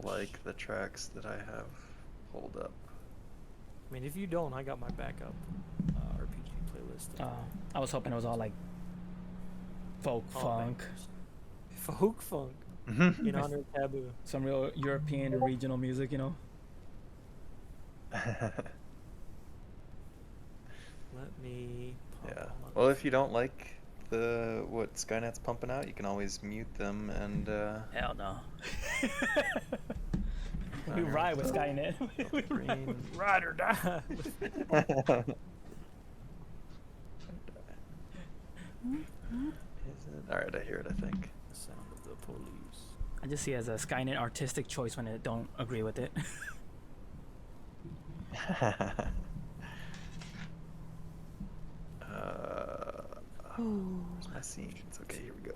like the tracks that I have pulled up. I mean, if you don't, I got my backup RPG playlist. I was hoping it was all like folk All funk, bangers. Folk funk in honor of Taboo. some real European regional music, you know. Let me pop Yeah. all my Well, if you don't like what Skynet's pumping out, you can always mute them and Hell no. We Alright, ride with so Skynet. green. ride or die. Is it? Alright, I hear it, I think. The sound of the police. I just see it as a Skynet artistic choice when I don't agree with it. Where's my scenes? Okay, here we go.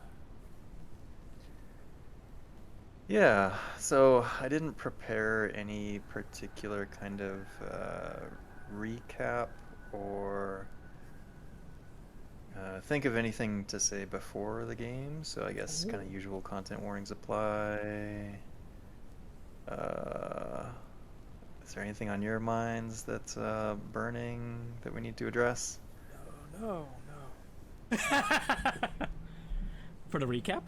Yeah, so I didn't prepare any particular kind of recap or think of anything to say before the game, so I guess kind of usual content warnings apply. Is there anything on your minds that's burning that we need to address? No. For the recap?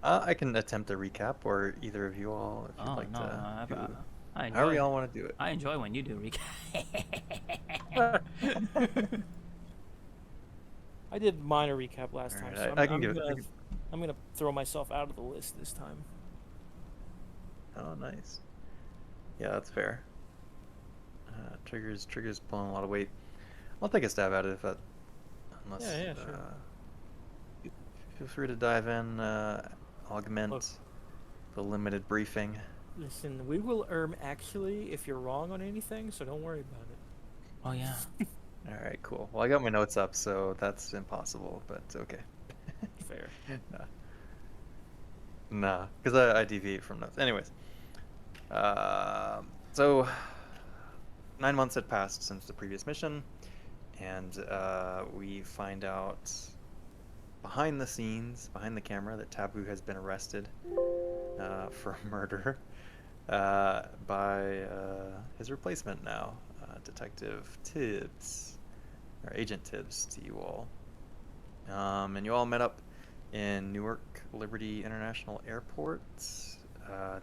I can attempt a recap, or either of you all, if you'd like to. I enjoy, However y'all want to do it. I enjoy when you do recap. I did minor recap last time, Alright, so I can give it. I'm gonna throw myself out of the list this time. Oh, nice. Yeah, that's fair. Triggers pulling a lot of weight. I'll take a stab at it if that. Unless. Yeah, sure. Feel free to dive in. Augment Look. the limited briefing. Listen, we will actually if you're wrong on anything, so don't worry about it. Oh yeah. All right, cool. Well, I got my notes up, so that's impossible, but okay. Fair. Nah, because I deviate from notes. Anyways, so 9 months had passed since the previous mission, and we find out behind the scenes, behind the camera, that Taboo has been arrested for murder by his replacement now, Detective Tibbs, or Agent Tibbs to you all. And you all met up in Newark Liberty International Airport,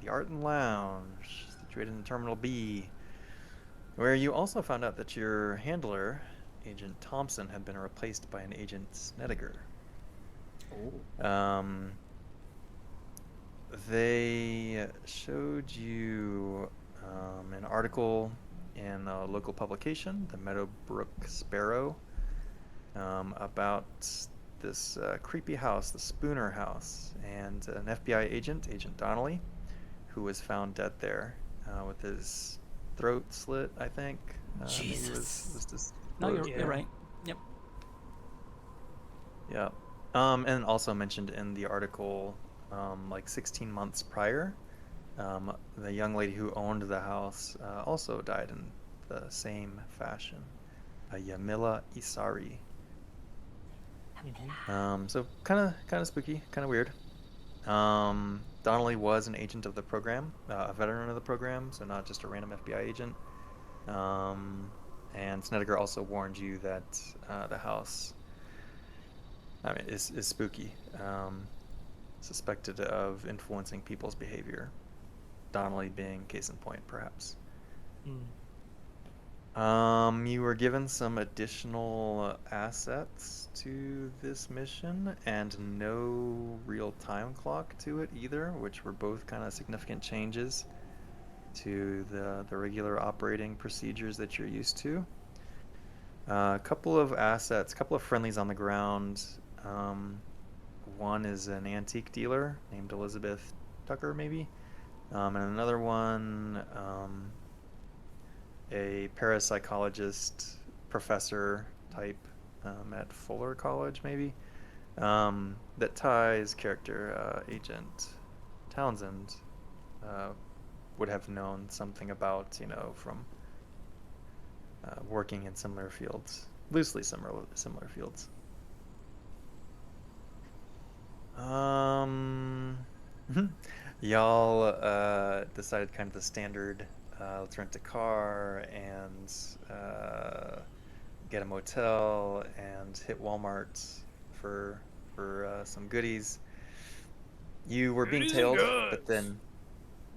the Art and Lounge, situated in Terminal B, where you also found out that your handler, Agent Thompson, had been replaced by an Agent Snedeker. They showed you an article in a local publication, the Meadowbrook Sparrow, about this creepy house, the Spooner House, and an FBI agent, Agent Donnelly, who was found dead there with his throat slit, I think. Jesus. Was this No, you're right. Yep. Yeah. And also mentioned in the article, like 16 months prior, the young lady who owned the house also died in the same fashion, Yamila Isari. So kind of spooky, kind of weird. Donnelly was an agent of the program, a veteran of the program, so not just a random FBI agent. And Snedeker also warned you that the house, I mean, is spooky, suspected of influencing people's behavior. Donnelly being case in point, perhaps. You were given some additional assets to this mission, and no real time clock to it either, which were both kind of significant changes to the regular operating procedures that you're used to. A couple of assets, a couple of friendlies on the ground. One is an antique dealer named Elizabeth Tucker, maybe. And another one, a parapsychologist professor type at Fuller College, maybe, that Ty's character, Agent Townsend, would have known something about, from working in similar fields, loosely similar fields. Mhm. Y'all decided kind of the standard, let's rent a car and get a motel and hit Walmart for some goodies. You were being Goodies and tailed, but goods. then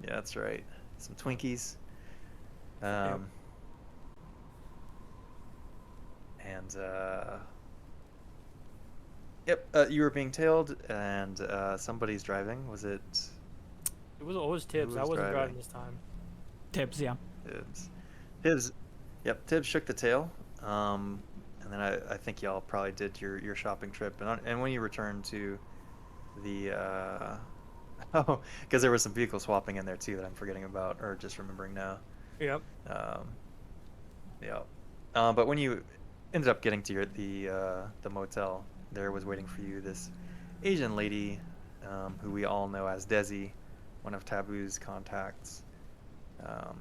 yeah, that's right, some Twinkies. Yep. Um, and yep, you were being tailed, and somebody's driving. Was it It was always who Tibbs. I was wasn't driving driving? this time. Tips, yeah. Tibbs. Tibbs. Yep, Tibbs shook the tail. And then I think y'all probably did your shopping trip, and when you returned to the oh, because there was some vehicle swapping in there too that I'm forgetting about or just remembering now. Yep. Um, yeah. But when you ended up getting to the motel, there was waiting for you this Asian lady, who we all know as Desi, one of Taboo's contacts. Um,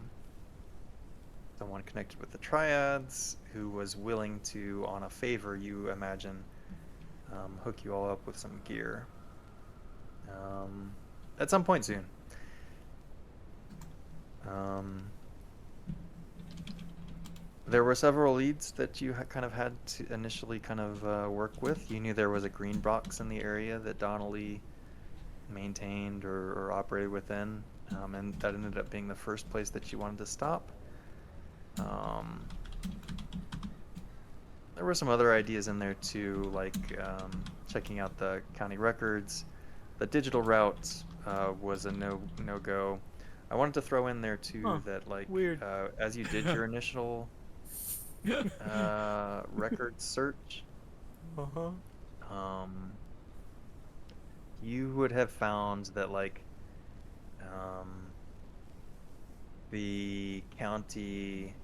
Someone connected with the triads who was willing to, on a favor, you imagine, hook you all up with some gear um, at some point soon. Um, there were several leads that you kind of had to initially kind of work with. You knew there was a green box in the area that Donnelly maintained or operated within, and that ended up being the first place that you wanted to stop. Um, there were some other ideas in there too, like checking out the county records. The digital route was a no go. I wanted to throw in there too Huh. that like Weird. as you did your initial record search, Uh-huh. um, you would have found that like um, the county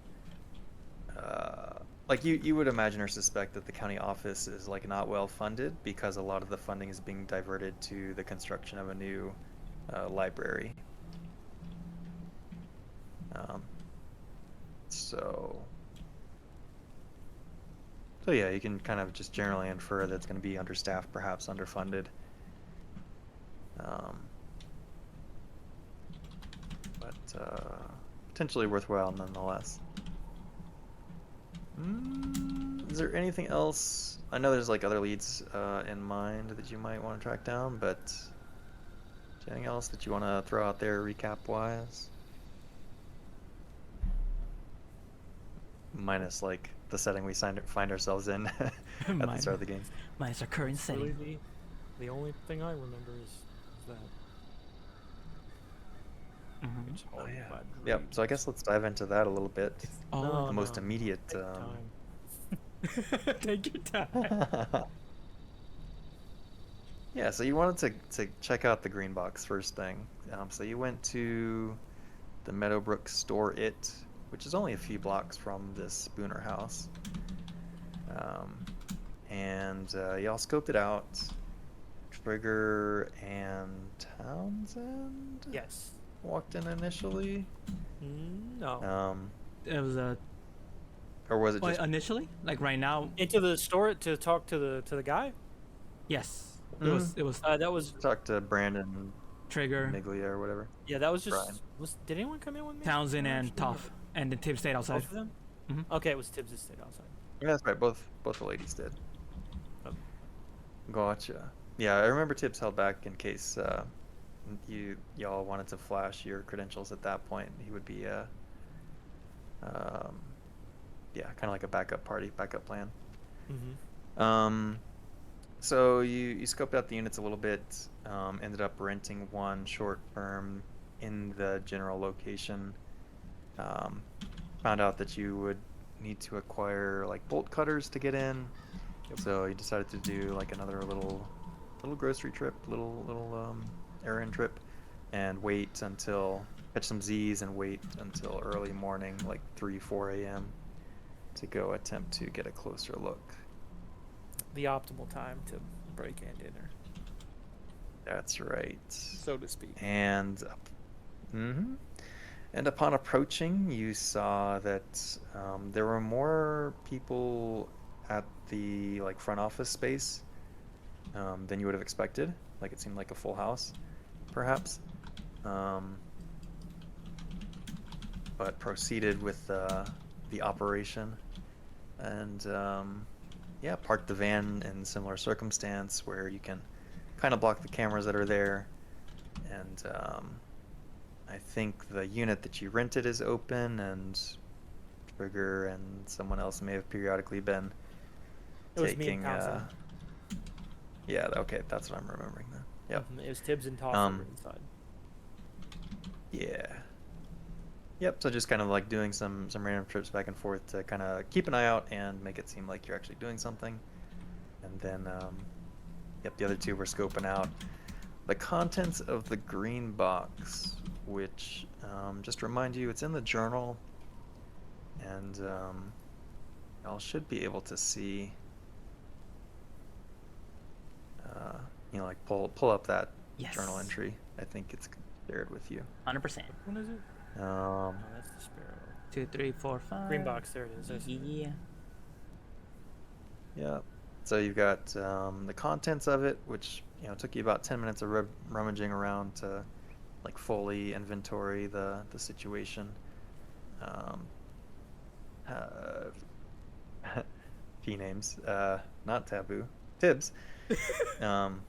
like you would imagine or suspect that the county office is like not well funded because a lot of the funding is being diverted to the construction of a new library. Um, so so yeah, you can kind of just generally infer that it's going to be understaffed, perhaps underfunded. Um, but potentially worthwhile nonetheless. Is there anything else? I know there's like other leads in mind that you might want to track down, but is there anything else that you want to throw out there recap wise? Minus like the setting we find ourselves in at the start of the game. Minus our current That's really setting. the only thing I remember is that. Mm-hmm. It's Oh haunted yeah. by Yep. So I dreams. guess let's dive into that a little bit. Oh, The No, most no. immediate. Take time. take your time. Yeah, so you wanted to check out the green box first thing. So you went to the Meadowbrook store which is only a few blocks from this Spooner house. Um, and y'all scoped it out. Trigger and Townsend Yes. walked in initially. No. Um, It was a or was it just? initially, like right now. Into the store to talk to the guy. Yes, Mhm. it was That was Talk to Brandon Trigger, Miglia or whatever. yeah. That was Brian. just Did anyone come in with me? Townsend, and Actually, Toff, and then Tibbs stayed outside. both of them. Mhm. Okay, it was Tibbs that stayed outside. Yeah, that's right. Both the ladies did. Oh, Gotcha. Yeah, I remember Tibbs held back in case y'all wanted to flash your credentials at that point. He would be um, yeah, kind of like a backup plan. mm-hmm. Um, so you scoped out the units a little bit, ended up renting one short term in the general location. Um, Found out that you would need to acquire like bolt cutters to get in. Yep. So you decided to do like another little grocery trip, little errand trip, and wait until catch some Z's and wait until early morning, like 4 a.m. to go attempt to get a closer look. The optimal time to break and enter, That's right. so to speak. And mm-hmm. And upon approaching, you saw that there were more people at the like front office space than you would have expected. Like it seemed like a full house. perhaps. Um, but proceeded with the operation, and yeah, parked the van in similar circumstance where you can kind of block the cameras that are there, and I think the unit that you rented is open, and Trigger and someone else may have periodically been It was me and taking. Townsend. Yeah, okay, that's what I'm remembering then. Yep. It was Tibbs and Toff that were Um, inside. Yeah. Yep. So just kind of like doing some random trips back and forth to kind of keep an eye out and make it seem like you're actually doing something. And then, yep, the other two were scoping out the contents of the green box, which just to remind you, it's in the journal, and y'all should be able to see. You know, like pull up that journal Yes. entry. I think it's shared with you. 100%. Which one is it? Oh, that's the Sparrow. 2, 3, 4, 5. Green box, there it is. I see it. Yeah. Yeah. So you've got the contents of it, which took you about 10 minutes of rummaging around to like fully inventory the situation. Um, P names, not taboo. Tibbs. um,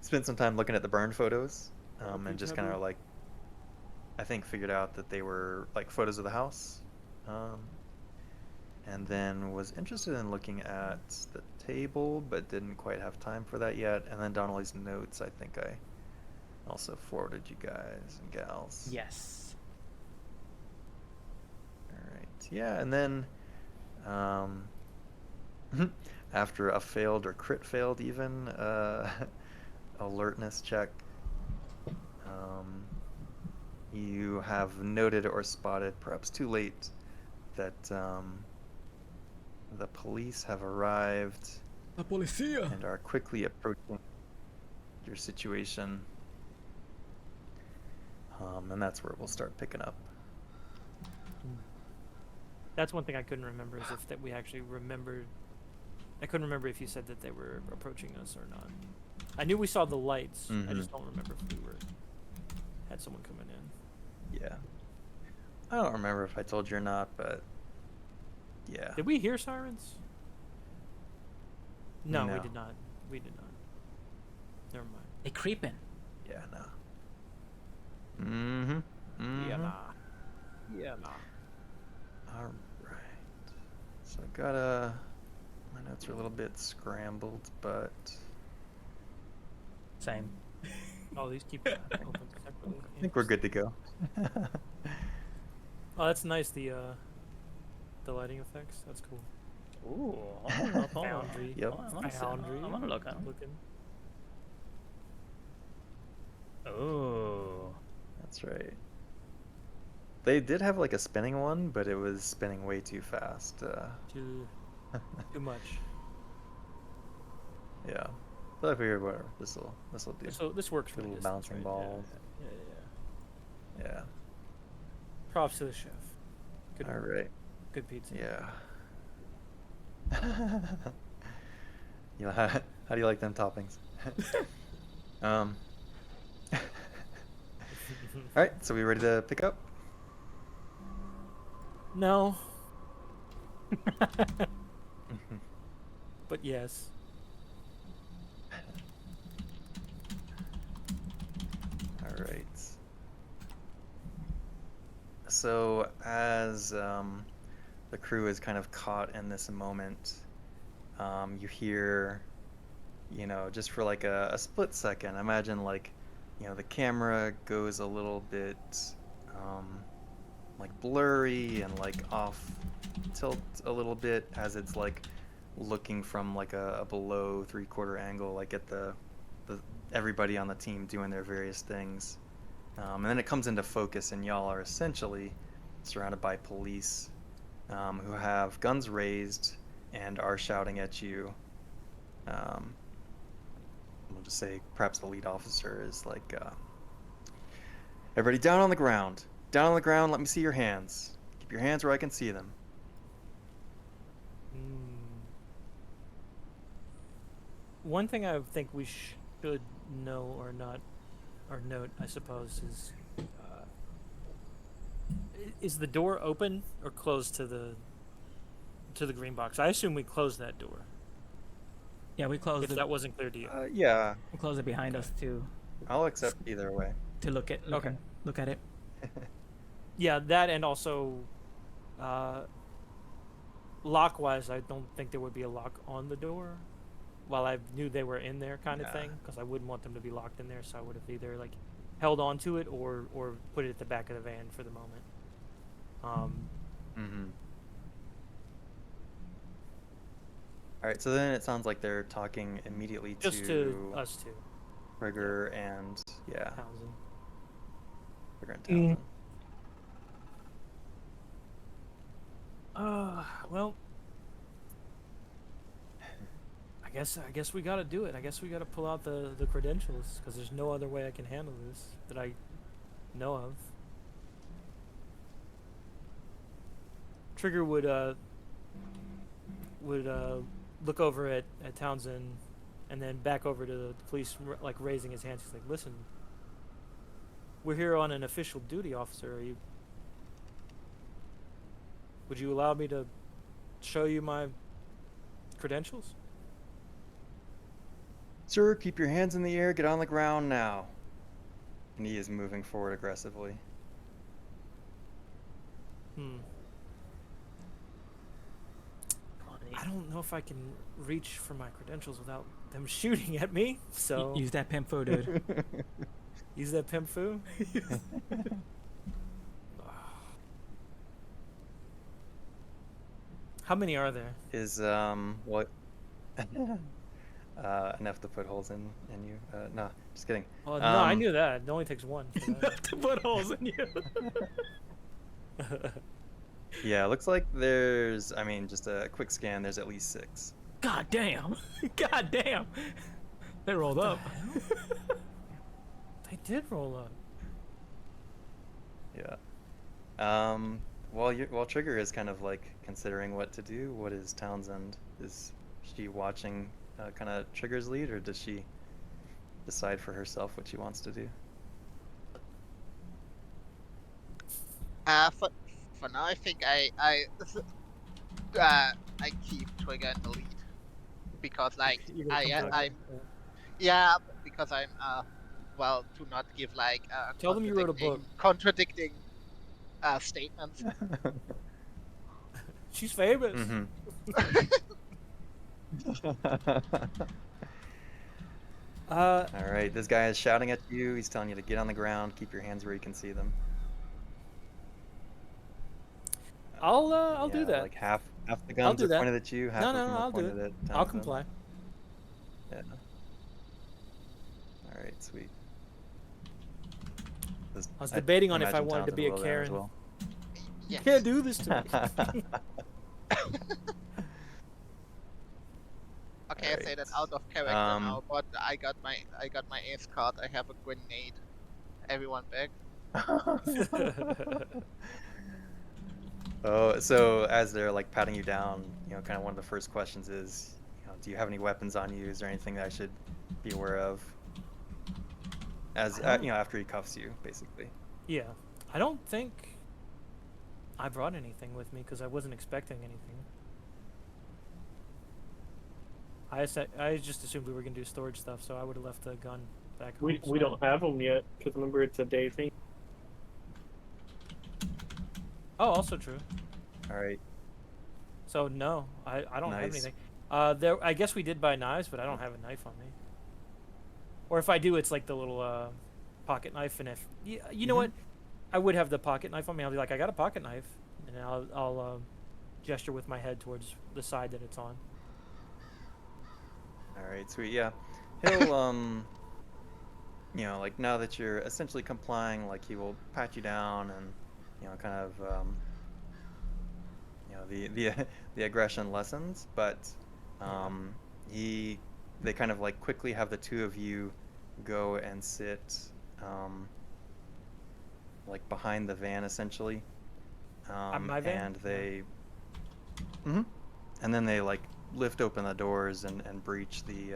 Spent some time looking at the burn photos, Okay, and just kind of taboo. like I think figured out that they were like photos of the house. And then was interested in looking at the table, but didn't quite have time for that yet. And then Donnelly's notes, I think I also forwarded you guys and gals. Yes. All right. Yeah, and then um, after a failed or crit failed even alertness check, you have noted or spotted, perhaps too late, that the police have arrived La policía. and are quickly approaching your situation. And that's where we'll start picking up. That's one thing I couldn't remember is if that we actually remembered. I couldn't remember if you said that they were approaching us or not. I knew we saw the lights. I Mhm. just don't remember if we had someone coming in. Yeah. I don't remember if I told you or not, but yeah. Did we hear sirens? No, we No. did not. We did not. Never mind. They creeping. Yeah, no. Mm-hmm. Yeah, Mm-hmm. nah. Yeah, nah. All right. So I got my notes are a little bit scrambled, but Same. Oh, these keep open separately. I think we're good to go. Oh, that's nice. The lighting effects. That's cool. Ooh. I wanna look. Foundry. Yep. I wanna see- Foundry. I wanna look at 'em. Looking. Oh. That's right. They did have like a spinning one, but it was spinning way too fast. Too much. Yeah. But I figured whatever. This'll do. So this works for Little the bouncing right? balls. Yeah. Yeah. Props to the chef. Good All work. right. Good pizza. Yeah. How do you like them toppings? um. All right. So we ready to pick up? No. But yes. All right. So as the crew is kind of caught in this moment, you hear, just for like a split second, imagine like, the camera goes a little bit like blurry and like off tilt a little bit as it's like looking from like a below 3/4 angle, like at the everybody on the team doing their various things. And then it comes into focus, and y'all are essentially surrounded by police who have guns raised and are shouting at you. We'll just say perhaps the lead officer is like, everybody down on the ground. Down on the ground, let me see your hands. Keep your hands where I can see them. One thing I think we should know or not or note, I suppose, is the door open or closed to the green box? I assume we closed that door. Yeah, we closed If it. that wasn't clear to you. Yeah, We closed it behind Okay. us to I'll accept either way. look at Okay. look at it. Yeah, that and also, lock-wise, I don't think there would be a lock on the door. While I knew they were in there, kind of Yeah. thing, because I wouldn't want them to be locked in there, so I would have either like held on to it or put it at the back of the van for the moment. Mm-hmm. All right, so then it sounds like they're talking immediately Just to us two, Trigger and Townsend. Trigger and Townsend. Well, I guess we gotta do it. I guess we gotta pull out the credentials, because there's no other way I can handle this that I know of. Trigger would look over at Townsend, and then back over to the police, like raising his hands. He's like, "Listen, we're here on an official duty, officer. Would you allow me to show you my credentials?" Sir, keep your hands in the air. Get on the ground now. And he is moving forward aggressively. I don't know if I can reach for my credentials without them shooting at me. So Use that pimp food, dude. use that pimp foo. How many are there? Is what? Enough to put holes in you? No, just kidding. Oh no, I knew that. It only takes one. For that. To put holes in you. Yeah, looks like there's. I mean, just a quick scan. There's at least 6. God damn. God damn. They rolled up. They did roll up. Yeah. While Trigger is kind of like considering what to do, what is Townsend? Is she watching kind of Trigger's lead, or does she decide for herself what she wants to do? For now, I think I keep Trigger in the lead because like You're gonna come back. I'm yeah because I'm well to not give like Tell them you wrote a book. contradicting statements. She's famous. Mm-hmm. All right, this guy is shouting at you. He's telling you to get on the ground, keep your hands where you can see them. I'll do that. Like half the guns do are that. pointed at you, half No, of them are I'll do pointed it. at I'll Townsend. comply. Yeah. All right, sweet. I was debating on if I imagine wanted to be a Townsend will there as Karen. well. You Yes. can't do this to me. Okay, I say that out of character now, but I got my ace card. I have a grenade. Everyone back. Oh, so as they're like patting you down, kind of one of the first questions is, do you have any weapons on you? Is there anything that I should be aware of? As after he cuffs you, basically. Yeah, I don't think I brought anything with me because I wasn't expecting anything. I just assumed we were gonna do storage stuff, so I would have left the gun back home. We don't have them yet because remember it's a day thing. Oh, also true. All right. So no, I don't have Nice. anything. I guess we did buy knives, but I don't have a knife on me. Or if I do, it's like the little pocket knife. And if you know what, I would have the pocket knife on me. I'll be like, I got a pocket knife, and then I'll gesture with my head towards the side that it's on. All right, sweet. Yeah, he'll like now that you're essentially complying, like he will pat you down and kind of the aggression lessens, but they kind of like quickly have the two of you go and sit like behind the van essentially, My van? and they and then they like lift open the doors and breach the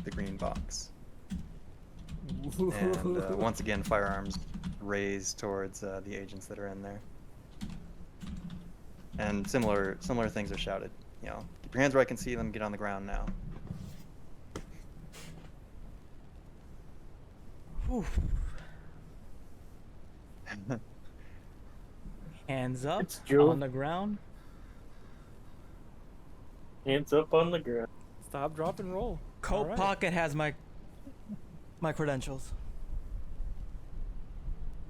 the green box. And once again, firearms raised towards the agents that are in there. And similar things are shouted. You know, keep your hands where I can see them. Get on the ground now. Whew. Hands up It's Joe. on the ground. Hands up on the ground. Stop, drop, and roll. Coat All right. pocket has my credentials.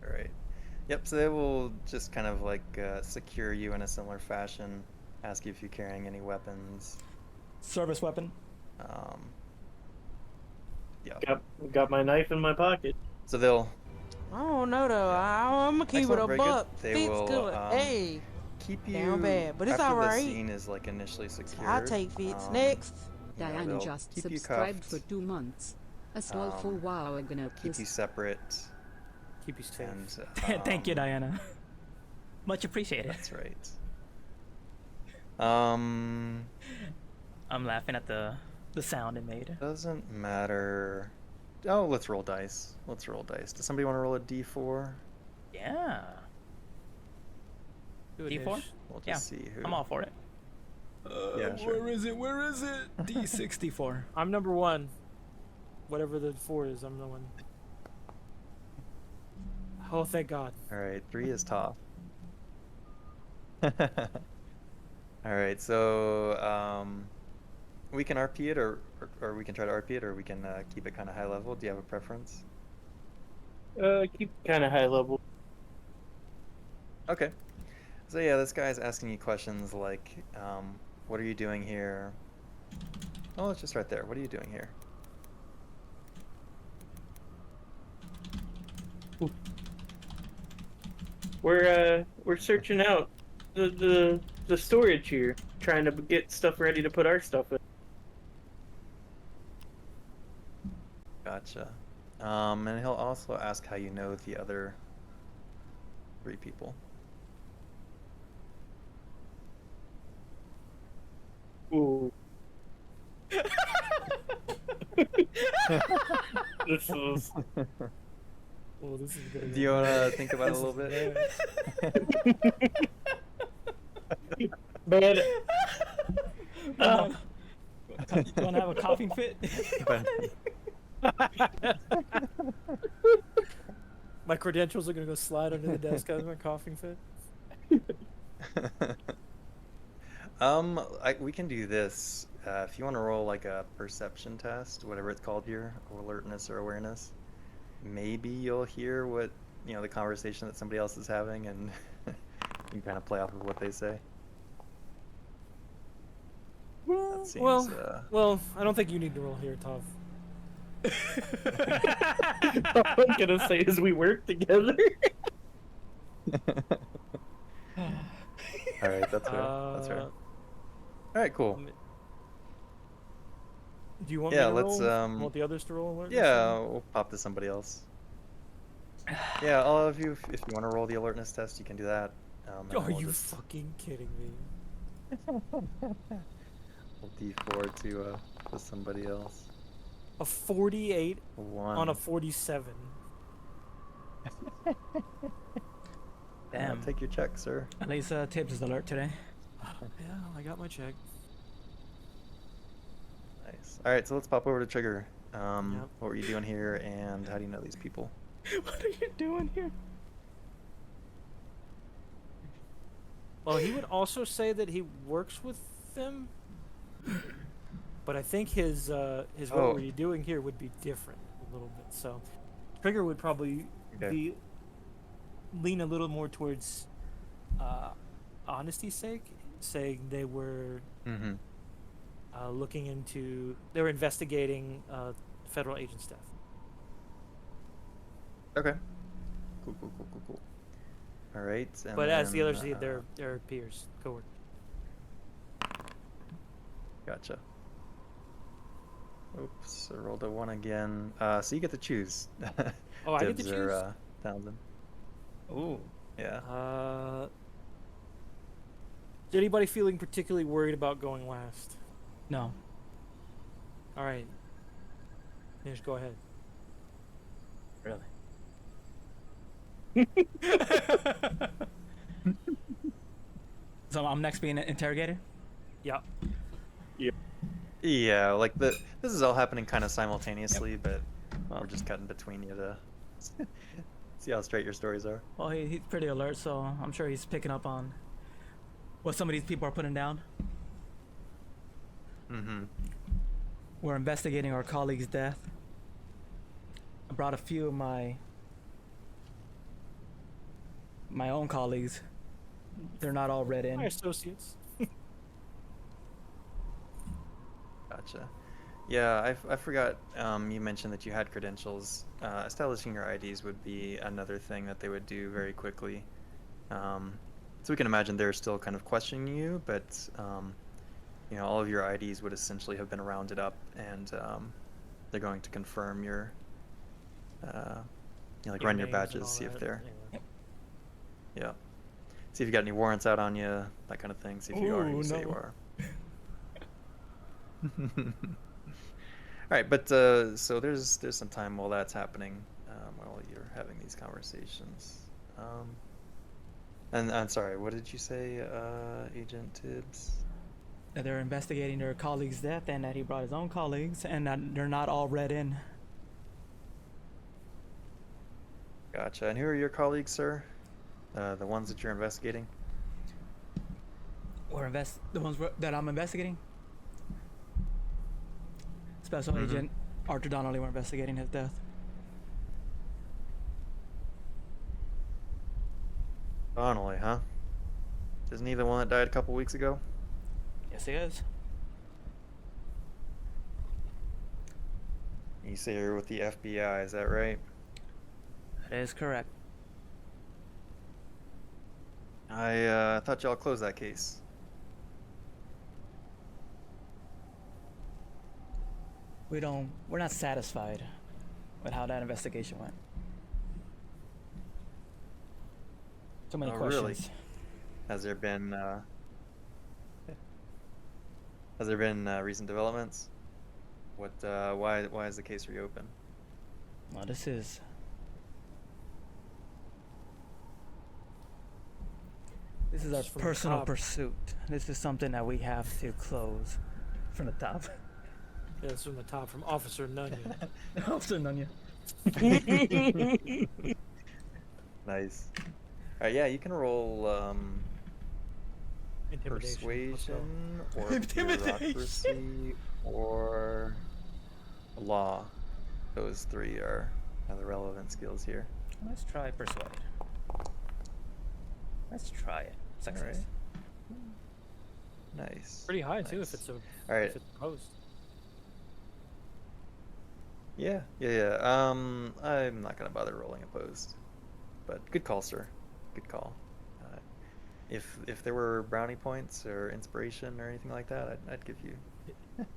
All right. Yep. So they will just kind of like secure you in a similar fashion. Ask you if you're carrying any weapons. Service weapon. Yeah. Got my knife in my pocket. So they'll I don't know though. I'm gonna keep Excellent, it a very good. buck. They Feet's will, good. Hey, keep you down bad, but it's after alright. the scene is like initially secured. I'll take Feet's next. you know, Diane they'll just keep you subscribed cuffed, for 2 months. A small for wow, I'm gonna keep you separate, Keep you safe. and Thank you, Diana. Much appreciated. That's right. I'm laughing at the sound it made. Doesn't matter. Oh, let's roll dice. Let's roll dice. Does somebody want to roll a d4? Yeah. Do it, D4? Ish. We'll just Yeah, see who. I'm all for it. Yeah, sure. Where is it? Where is it? D64. I'm number 1. Whatever the 4 is, I'm the one. Oh, thank God. All right, 3 is top. All right, so we can RP it, or we can try to RP it, or we can keep it kind of high level. Do you have a preference? Keep kind of high level. Okay. So yeah, this guy's asking you questions like, what are you doing here? Oh, it's just right there. What are you doing here? We're searching out the storage here, trying to get stuff ready to put our stuff in. Gotcha. And he'll also ask how you know the other 3 people. Ooh. This is. Oh, this is gonna Do you want to think about it a little bit? Man. You want to have a coughing fit? My credentials are gonna go slide under the desk as my coughing fit. We can do this. If you want to roll like a perception test, whatever it's called here, or alertness or awareness, maybe you'll hear what, the conversation that somebody else is having, and you can kind of play off of what they say. That seems, Well, I don't think you need to roll here, Tov. All I'm gonna say is we work together. All right, that's fair. That's fair. All right, cool. Do you want Yeah, me to let's, roll? Want the others to roll? Alertness? Yeah, we'll pop to somebody else. Yeah, all of you, if you want to roll the alertness test, you can do that. And Are then we'll you just fucking kidding me? roll D4 to somebody else. A 48 1. on a 47. Damn. Take your check, sir. At least Tibbs is alert today. Yeah, I got my check. Nice. All right, so let's pop over to Trigger. Yep. What were you doing here, and how do you know these people? What are you doing here? Well, he would also say that he works with them, but I think his what were you doing here would be different a little bit. So, Trigger would probably lean a little more towards honesty's sake, saying they were they were investigating federal agent stuff. Okay. Cool. All right. And But as the then, others, they're peers, coworkers. Gotcha. Oops, I rolled a 1 again. So you get to choose. Oh, I get to Dibs choose? or Townsend. Ooh. Yeah. Is anybody feeling particularly worried about going last? No. All right. Just go ahead. Really? So I'm next being interrogated? Yeah. Yeah, like this is all happening kind of simultaneously, but Well, we're just cutting between you to see how straight your stories are. well, he's pretty alert, so I'm sure he's picking up on what some of these people are putting down. Mm-hmm. We're investigating our colleague's death. I brought a few of my own colleagues. They're not all read My in. associates. Gotcha. Yeah, I forgot you mentioned that you had credentials. Establishing your IDs would be another thing that they would do very quickly. So we can imagine they're still kind of questioning you, but you know, all of your IDs would essentially have been rounded up, and they're going to confirm your, you know, like run your names and badges, all see if that, they're, yeah. yeah, see if you got any warrants out on you, that kind of thing. See if you are who Ooh, you say you no. are. All right, but so there's some time while that's happening, while you're having these conversations. And I'm sorry, what did you say, Agent Tibbs? That they're investigating their colleague's death and that he brought his own colleagues and that they're not all read in. Gotcha. And who are your colleagues, sir? The ones that you're investigating? The ones that I'm investigating. Special Mhm. Agent Arthur Donnelly, we're investigating his death. Donnelly, huh? Isn't he the one that died a couple weeks ago? Yes, he is. You say you're with the FBI, is that right? That is correct. I thought y'all closed that case. We're not satisfied with how that investigation went. So many Oh, questions. really? Has there been recent developments? What why is the case reopened? Well, this is our Just from the personal top. pursuit. This is something that we have to close from the top. Yeah, it's from the top, from Officer Nunyon. Officer Nunya. Nice. All right, yeah, you can roll Intimidation. Let's go. persuasion or Intimidation. bureaucracy or law. Those three are the relevant skills here. Let's try persuade. Let's try it. Success. Nice. Pretty high too, Nice. if it's a All right. if it's opposed. Yeah. I'm not gonna bother rolling opposed, but good call, sir. Good call. If there were brownie points or inspiration or anything like that, I'd give you.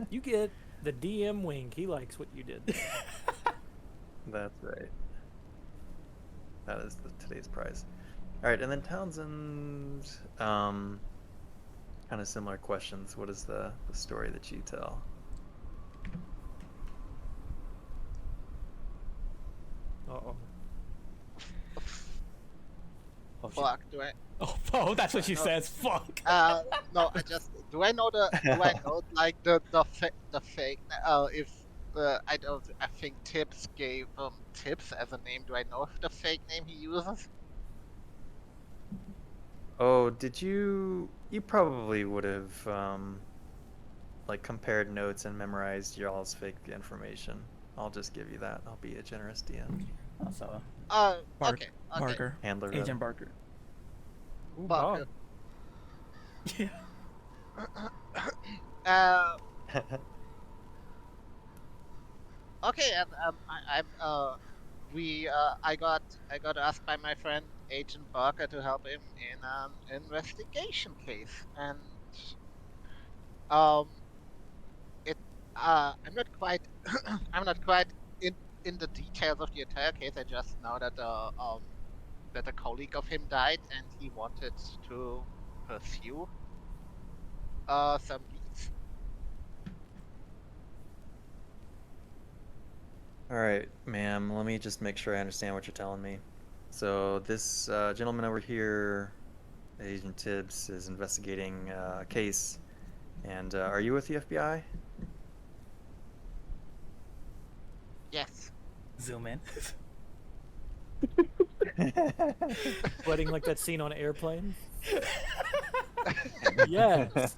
You get the DM wink. He likes what you did. That's right. That is today's prize. All right, and then Townsend, kind of similar questions. What is the story that you tell? Uh-oh. Oh, shit. Fuck, do I? Oh, that's what she No. says. Fuck. No, I just do I know like the fake if I don't I think Tips gave Tips as a name. Do I know if the fake name he uses? Oh, did you? You probably would have like compared notes and memorized y'all's fake information. I'll just give you that. I'll be a generous DM. Also, Okay. Barker. Handler. Agent Barker. Ooh, Barker. Bob. Yeah. Okay, and I got asked by my friend Agent Barker to help him in an investigation case, and um, it I'm not quite I'm not quite in the details of the entire case. I just know that that a colleague of him died, and he wanted to pursue some leads. All right, ma'am, let me just make sure I understand what you're telling me. So this gentleman over here, Agent Tibbs, is investigating a case, and are you with the FBI? Yes. Zoom in. Sweating like that scene on Airplane. Yes.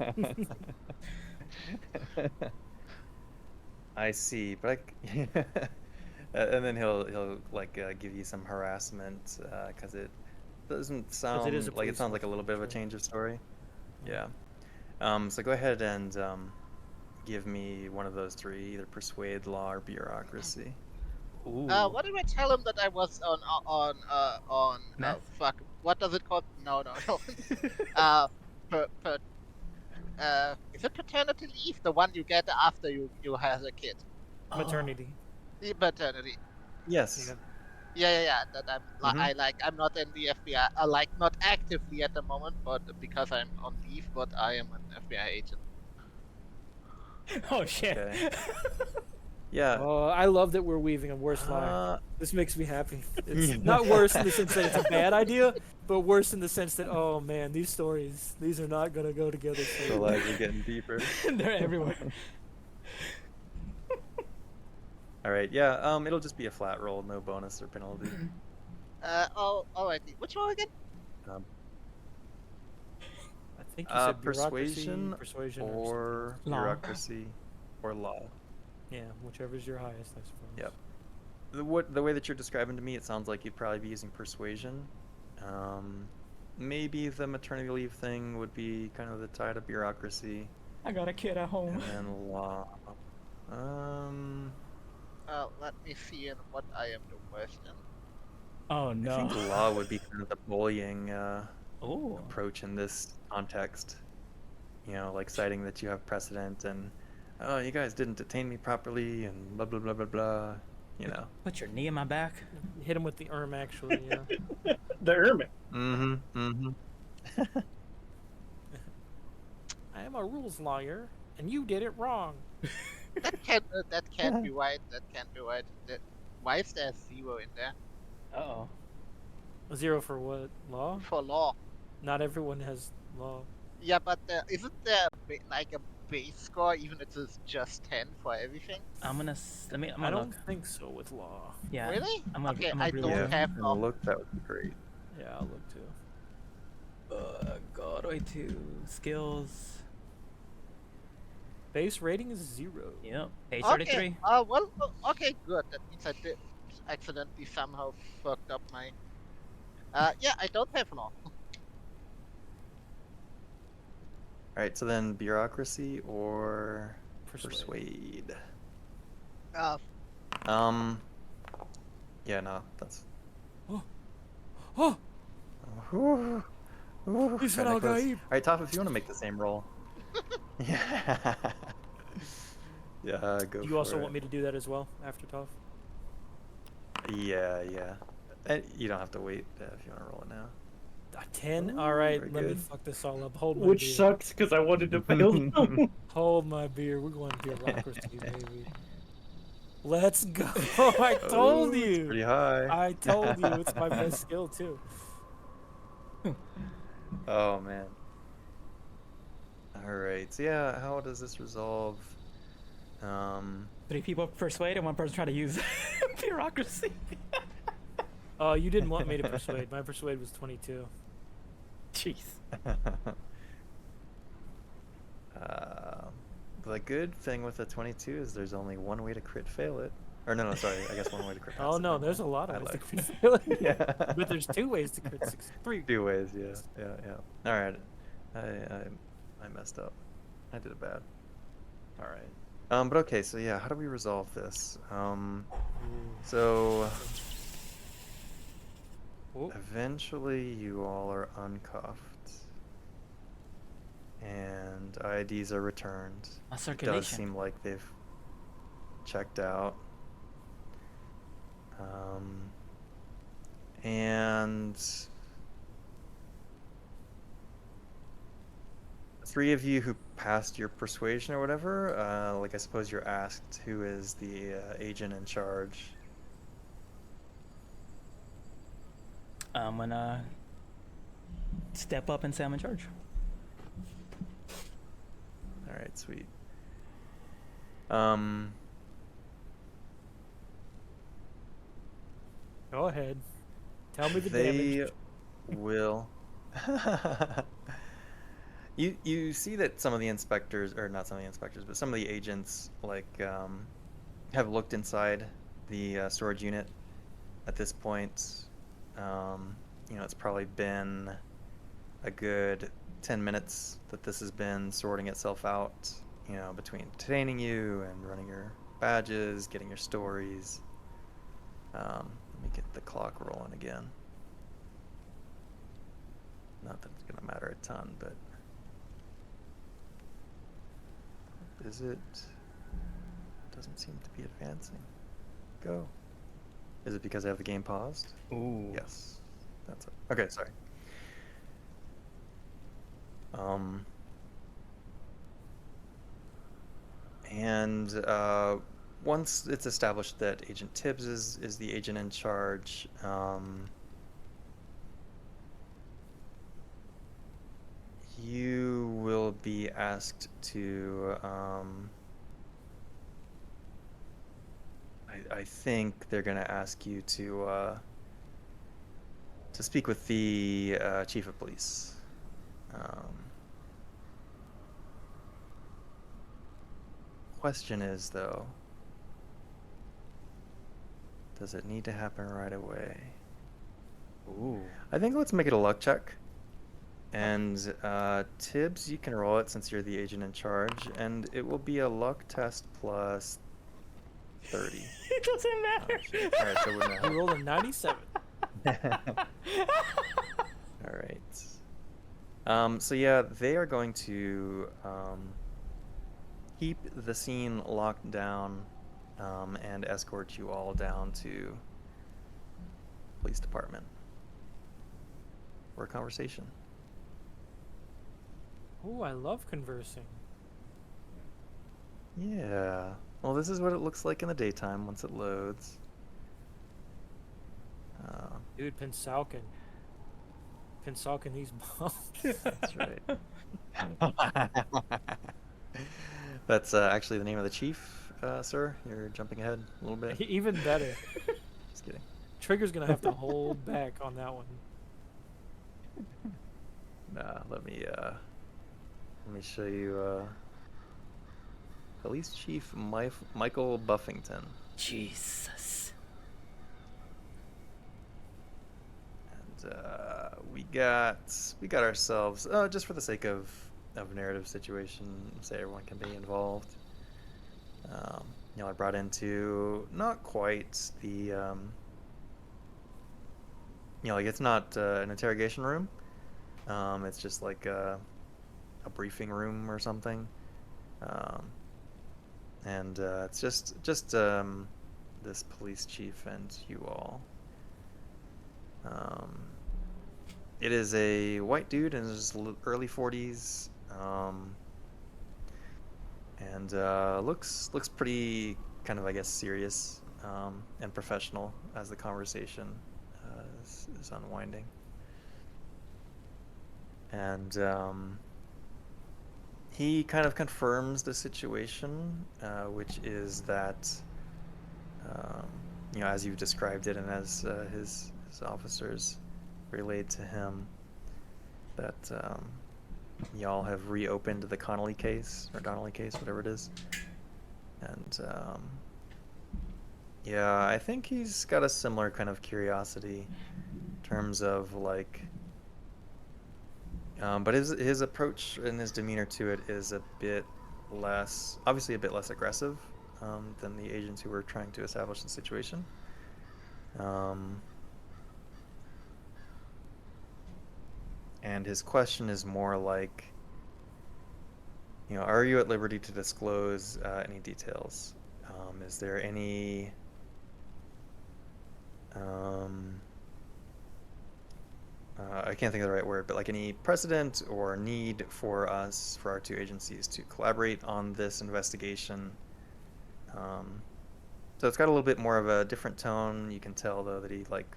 I see, but and then he'll like give you some harassment because it doesn't Because it is a sound like it police sounds like a little bit of a officer. change of story. Yeah. Yeah. So go ahead and give me one of those three, either persuade, law, or bureaucracy. Ooh. What did I tell him that I was on Meth? fuck, what does it called? No, no, no. uh per, per, is it paternity leave? The one you get after you have a kid. Maternity. The paternity. Yes. Yeah. That Mhm. I'm not in the FBI. Like not actively at the moment, but because I'm on leave, but I am an FBI agent. Oh shit. Okay. Yeah. Oh, I love that we're weaving a worse lie. Uh, This makes me happy. It's Yeah. not worse in the sense that it's a bad idea, but worse in the sense that, oh man, these are not gonna go together. the So lies are getting deeper. They're everywhere. All right. Yeah. It'll just be a flat roll, no bonus or penalty. Alrighty. Which one again? Um, I think you said bureaucracy, persuasion persuasion, or Law. bureaucracy or law. yeah, whichever's your highest, I suppose. Yep. The way that you're describing to me, it sounds like you'd probably be using persuasion. Maybe the maternity leave thing would be kind of the tie to bureaucracy, I got a kid at home. and then law. Um, Let me see in what I am the worst in. Oh I no. think law would be kind of the bullying Ooh. approach in this context. You know, like citing that you have precedent and, oh, you guys didn't detain me properly and blah blah blah blah blah. You know. Put your knee in my back. Hit him with the actually, yeah. The Ermit. Mm-hmm. I am a rules lawyer, and you did it wrong. That can't be right. That can't be right. Why is there a 0 in there Uh-oh. A 0 for what? Law? for law? Not everyone has law. Yeah, but isn't there like a base score even if it's just 10 for everything? I'm gonna I'm I gonna don't look. think so with law. Yeah. Really? I'm gonna, Okay, I'm gonna I really don't look. have And law. look, that would be great. Yeah, I'll look too. God, wait to skills. Base rating is 0. Yep. Page Okay. 33. Well, okay, good. That means I did accidentally somehow fucked up my. Yeah, I don't have law. All right, so then bureaucracy or Persuade. persuade. Uh, Yeah, no, that's. Oh! Ooh, ooh, He said kinda Al close. Gaib. All right, Toph, if you want to make the same roll. Yeah. Yeah, go Do for you also it. want me to do that as well after Toph? Yeah. And you don't have to wait if you want to roll it now. A 10? Ooh, Alright, very let me good. fuck this all up. Hold my Which beer. sucks because I wanted to fail them. Hold my beer. We're going bureaucracy, baby. Let's go. I told Ooh, it's you. pretty high. I told you. It's my best skill, too. Oh man. All right. So yeah, how does this resolve? 3 people persuade and 1 person try to use bureaucracy. Oh, you didn't want me to persuade. My persuade was 22. Jeez. The good thing with the 22 is there's only one way to crit fail it. Or no, sorry. I guess one way to crit pass Oh it, no, never there's a mind. lot I of ways to lied. crit fail it. Yeah. But there's 2 ways to crit 3. 2 ways, yeah. All right. I messed up. I did it bad. All right. But okay, so yeah, how do we resolve this? So Oh, eventually you all are uncuffed and IDs are returned. My It does circulation. seem like they've checked out. And three of you who passed your persuasion or whatever, like I suppose you're asked who is the agent in charge. I'm gonna step up and say I'm in charge. All right, sweet. Go ahead. Tell me the They damage. will. You see that some of the inspectors, or not some of the inspectors, but some of the agents, like, have looked inside the storage unit at this point. It's probably been a good 10 minutes that this has been sorting itself out, between detaining you and running your badges, getting your stories. Let me get the clock rolling again. Not that it's going to matter a ton, but... Is it? Doesn't seem to be advancing. Go. Is it because I have the game paused? Ooh. Yes. That's it. Okay, sorry. And once it's established that Agent Tibbs is the agent in charge, you will be asked to, I think they're gonna ask you to speak with the chief of police. Question is, though, does it need to happen right away? Ooh. I think let's make it a luck check. And Tibbs, you can roll it since you're the agent in charge, and it will be a luck test plus 30. It doesn't matter. Shit. All right, so it wouldn't You matter. rolled a 97. All right. So yeah, they are going to keep the scene locked down and escort you all down to police department for a conversation. Ooh, I love conversing. Yeah. Well, this is what it looks like in the daytime once it loads. Dude, Pensalkin. Pensalkin these bombs. That's right. That's actually the name of the chief, sir. You're jumping ahead a little bit. Even better. Just kidding. Trigger's gonna have to hold back on that one. Nah, let me show you Police Chief Michael Buffington. Jesus. And we got ourselves, just for the sake of narrative situation, say everyone can be involved. I brought into not quite the like it's not an interrogation room. It's just like a briefing room or something. And it's just this police chief and you all. It is a white dude in his early 40s, and looks pretty kind of, I guess, serious and professional as the conversation is unwinding. And he kind of confirms the situation, which is that, as you've described it, and as his officers relayed to him, that y'all have reopened the Donnelly case, whatever it is. And yeah, I think he's got a similar kind of curiosity in terms of like, but his approach and his demeanor to it is obviously a bit less aggressive than the agents who were trying to establish the situation. And his question is more like, are you at liberty to disclose any details? Is there any I can't think of the right word, but like any precedent or need for us, for our two agencies to collaborate on this investigation. Um, so it's got a little bit more of a different tone. You can tell though that he like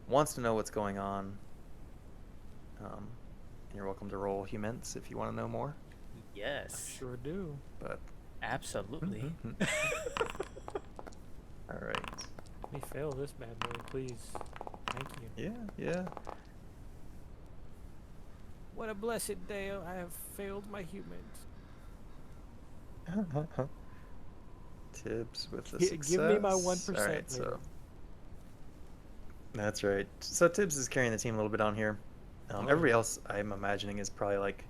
wants to know what's going on. And you're welcome to roll humans if you want to know more. Yes. Sure do. But Absolutely. all right. Let me fail this bad boy, please. Thank you. Yeah. What a blessed day I have failed my humans. Tibbs with a Give success. me my 1% All right, later. so that's right. So Tibbs is carrying the team a little bit on here. Everybody else, I'm imagining, is probably like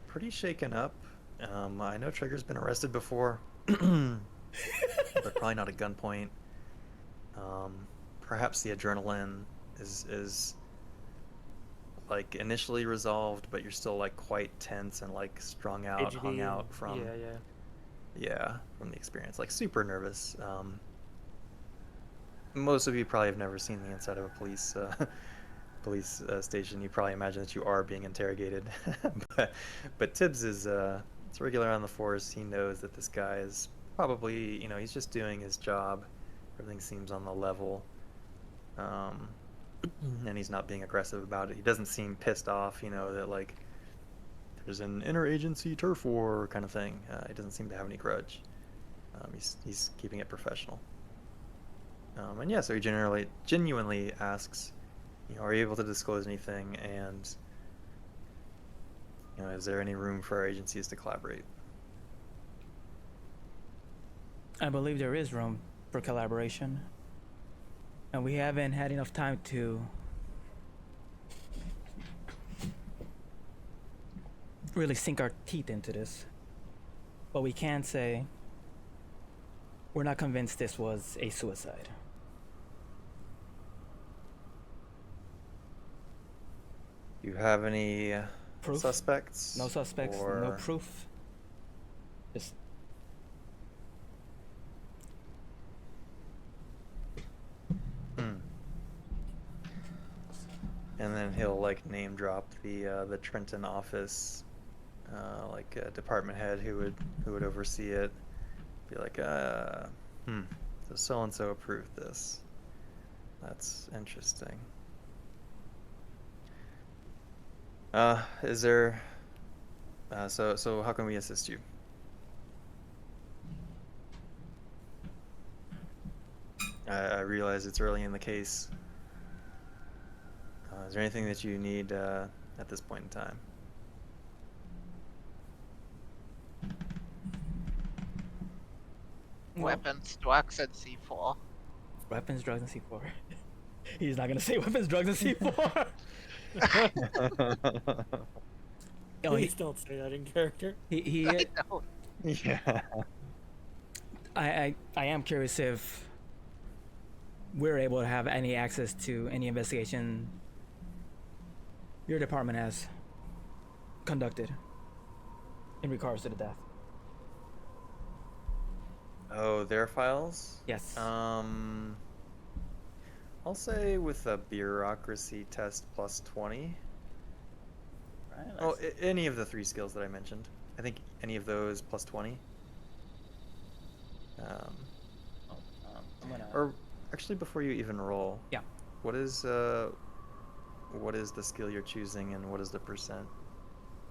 pretty shaken up. I know Trigger's been arrested before, but probably not at gunpoint. Perhaps the adrenaline is like initially resolved, but you're still like quite tense and like strung out, Fidgety hung out and- from Yeah. from the experience, like super nervous. Most of you probably have never seen the inside of a police station. You probably imagine that you are being interrogated, but Tibbs is it's regular on the force. He knows that this guy is probably, he's just doing his job. Everything seems on the level, and he's not being aggressive about it. He doesn't seem pissed off, that like there's an interagency turf war kind of thing. He doesn't seem to have any grudge. He's keeping it professional. And yeah, so he genuinely asks, are you able to disclose anything? And, is there any room for our agencies to collaborate? I believe there is room for collaboration. And we haven't had enough time to really sink our teeth into this. But we can say we're not convinced this was a suicide. Do you have any Proof? suspects? No suspects, no or- proof. Just And then he'll like name drop the Trenton office, like a department head who would oversee it. Be like, so and so approved this. That's interesting. Is there? So how can we assist you? I realize it's early in the case. Is there anything that you need at this point in time? Weapons, drugs, and C4. weapons, drugs, and C4. He's not gonna say weapons, drugs, and C4. Oh, Please don't say that in character. he I know. Yeah. I am curious if we're able to have any access to any investigation your department has conducted in regards to the death. Oh, their files? Yes. I'll say with a bureaucracy test plus 20. Right, Oh, any of the 3 skills that I mentioned. I think any of those plus 20. I'm gonna... Or actually, before you even roll, Yeah. what is the skill you're choosing, and what is the percent?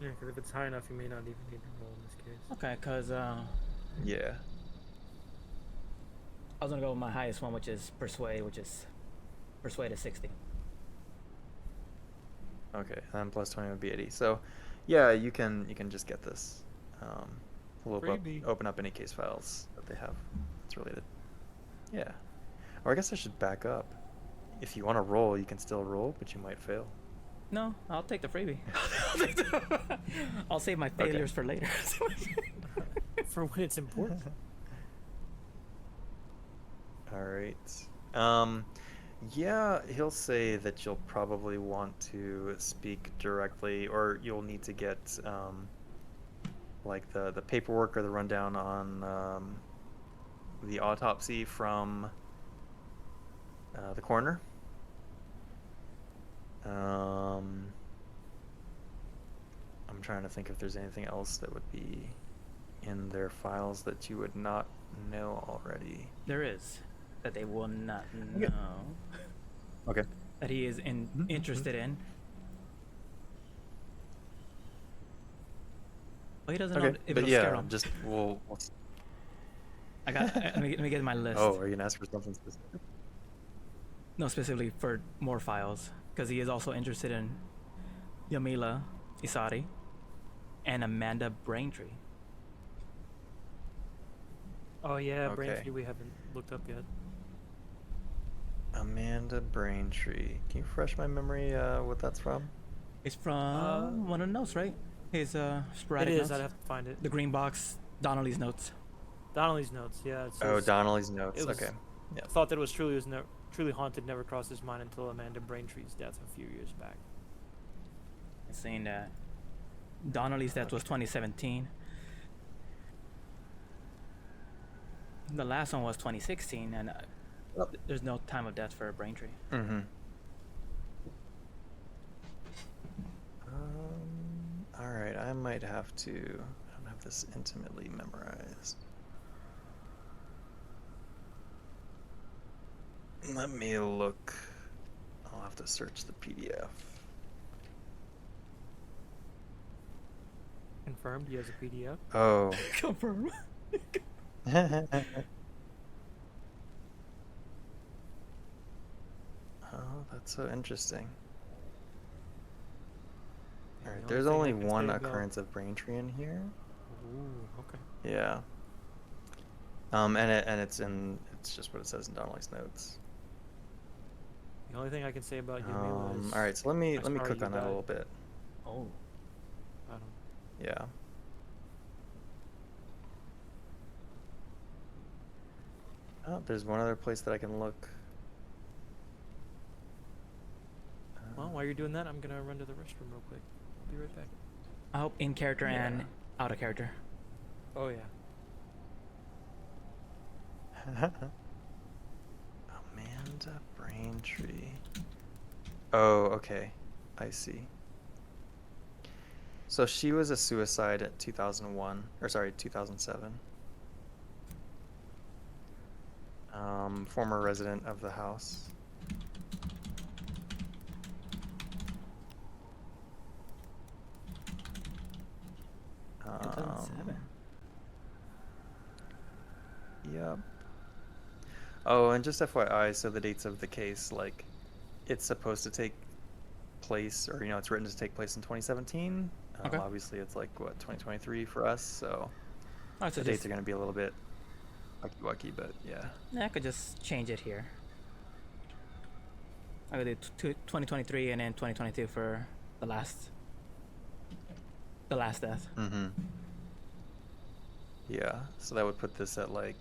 Yeah, because if it's high enough, you may not even need to roll in this case. Okay, because Yeah. I was gonna go with my highest one, which is persuade, which is persuade is 60. Okay, and then plus 20 would be 80. So, yeah, you can just get this. We'll Freebie. open up any case files that they have that's related. Yeah. Or I guess I should back up. If you want to roll, you can still roll, but you might fail. No, I'll take the freebie. I'll save my Okay. failures for later. For when it's important. All right. Yeah, he'll say that you'll probably want to speak directly, or you'll need to get like the paperwork or the rundown on the autopsy from the coroner. I'm trying to think if there's anything else that would be in their files that you would not know already. There is that they will not Okay. know Okay. that he is interested in. Well, he doesn't know Okay. if But it'll scare yeah, him. just we'll I got. Let me get my list. Oh, are you gonna ask for something specific? No, specifically for more files, because he is also interested in Yamila Isari and Amanda Braintree. Oh yeah, Okay. Braintree we haven't looked up yet. Amanda Braintree. Can you refresh my memory what that's from? It's from one of the notes, right? His It sporadic is. notes. I'd have to find it. The green box, Donnelly's notes. Donnelly's notes. Yeah. It Oh, says, Donnelly's notes. it was- Okay. Yeah. thought that it was truly haunted. Never crossed his mind until Amanda Braintree's death a few years back. It's saying that Donnelly's death was 2017. The last one was 2016, and there's no time of death for Braintree. Mm-hmm. All right, I might have to. I don't have this intimately memorized. Let me look. I'll have to search the PDF. Confirmed. He has a PDF. Oh. Confirm. Oh, that's so interesting. Yeah, Alright, the there's thing only I can one say about- occurrence of Braintree in here. Ooh. Okay. Yeah. It's just what it says in Donnelly's notes. The only thing I can say about Yamila is. Alright, so let me I'm sorry click you on that a died. little bit. Oh. I don't. Yeah. Oh, there's one other place that I can look. Well, while you're doing that, I'm gonna run to the restroom real quick. I'll be right back. I hope in character and Yeah. out of character. Oh yeah. Amanda Braintree. Oh, okay. I see. So she was a suicide at 2001, or sorry, 2007. Former resident of the house. Um, 2007. Yep. Oh, and just FYI, so the dates of the case, like, it's supposed to take place, or, it's written to take place in 2017. Okay. Obviously, it's like, what, 2023 for us, so Oh, so the dates just, are going to be a little bit wacky, but yeah. I could just change it here. I could do 2023 and then 2022 for the last death. Mm-hmm. Yeah, so that would put this at, like,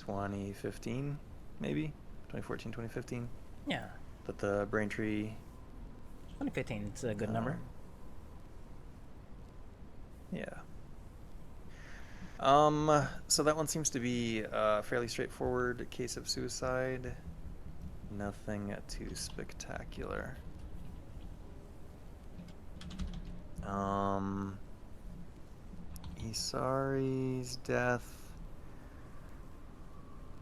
2015, maybe? 2014, 2015? Yeah, But the Braintree... 2015 is a good number. Yeah. So that one seems to be a fairly straightforward case of suicide. Nothing too spectacular. Isari's death.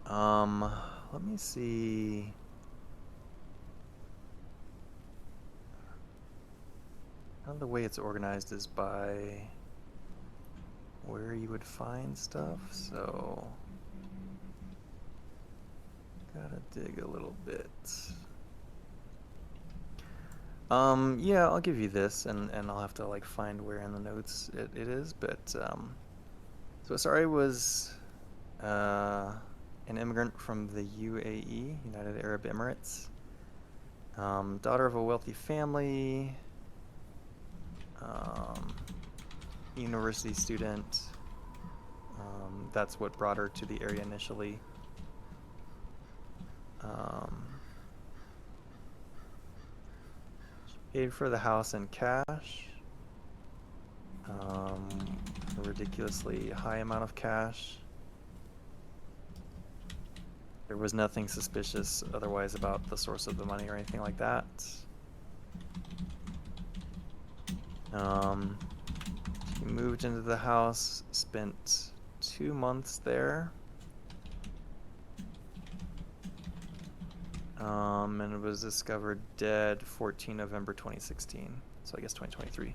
Let me see. Kind of the way it's organized is by where you would find stuff, so gotta dig a little bit. Yeah, I'll give you this, and I'll have to like find where in the notes it is, but so Asari was an immigrant from the UAE, United Arab Emirates, daughter of a wealthy family, university student. That's what brought her to the area initially. She paid for the house in cash. A ridiculously high amount of cash. There was nothing suspicious otherwise about the source of the money or anything like that. He moved into the house, spent 2 months there. And was discovered dead 14 November 2016. So I guess 2023.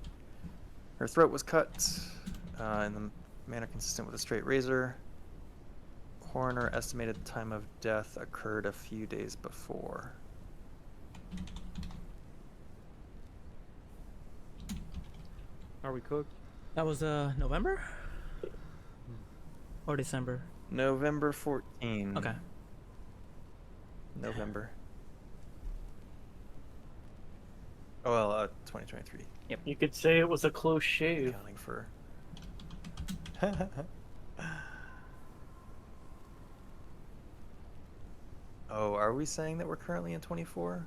Her throat was cut in the manner consistent with a straight razor. Coroner estimated the time of death occurred a few days before. Are we cooked? That was November or December? November 14. Okay. November. Oh, well, 2023. You could say it was a close shave. Accounting for. Oh, are we saying that we're currently in 24?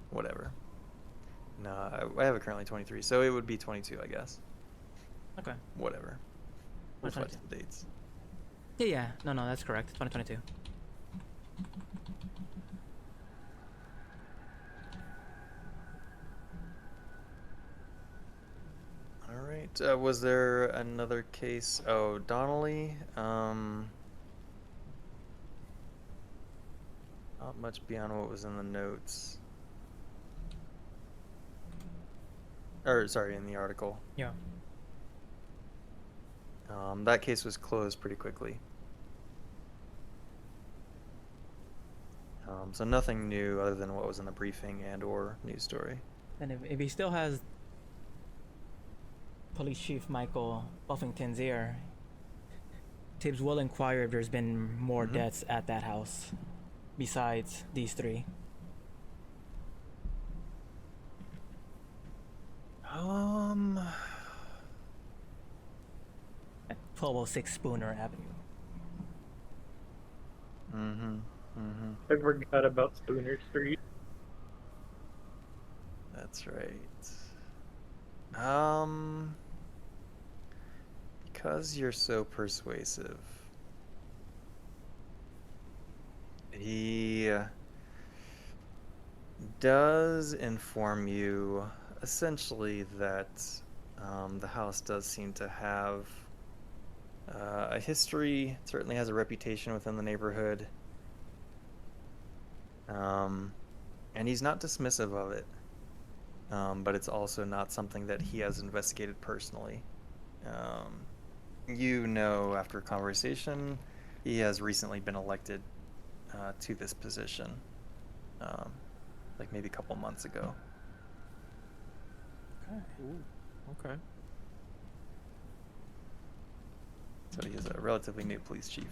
Whatever. No, I have it currently 23, so it would be 22, I guess. Okay. Whatever. We'll flex 22. the dates. Yeah. No, that's correct. 2022. All right. Was there another case? Oh, Donnelly. Not much beyond what was in the notes. Or, sorry, in the article. Yeah. That case was closed pretty quickly. So nothing new other than what was in the briefing and or news story. And if he still has Police Chief Michael Buffington's ear, Tibbs will inquire if there's been more deaths at that house besides these three. 1206 Spooner Avenue. I forgot about Spooner Street. That's right. Because you're so persuasive, he does inform you essentially that the house does seem to have a history, certainly has a reputation within the neighborhood. And he's not dismissive of it, but it's also not something that he has investigated personally. You know, after a conversation, he has recently been elected to this position, like maybe a couple months ago. Okay. Ooh. Okay. So he is a relatively new police chief.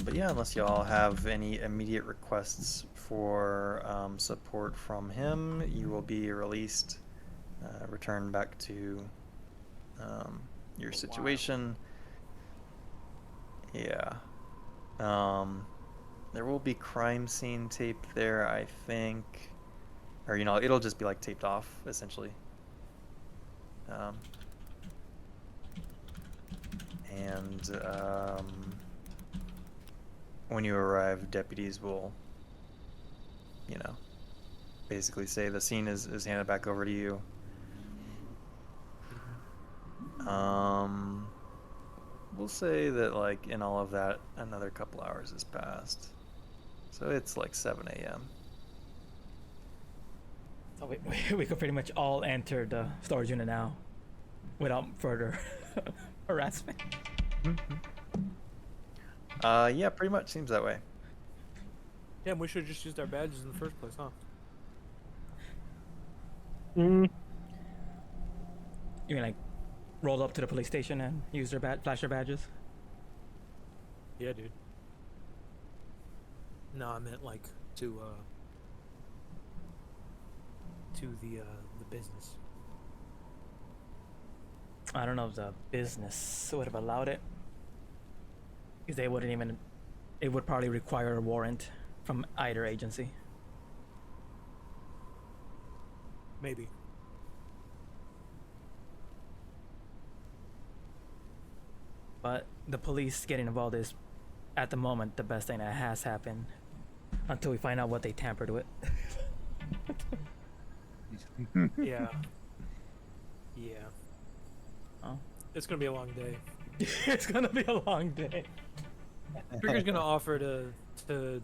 But yeah, unless y'all have any immediate requests for support from him, you will be released, returned back to your situation. Yeah. There will be crime scene tape there, I think. Or, you know, it'll just be like taped off, essentially. When you arrive, deputies will, you know, basically say the scene is handed back over to you. We'll say that, like, in all of that, another couple hours has passed. So it's like 7 a.m. So we could pretty much all enter the storage unit now without further harassment. Yeah, pretty much seems that way. Damn, we should have just used our badges in the first place, huh? You mean like roll up to the police station and use their flash their badges? Yeah, dude. No, I meant like to the business. I don't know if the business would have allowed it, because they wouldn't even. It would probably require a warrant from either agency. Maybe. But the police getting involved is, at the moment, the best thing that has happened until we find out what they tampered with. Yeah. Yeah. Oh. It's gonna be a long day. It's gonna be a long day. Trigger's gonna offer to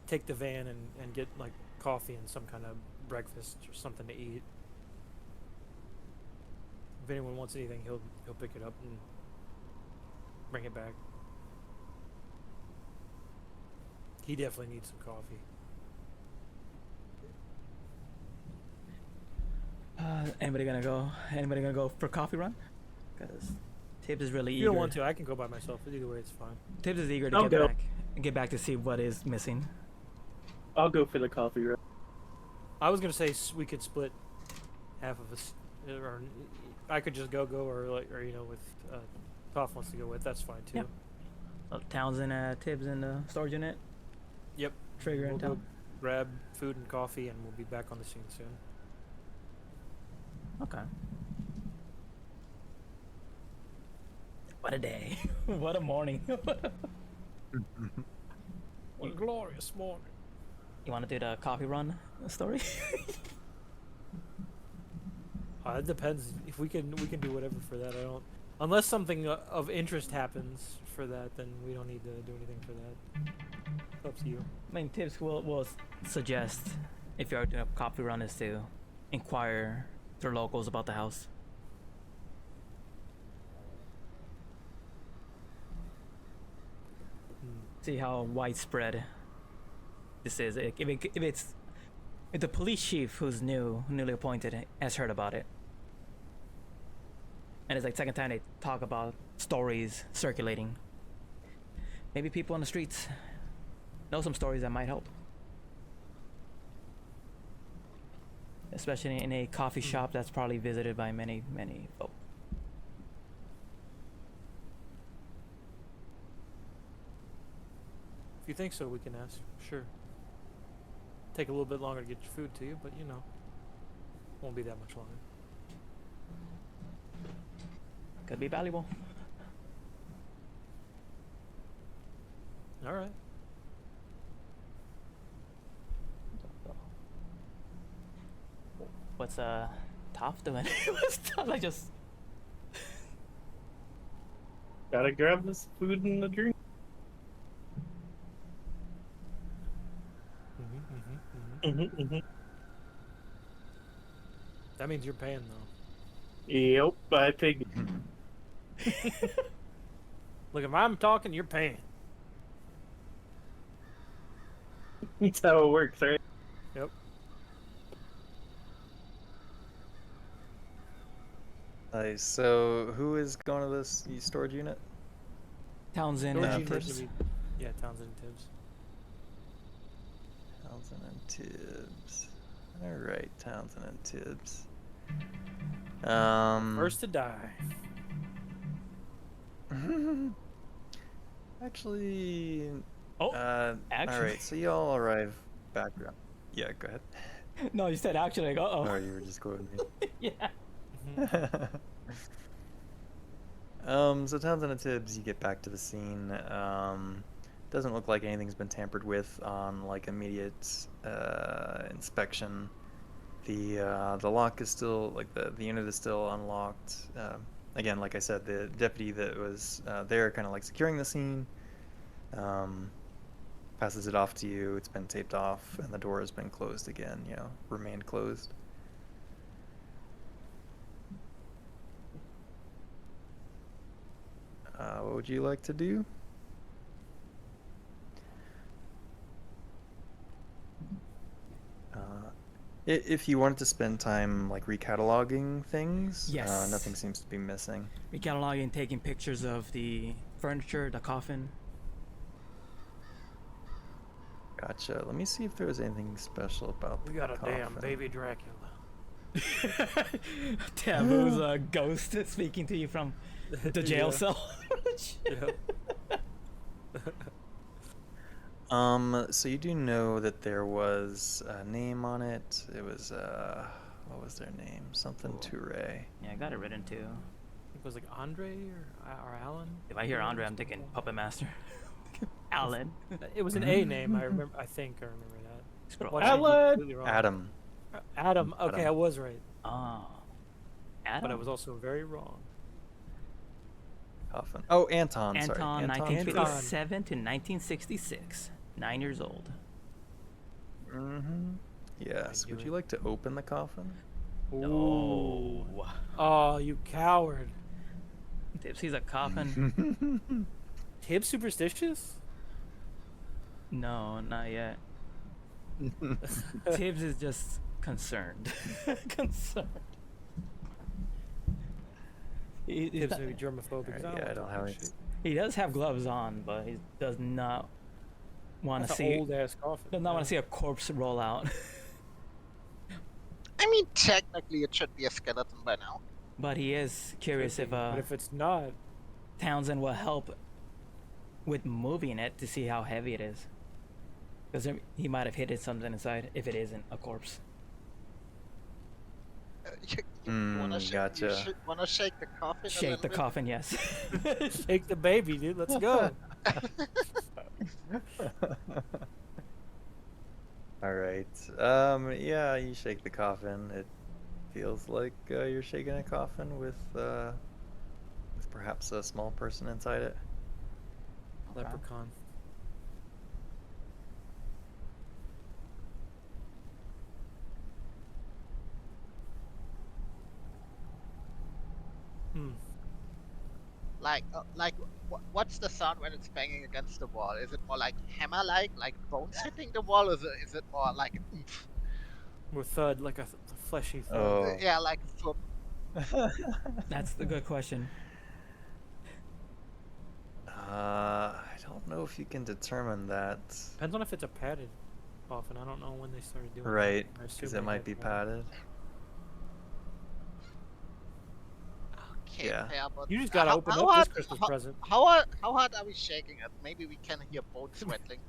take the van and get like coffee and some kind of breakfast or something to eat. If anyone wants anything, he'll pick it up and bring it back. He definitely needs some coffee. Anybody gonna go? Anybody gonna go for a coffee run? Because Tibbs is really If eager. you don't want to, I can go by myself. Either way, it's fine. Tibbs is eager to I'll go. get back to see what is missing. I'll go for the coffee run. I was gonna say we could split half of us, or I could just go, or with Toph wants to go with. That's fine too. Yeah. Townsend, Tibbs in the storage unit. Yep. Trigger We'll and go Town. grab food and coffee, and we'll be back on the scene soon. Okay. What a day. What a morning. What a glorious morning. You want to do the coffee run story? It depends. If we can do whatever for that. I don't. Unless something of interest happens for that, then we don't need to do anything for that. It's up to you. I mean, Tibbs will suggest, if you are doing a coffee run, is to inquire their locals about the house. See how widespread this is. If the police chief who's newly appointed has heard about it, and it's like second time they talk about stories circulating, maybe people on the streets know some stories that might help. Especially in a coffee shop that's probably visited by many folk. If you think so, we can ask. Sure. Take a little bit longer to get your food to you, but won't be that much longer. Could be valuable. All right. What's Toph doing? What's Toph? I just Gotta grab this food and the drink. That means you're paying though. Yep, I figured. Look, if I'm talking, you're paying. That's how it works, right? Yep. Nice. So, who is going to this storage unit? Townsend Storage and unit Tibbs. would be- Yeah, Townsend and Tibbs. Townsend and Tibbs. All right, Townsend and Tibbs. First to die. Actually. Oh, All actually. right. So you all arrive back around. Yeah, go ahead. No, you said actually. Like, Oh, oh. you were just quoting Yeah. me. So Townsend and Tibbs, you get back to the scene. Doesn't look like anything's been tampered with on like immediate inspection. The lock is still like the unit is still unlocked. Again, like I said, the deputy that was there, kind of like securing the scene, passes it off to you. It's been taped off, and the door has been closed again. Remained closed. What would you like to do? If you wanted to spend time like recataloging things, Yes. nothing seems to be missing. Recataloging, taking pictures of the furniture, the coffin. Gotcha. Let me see if there was anything special about the We got a damn coffin. baby Dracula. Taboo's ghost speaking to you from the jail Yeah. cell. Yeah. So you do know that there was a name on it. It was what was their name? Something Ooh. Toure. Yeah, I got it written too. it was like Andre or Alan. If I hear Andre, I'm thinking Puppet Master. Alan. It was an A name. I remember. I think I remember that. Scroll. Watching it Alan! completely wrong. Adam. Adam. Okay, Adam. I was right, Oh. Adam? but I was also very wrong. Coffin. Oh, Anton. Anton, Sorry. 1957 to 1966. 9 years old. Mm-hmm. Yes. I Would knew you it. like to open the coffin? No. Oh, you coward! Tipsy's a coffin. Tibbs superstitious? No, not yet. Tibbs is just concerned. Concerned. He's Tibbs not- maybe germophobic. 'cause Alright, yeah, I want don't that have kind any. of shit. he does have gloves on, but he does not want to That's see. an old ass coffin. Does not want to see a corpse roll out. I mean, technically, it should be a skeleton by now. But he is curious if But if it's not, Townsend will help with moving it to see how heavy it is. Because he might have hidden something inside if it isn't a corpse. You wanna Gotcha. You wanna shake the coffin? a Shake little the bit? coffin, yes. shake the baby, dude. Let's go. All right. Yeah, you shake the coffin. It feels like you're shaking a coffin with perhaps a small person inside it. Leprechaun. Hmm. What's the sound when it's banging against the wall? Is it more like hammer-like, like bones hitting the wall, or is it more like an oomph? Or thud, like a fleshy thud. Oh. Yeah, like a thump. That's the good question. I don't know if you can determine that. Depends on if it's a padded coffin. I don't know when they started doing Right, that. I because assume it they might had be padded. padded. Okay, Yeah. fair, but You just gotta how- open how up hard, this Christmas how, present. how hard are we shaking it? Maybe we can hear bones rattling.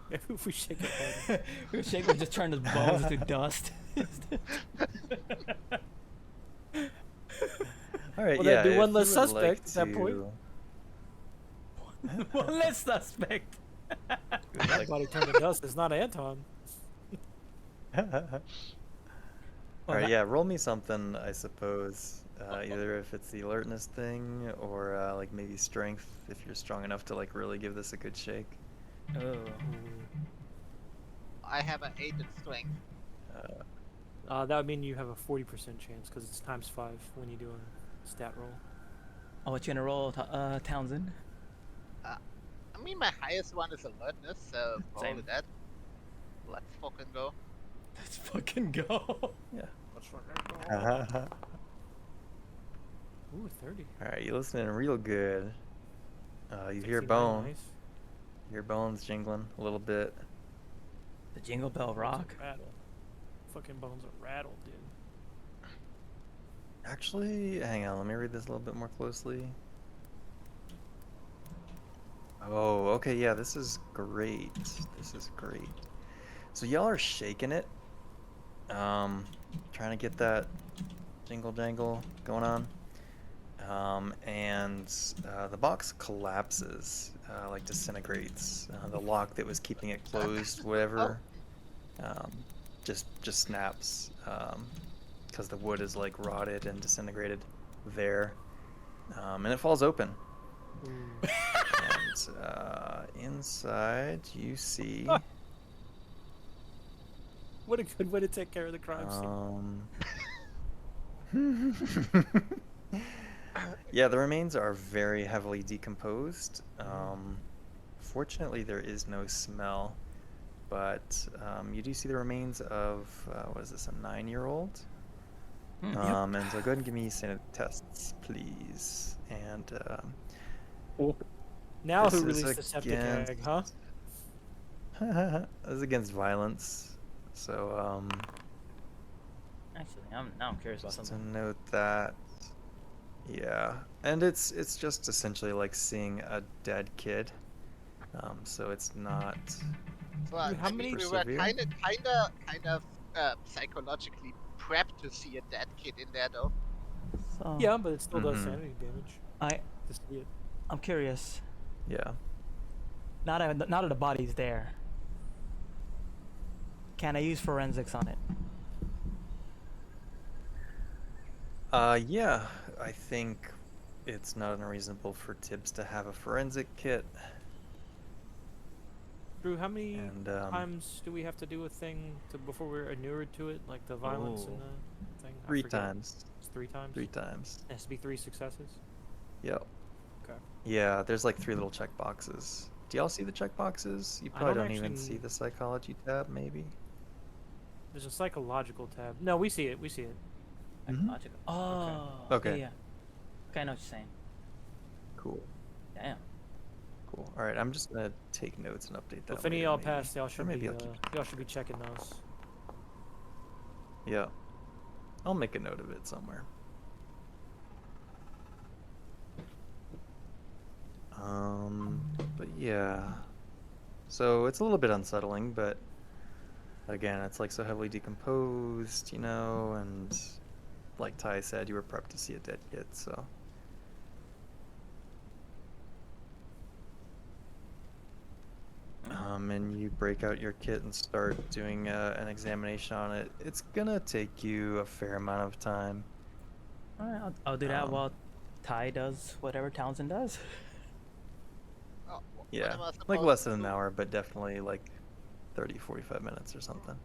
If we shake it harder. Shake would just turn his bones to dust. All right, Well, yeah. that'd be one if less you would suspect like at that point. One less suspect. Everybody turned to dust. It's not Anton. All right, that- yeah. Roll me something, I suppose. Either if it's the alertness thing, or like maybe strength, if you're strong enough to like really give this a good shake. Oh. I have an 8 in strength. That would mean you have a 40% chance because it's times 5 when you do a stat roll. Oh, what you gonna roll, Townsend? I mean, my highest one is alertness, so Same. probably that. Let's fucking go. Let's fucking go. All Ooh, 30. right, you listening real good. You hear 69, bones. nice. You hear bones jingling a little bit. The Jingle Bell Bones Rock. are rattle. Fucking bones are rattled, dude. Actually, hang on. Let me read this a little bit more closely. Oh, okay. Yeah, this is great. This is great. So y'all are shaking it. Trying to get that jingle jangle going on. And the box collapses, like disintegrates. The lock that was keeping it closed, whatever, just snaps, because the wood is like rotted and disintegrated there, and it falls open. And inside you see. What a good way to take care of the crime scene. Yeah, the remains are very heavily decomposed. Fortunately, there is no smell, but you do see the remains of what is this, a 9-year-old? And so go ahead and give me sanity tests, please. And Now this who is released the septic egg, huh? this is against violence. So Actually, now I'm curious about just to something. note that. Yeah, and it's just essentially like seeing a dead kid. So it's not. So Dude, how I mean, many- we were Severe? kind of psychologically prepped to see a dead kid in there, though. So Oh, Yeah, but it still does Mhm. sanity damage I to see it. I'm curious. Yeah. Now that the body's there, can I use forensics on it? Yeah, I think it's not unreasonable for Tibbs to have a forensic kit, Drew, how many and times do we have to do a thing before we're inured to it, like the violence and Oh. the thing? I 3 forget. times. It's 3 times. 3 times. It has to be 3 successes. Yep. Okay. Yeah, there's like 3 little check boxes. Do y'all see the check boxes? You I probably don't don't even actually see the psychology tab, maybe. There's a psychological tab. No, we see it. We see it. Psychological. Oh. Okay. Yeah. Okay, I know what you're saying. Cool. Damn. Cool. All right, I'm just gonna take notes and update that. Well, if any of later, y'all maybe. passed, y'all Or should maybe be I'll keep. y'all should be checking those. Yeah. I'll make a note of it somewhere. But yeah. So it's a little bit unsettling, but again, it's like so heavily decomposed, and like Ty said, you were prepped to see a dead kid, so. And you break out your kit and start doing an examination on it. It's gonna take you a fair amount of time. All right, I'll do that Um, while Ty does whatever Townsend does. Oh, Yeah, what am I like supposed less to than an do? hour, but definitely like 30, 45 minutes or something.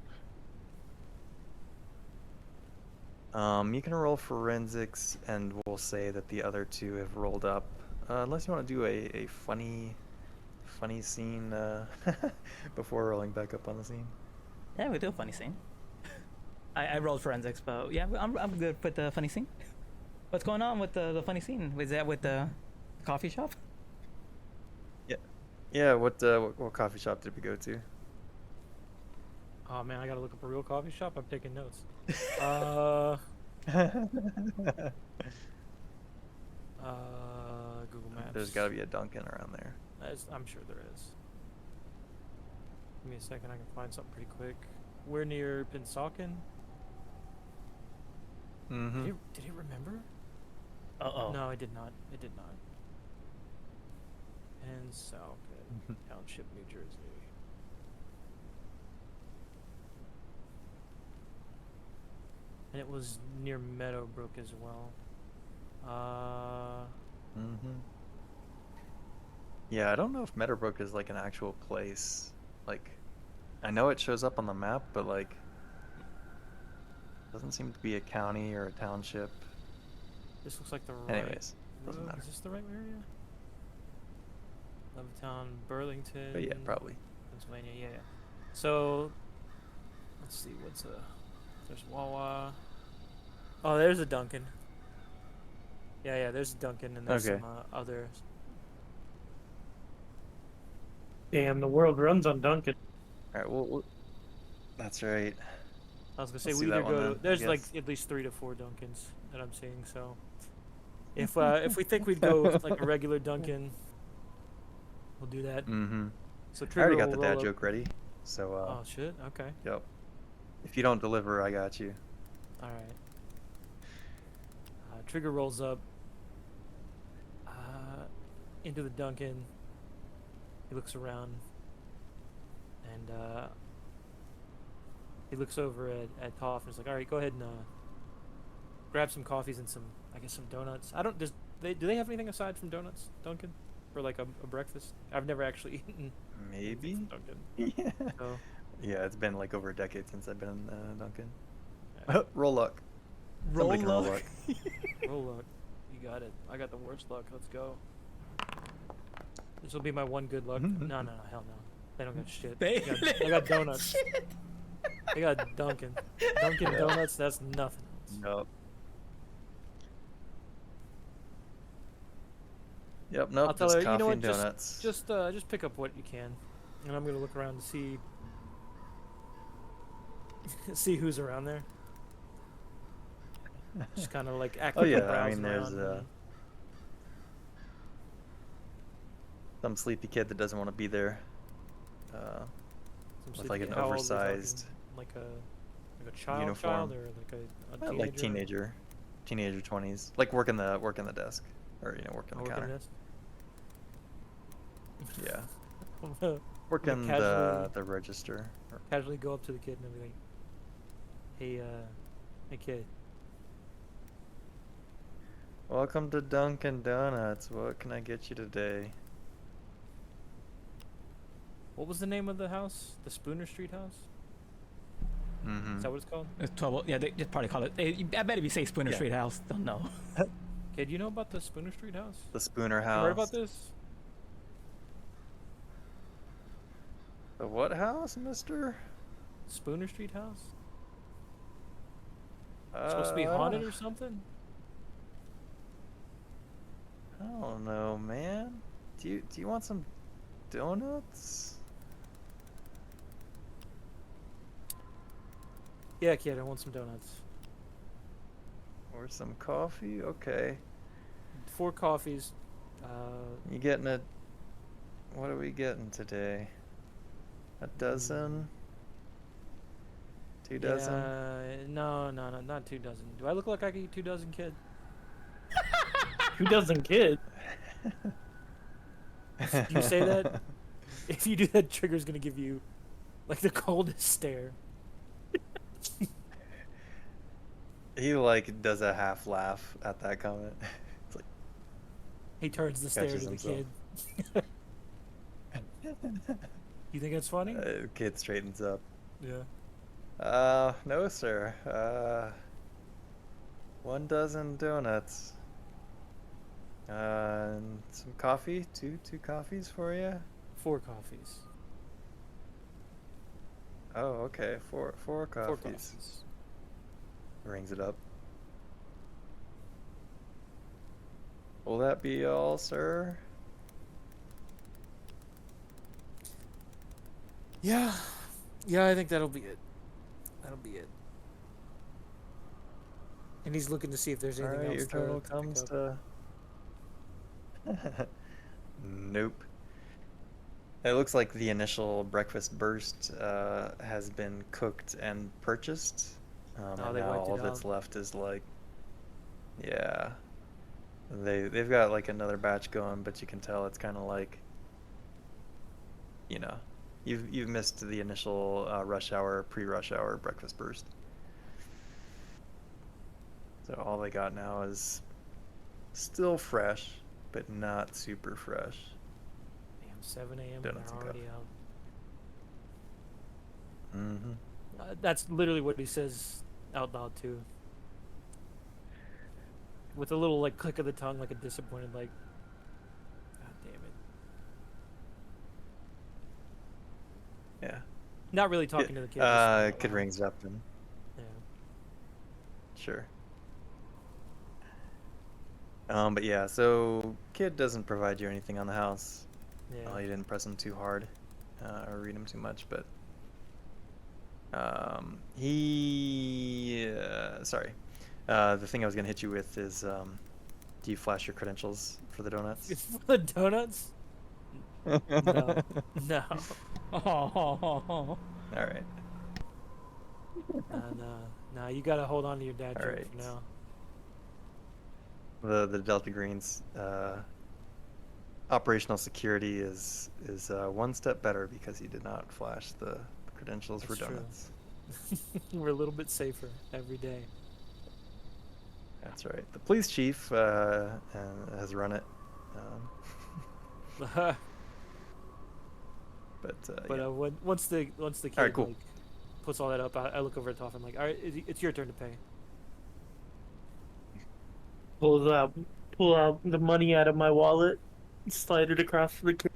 You can roll forensics, and we'll say that the other two have rolled up. Unless you want to do a funny scene before rolling back up on the scene. Yeah, we do a funny scene. I rolled forensics, but yeah, I'm good with the funny scene. What's going on with the funny scene? Was that with the coffee shop? Yeah. Yeah, what coffee shop did we go to? Oh man, I gotta look up a real coffee shop. I'm taking notes. Google Maps. There's got to be a Dunkin' around there. I'm sure there is. Give me a second. I can find something pretty quick. We're near Pennsauken. Mm-hmm. Did it remember? Uh-oh. No, it did not. It did not. Pennsauken Township, New Jersey. And it was near Meadowbrook as well. Mm-hmm. Yeah, I don't know if Meadowbrook is like an actual place. Like, I know it shows up on the map, but like, doesn't seem to be a county or a township. This looks like the right. Anyways, doesn't road. matter. Is this the right area? Levittown, Burlington. But yeah, probably. Pennsylvania. Yeah, yeah. So, let's see. What's There's Wawa. Oh, there's a Dunkin'. Yeah, there's a Dunkin', and there's Okay. some others. Damn, the world runs on Duncan. All right, well, that's right. I was gonna say Let's we do either that one go. then, I There's like guess. at least 3 to 4 Dunkins that I'm seeing. So, if we think we'd go with like a regular Dunkin', we'll do that. Mm-hmm. So I already Trigger got the will dad roll up. joke ready, so Oh shit. Okay. yep. If you don't deliver, I got you. All right. Trigger rolls up into the Dunkin'. He looks around, and he looks over at Toph and is like, "All right, go ahead and grab some coffees and some, I guess, some donuts. I don't. Do they have anything aside from donuts, Dunkin', for like a breakfast? I've never actually eaten Maybe. from Dunkin'. Yeah. So Yeah, it's been like over a decade since I've been in Dunkin'. yeah. Roll luck. Somebody can roll luck. Roll luck. You got it. I got the worst luck. Let's go. This will be my one good luck. No, hell no. They don't got shit. They got donuts. They got Dunkin'. Dunkin' Donuts, that's nothing else. Nope. Yep, nope, I'll tell just her, coffee you know what, and donuts. just pick up what you can. And I'm gonna look around to see see who's around there. Just kind of like Oh actively yeah, I browsing mean there's around. And- some sleepy kid that doesn't want to be there. some With like sleepy- an how old are we talking? oversized like a child uniform. or like a Like teenager? teenager. teenager 20s, like working the desk, or working I'll the work on counter. this. Yeah, I'm gonna working casually the register. casually go up to the kid and be like, "Hey, hey kid, Welcome to Dunkin' Donuts. What can I get you today? what was the name of the house? The Spooner Street house? Mm-hmm. Is that what it's called? It's 12. Yeah, they probably call it. I bet if you say Spooner Yeah. Street House, they'll know. Kid, you know about the Spooner Street house? The Spooner You House. heard about this? The what house, mister? Spooner Street house? It's supposed to be I haunted don't- or something? I don't know, man. Do you want some donuts? Yeah, kid, I want some donuts. Or some coffee? Okay. 4 coffees. You getting a... What are we getting today? A dozen? 2 dozen? No, not 2 dozen. Do I look like I could eat 2 dozen, kid? 2 dozen kid. You say that? If you do that, Trigger's gonna give you, like, the coldest stare. He like does a half laugh at that comment. It's like He turns the stare to catches the himself. kid. You think that's funny? Kid straightens up. Yeah. No sir. 1 dozen donuts. And some coffee. Two coffees for you. 4 coffees. Oh, okay. Four 4 coffees. coffees. Rings it up. Will that be all, sir? Yeah. Yeah, I think that'll be it. That'll be it. And he's looking to see if there's All anything right, else your total to comes pick up. to. Nope. It looks like the initial breakfast burst has been cooked and purchased. Oh, And they now wiped all it that's out. left is like, yeah, they've got like another batch going, but you can tell it's kind of like, you've missed the initial pre-rush hour breakfast burst. So all they got now is still fresh, but not super fresh. Damn, 7 a.m. and Donuts they're and already out. Mm-hmm. That's literally what he says out loud too. With a little like click of the tongue, like a disappointed like, God damn it. Yeah. Not really talking to the kid. just out Kid loud. rings up and Yeah. sure. But yeah, so kid doesn't provide you anything on the house. Yeah. Well, you didn't press him too hard, or read him too much, but sorry. The thing I was gonna hit you with is, do you flash your credentials for the donuts? For the donuts? No. No. Oh, All right. No. You gotta hold on to your dad joke Alright. for now. The Delta Green's operational security is 1 step better because he did not flash the credentials for That's true. donuts. We're a little bit safer every day. That's right. The police chief has run it. But Yeah. once the kid Alright, cool. like, puts all that up, I look over at Toph. I'm like, all right, it's your turn to pay. Pull out the money out of my wallet, slide it across the kid.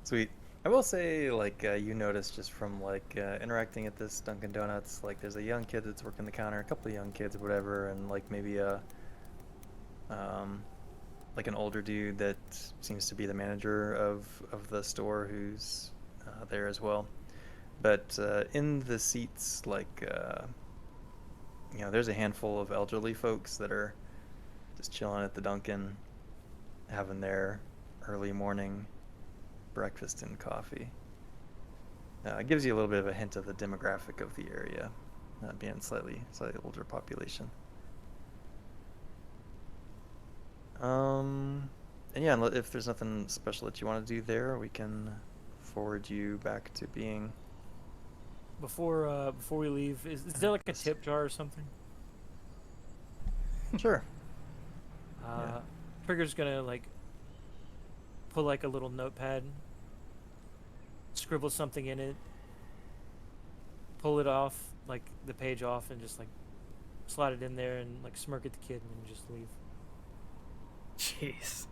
Sweet. I will say, like, you notice just from like interacting at this Dunkin' Donuts, like, there's a young kid that's working the counter, a couple of young kids, whatever, and like maybe like an older dude that seems to be the manager of the store who's there as well. But in the seats, like, there's a handful of elderly folks that are just chilling at the Dunkin', having their early morning breakfast and coffee. It gives you a little bit of a hint of the demographic of the area. being slightly older population. And yeah, if there's nothing special that you want to do there, we can forward you back to being. Before we leave, is there like a tip jar or something? Sure. Trigger's gonna like put like a little notepad, scribble something in it, pull it off, like the page off, and just like slide it in there and like smirk at the kid and then just leave. Jeez.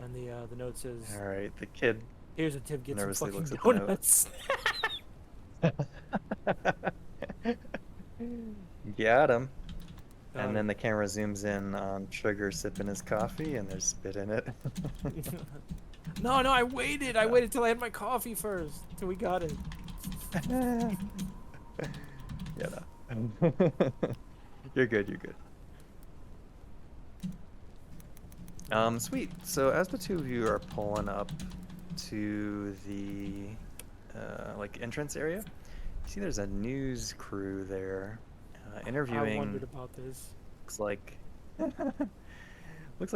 And the note says, All right, the kid "Here's a tip. Get some nervously fucking looks at the note. donuts." Got him. Got And then the camera zooms in on Sugar sipping his coffee, and there's spit in it. No, I waited. I waited till I had my coffee first, till we got it. Yeah, no. You're good. Sweet. So as the two of you are pulling up to the like entrance area, you see there's a news crew there interviewing. I wondered about this. Looks like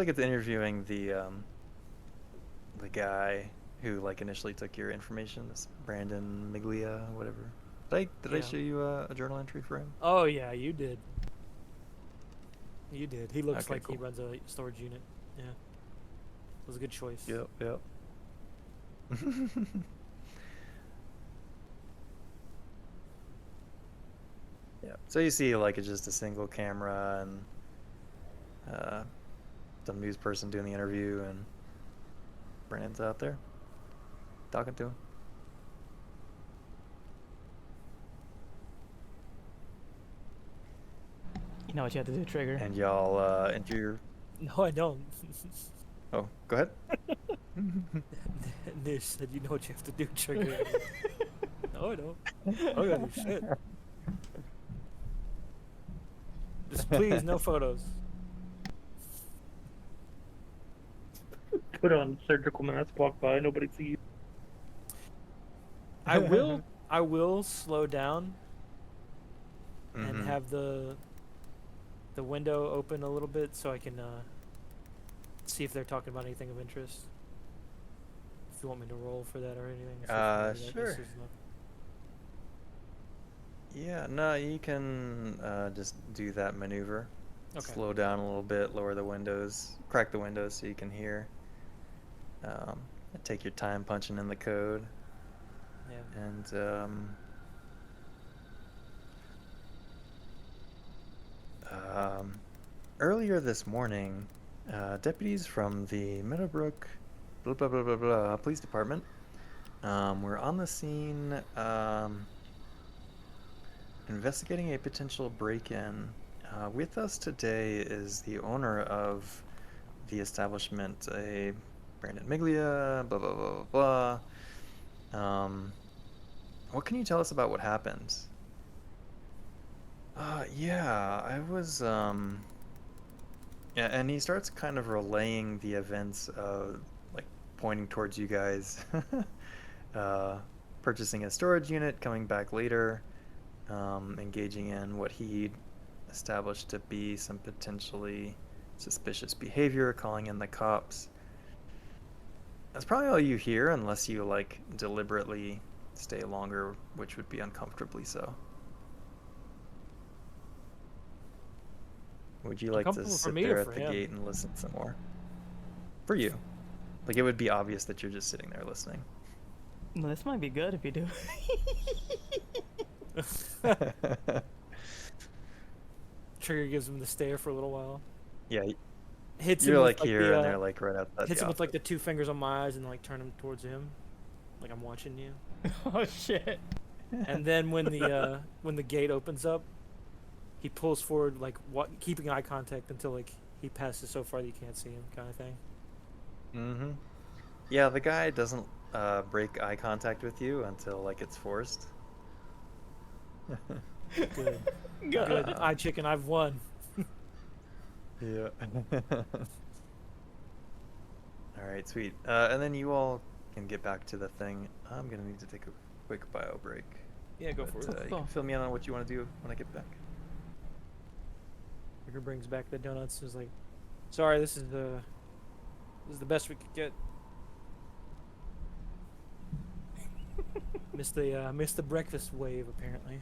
it's interviewing the guy who like initially took your information, this Brandon Miglia, whatever. Did I show you a journal entry for him? Oh yeah, you did. You did. He looks Okay, like he cool. runs a storage unit. Yeah, it was a good choice. Yep. Yeah. So you see like it's just a single camera and some news person doing the interview, and Brandon's out there talking to him. You know what you have to do, Trigger. And y'all enter your. No, I don't. Oh, go ahead. Nish said, "You know what you have to do, Trigger." No, I don't. Okay, shit. Just please, no photos. Put on surgical mask, walk by, nobody sees. I will slow down and Mhm. have the window open a little bit so I can see if they're talking about anything of interest. If you want me to roll for that or anything. Sure. Yeah, no, you can just do that maneuver. Okay. Slow down a little bit, lower the windows, crack the windows so you can hear. Take your time punching in the code. Yeah. And earlier this morning, deputies from the Meadowbrook blah blah blah blah blah police department were on the scene investigating a potential break-in. With us today is the owner of the establishment, a Brandon Miglia, blah blah blah blah blah. What can you tell us about what happened? Yeah, I was yeah, and he starts kind of relaying the events of like pointing towards you guys purchasing a storage unit, coming back later, engaging in what he established to be some potentially suspicious behavior, calling in the cops. That's probably all you hear unless you like deliberately stay longer, which would be uncomfortably so. Would you like to Uncomfortable for sit me or there at for the him? gate and listen some more? For you. Like it would be obvious that you're just sitting there listening. No, this might be good if you do. Trigger gives him the stare for a little while. Yeah, Hits him you're with, like here the, and they're like right outside hits the him with like office. the 2 fingers on my eyes and like turn him towards him, like I'm watching you. Oh shit. And then when the gate opens up, he pulls forward like keeping eye contact until like he passes so far that you can't see him, kind of thing. Mm-hmm. Yeah, the guy doesn't break eye contact with you until like it's forced. Good. Good. Eye chicken, I've won. Yeah. All right, sweet. And then you all can get back to the thing. I'm gonna need to take a quick bio break. Yeah, go But, for it. you Cool. can fill me in on what you want to do when I get back. Ricker brings back the donuts. Is like, sorry, this is the best we could get. Missed the breakfast wave apparently.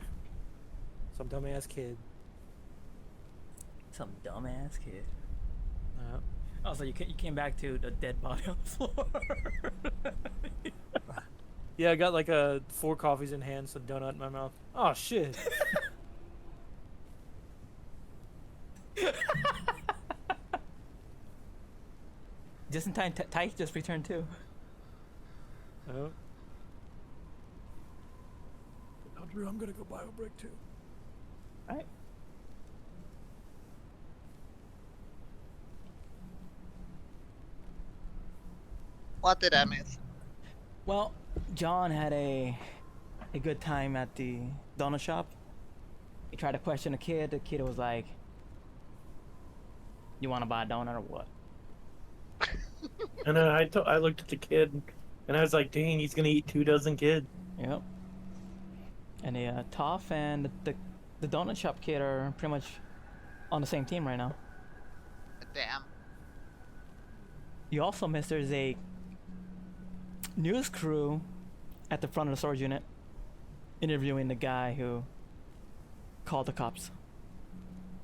Some dumbass kid. Some dumbass kid. Uh, Also, you came back to the dead body on the floor. yeah, I got like 4 coffees in hand, so donut in my mouth. Oh shit. Just in time, Tyke just returned too. Oh. Now, Drew, I'm gonna go bio break too. All right. What did I miss? Well, John had a good time at the donut shop. He tried to question the kid. The kid was like, "You want to buy a donut or what?" And I looked at the kid, and I was like, "Dang, he's gonna eat 2 dozen kids." Yep. And the Toph and the donut shop kid are pretty much on the same team right now. Damn. You also missed there's a news crew at the front of the storage unit interviewing the guy who called the cops.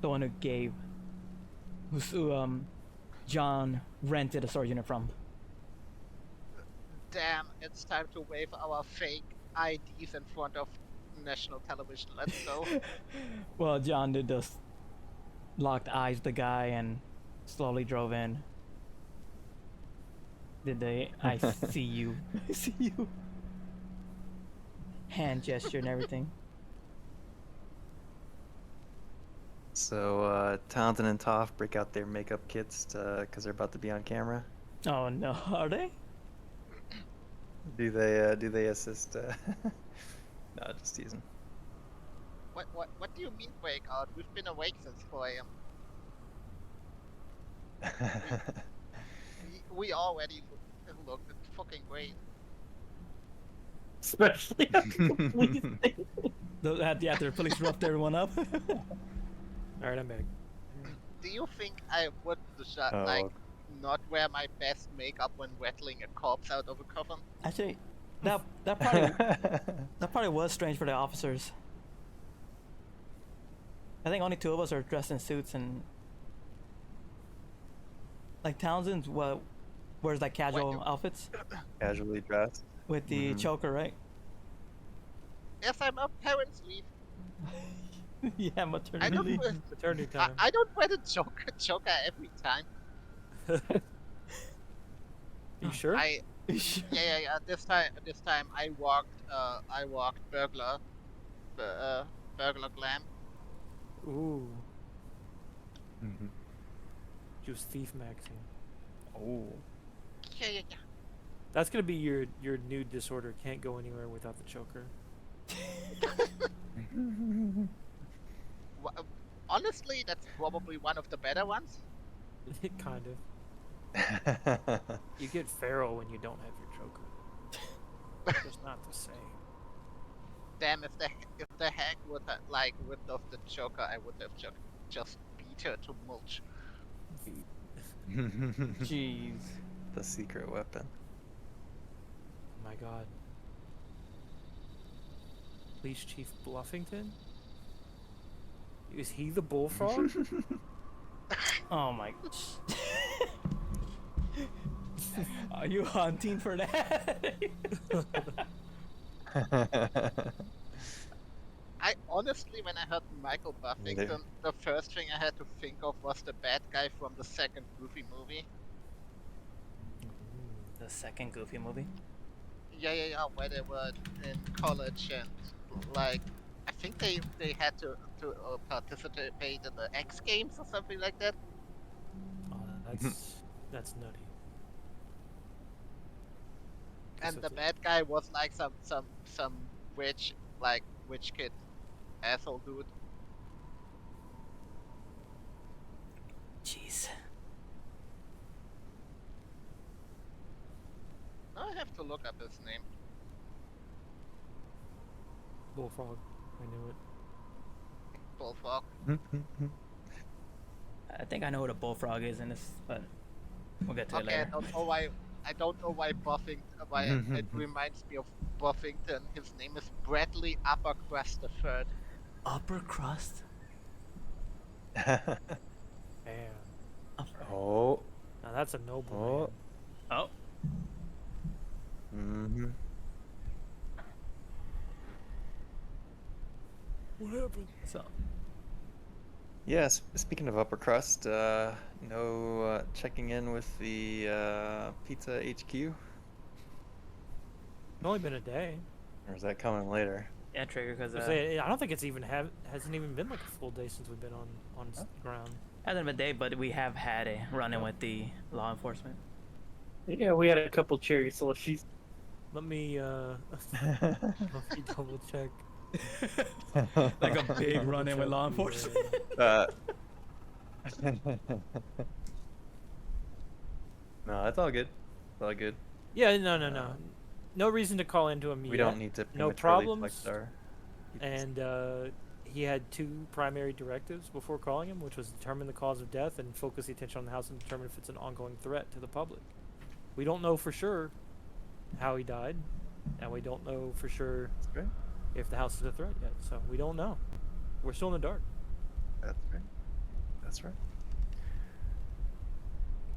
The one who John rented a storage unit from. Damn, it's time to wave our fake IDs in front of national television. Let's go. Well, John did just locked eyes with the guy and slowly drove in. Did the I see you, I see you hand gesture and everything. So Townsend and Toph break out their makeup kits because they're about to be on camera. Oh no, are they? Do they assist? No, just teasing. What do you mean wake out? We've been awake since 4 a.m. We already looked fucking great. Especially after the police thing. After the police roughed everyone up. All right, I'm back. Do you think I would Oh. like not wear my best makeup when rattling a corpse out of a coffin? Actually, that probably was strange for the officers. I think only 2 of us are dressed in suits, and like Townsend's wears like casual outfits Casually dressed. with the Mhm. choker, right? Yes, I'm on parents' leave. Yeah, I maternity don't. leave. Paternity time. I don't wear the choker every time. You sure? Yeah. This time I walked burglar glam. Ooh, Mhm. she was thief maxing. Oh. Yeah. That's gonna be your nude disorder. Can't go anywhere without the choker. Honestly, that's probably one of the better ones. Kind of. You get feral when you don't have your choker. Just not the same. Damn, if the hag would have like ripped off the choker, I would have just beat her to mulch. Jeez. The secret weapon. Oh my god. Police Chief Bluffington? Is he the Bullfrog? Oh my. Are you hunting for that? I honestly, when I heard Michael Buffington, the first thing I had to think of was the bad guy from the second Goofy movie. The second Goofy movie? Yeah, where they were in college and like, I think they had to participate in the X Games or something like that. Oh, that's nutty. And So the it's bad guy was like some rich kid asshole dude. Jeez. Now I have to look up his name. Bullfrog. I knew it. Bullfrog. I think I know what a bullfrog is in this, but we'll get to it Okay, later. I don't know why Buffington. Why it reminds me of Buffington. His name is Bradley Uppercrust III. Upper crust? Damn. Oh. Now that's a noble Oh. man. Oh, Mm-hmm. What happened? so Yes. Speaking of upper crust, no checking in with the pizza HQ, It's only been a day. or is that coming later? yeah, trigger because I don't think it's even hasn't even been like a full day since we've been on the ground. hasn't been a day, but we have had a run-in with the law enforcement. Yeah, we had a couple cherry slushies. Let me let me double check. Like a big run-in with law Double check enforcement. Uh, no, it's all good. It's all good. Yeah, no. No reason to call into him We yet. don't need to No prematurely problems. flex our peeps. And he had two primary directives before calling him, which was determine the cause of death and focus the attention on the house and determine if it's an ongoing threat to the public. We don't know for sure how he died, and we don't know for sure That's great. if the house is a threat yet. So we don't know. We're still in the dark. That's right. That's right.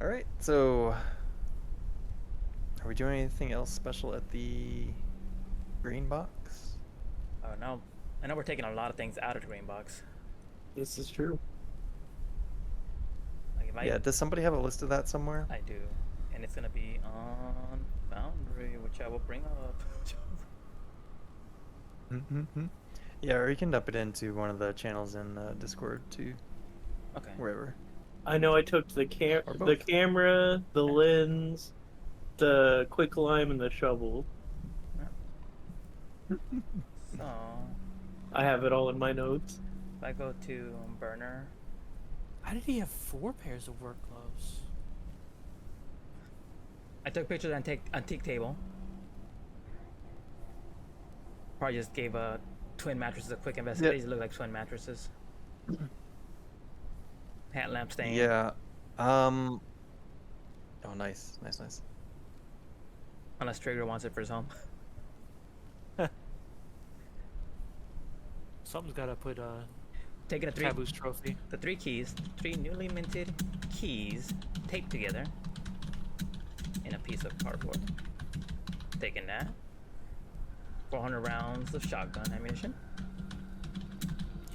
All right. So, are we doing anything else special at the green box? Oh no, I know we're taking a lot of things out of the green box. This is true. Like if Yeah. Does somebody have a list of that somewhere? I do, and it's gonna be on Foundry, which I will bring up. Mm-hmm. Yeah, or you can dump it into one of the channels in Discord too, Okay. wherever. I know I took the Or the both. camera, the lens, the quick lime, and the shovel. So I have it all in my notes. if I go to burner, How did he have 4 pairs of work gloves? I took pictures of the antique table. Probably just gave twin mattresses a quick investigation. They look like twin mattresses. Hat lamp stain. Yeah. Oh, nice. Unless Trigger wants it for his home. Something's got to put Taking Taboo's trophy. the 3 keys, 3 newly minted keys taped together in a piece of cardboard. Taking that. 400 rounds of shotgun ammunition.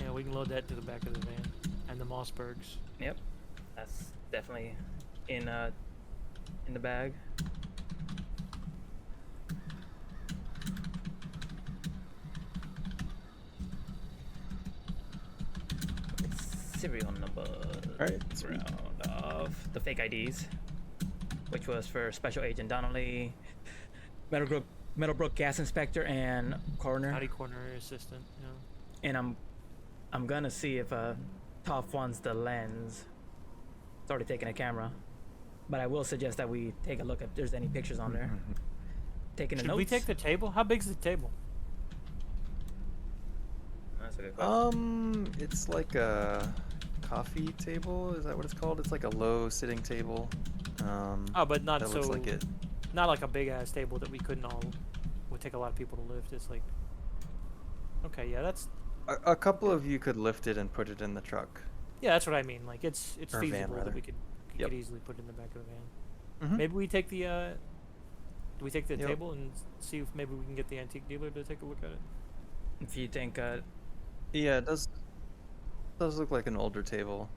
Yeah, we can load that to the back of the van. And the Mossbergs. Yep, that's definitely in the bag. Serial number. Alright, sweet. Round of the fake IDs, which was for Special Agent Donnelly, Meadowbrook Gas Inspector, and Coroner. Howdy corner assistant. Yeah. And I'm gonna see if Toph wants the lens. It's already taken a camera, but I will suggest that we take a look if there's any pictures on there. Taking the Should notes. we take the table? How big's the table? That's a good question. It's like a coffee table. Is that what it's called? It's like a low sitting table. Oh, but not that so. looks like it. Not like a big ass table that we couldn't all. Would take a lot of people to lift. It's like. Okay, yeah, that's. A couple of you could lift it and put it in the truck. Yeah, that's what I mean. Like it's Or van, feasible that rather. we could Yep. easily put it in the back of the van. Mhm. Maybe we take the. Do we take the Yep. table and see if maybe we can get the antique dealer to take a look at it? If you think, Yeah, it does look like an older table.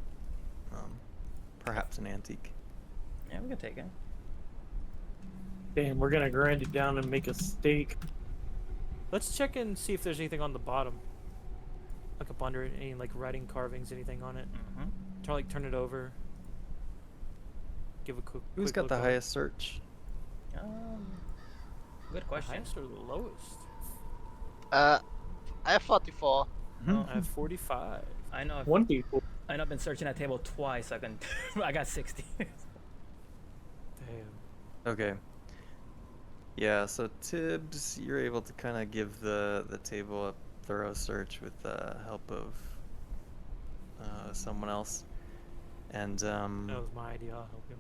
Perhaps an antique. yeah, we can take it. Damn, we're gonna grind it down and make a steak. Let's check and see if there's anything on the bottom. Like up under it, any like writing carvings, anything on it. Mm-hmm. Turn it over. Give a quick. Who's quick got look the over. highest search? Good The question. highest or the lowest? I have 44. Oh, I have 45. I know. One people. I know. I've been searching that table twice. I got 60. Damn. Okay. Yeah, so Tibbs, you're able to kind of give the table thorough search with the help of someone else. And That was my idea. I'll help you.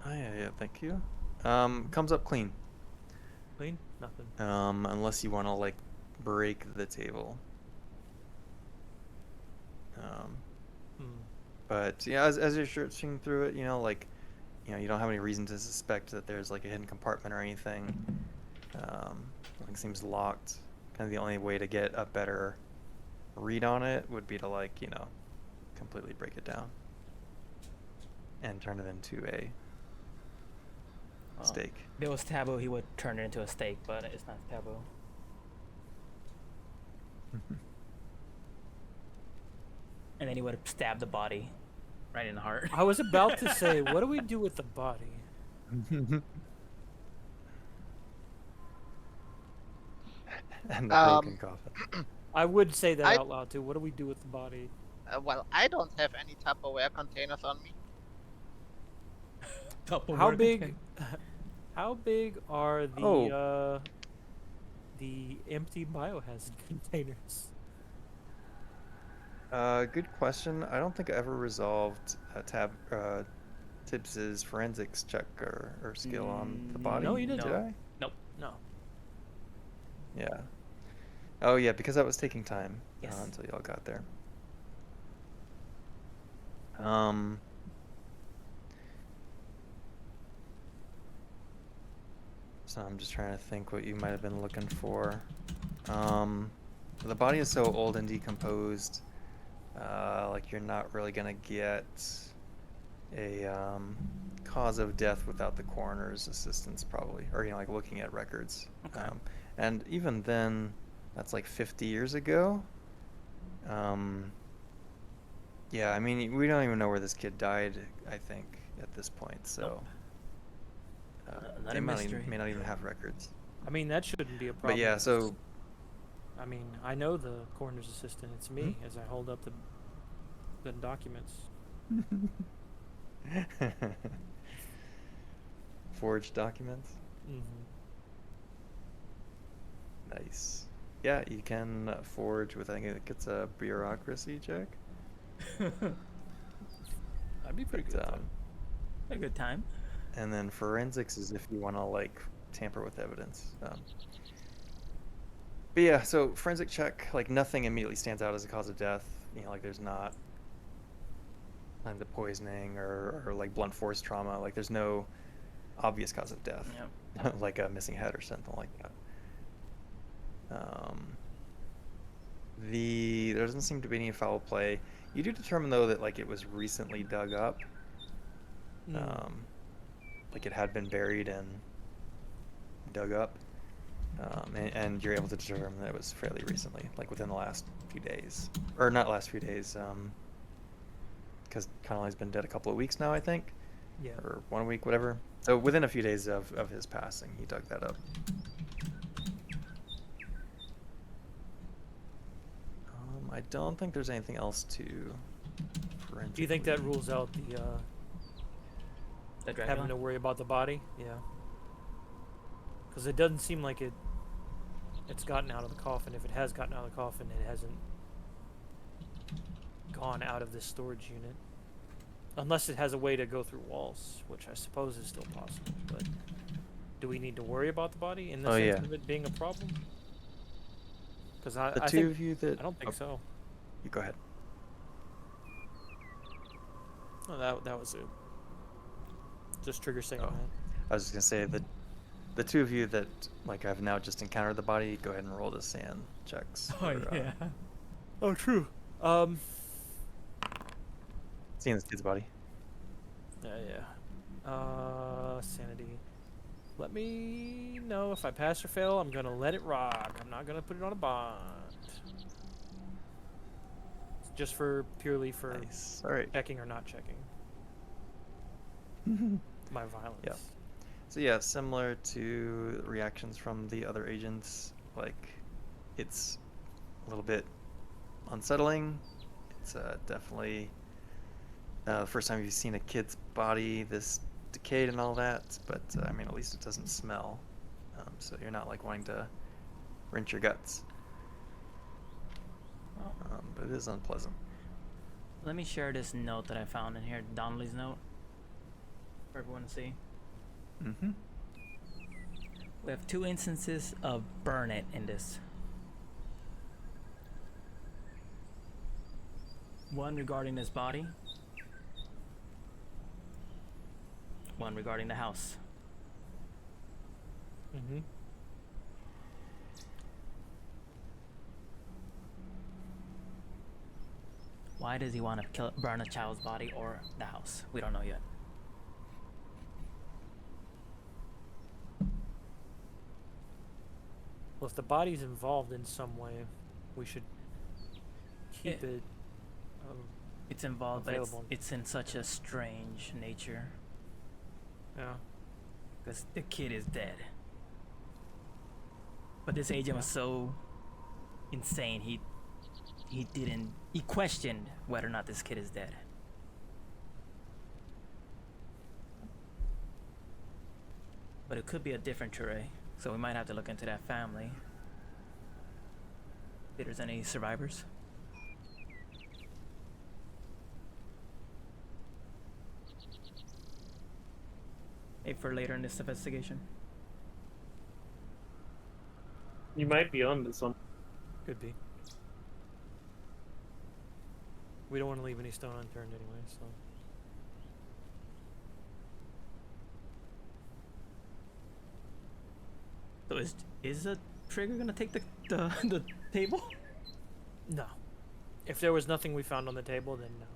oh, yeah, thank you. Comes up clean. Clean? Nothing. Unless you want to like break the table. But yeah, as you're searching through it, like, you don't have any reason to suspect that there's like a hidden compartment or anything. Everything seems locked. Kind of the only way to get a better read on it would be to like, completely break it down and turn it into a steak. If it was taboo, he would turn it into a steak, but it's not taboo. And then he would stab the body right in the heart. I was about to say, what do we do with the body? And the broken coffin. I would say that I- out loud too. What do we do with the body? Well, I don't have any Tupperware containers on me. How big? How big are the empty biohazard containers? Good question. I don't think I ever resolved Tibbs's forensics check or skill on the body. No, you didn't. Did I? Nope. No. Yeah. Oh, yeah, because that was taking time Yes. until y'all got there. So I'm just trying to think what you might have been looking for. The body is so old and decomposed, like you're not really gonna get a cause of death without the coroner's assistance, probably, or like looking at records. Okay. And even then, that's like 50 years ago. Yeah, I mean, we don't even know where this kid died, I think, at this point, so Not they a mystery. may not even have records. I mean, that shouldn't be a problem. But yeah, so I mean, I know the coroner's assistant. It's me as I hold up the documents. forged documents. Nice. Yeah, you can forge with, I think it gets a bureaucracy check. That'd be pretty But, good. A good time. and then forensics is if you want to like tamper with evidence. But yeah, so forensic check, like nothing immediately stands out as a cause of death. Like there's not signs of poisoning or like blunt force trauma. Like there's no obvious cause of death, Yep. like a missing head or something like that. There doesn't seem to be any foul play. You do determine though that like it was recently dug up. Like it had been buried and dug up. And you're able to determine that it was fairly recently, like within the last few days. Or not last few days, because Connolly's been dead a couple of weeks now, I think. Yeah. Or 1 week, whatever. So within a few days of his passing, he dug that up. I don't think there's anything else to Do you think that rules out the The having to worry about the body? Yeah. Because it doesn't seem like it's gotten out of the coffin. If it has gotten out of the coffin, it hasn't gone out of this storage unit. Unless it has a way to go through walls, which I suppose is still possible. But do we need to worry about the body in the sense of it being a problem? Because I two think, of you that I don't think so. You go ahead. No, that was it. Just trigger saying Oh. that. I was just gonna say that the two of you that like have now just encountered the body, go ahead and roll the sand checks. Oh for, yeah. Oh, true. Seeing this kid's body. Yeah. Sanity. Let me know if I pass or fail. I'm gonna let it rock. I'm not gonna put it on a bond. Just purely for Nice. All right. checking or not checking. My violence. Yeah. So yeah, similar to reactions from the other agents, like it's a little bit unsettling. It's definitely the first time you've seen a kid's body this decayed and all that, but I mean, at least it doesn't smell. So you're not like wanting to wrench your guts. Oh. But it is unpleasant. Let me share this note that I found in here, Donnelly's note, for everyone to see. Mm-hmm. We have 2 instances of burn it in this. One regarding this body. One regarding the house. Mm-hmm. Why does he want to burn a child's body or the house? We don't know yet. Well, if the body's involved in some way, we should keep it. It's involved, but Available. it's in such a strange nature. Yeah. Because the kid is dead. But this agent was so insane, he questioned whether or not this kid is dead. But it could be a different Ture, so we might have to look into that family. If there's any survivors. Maybe for later in this investigation. You might be on to something. Could be. We don't want to leave any stone unturned anyway, so. So is the trigger gonna take the the table? No. If there was nothing we found on the table, then no.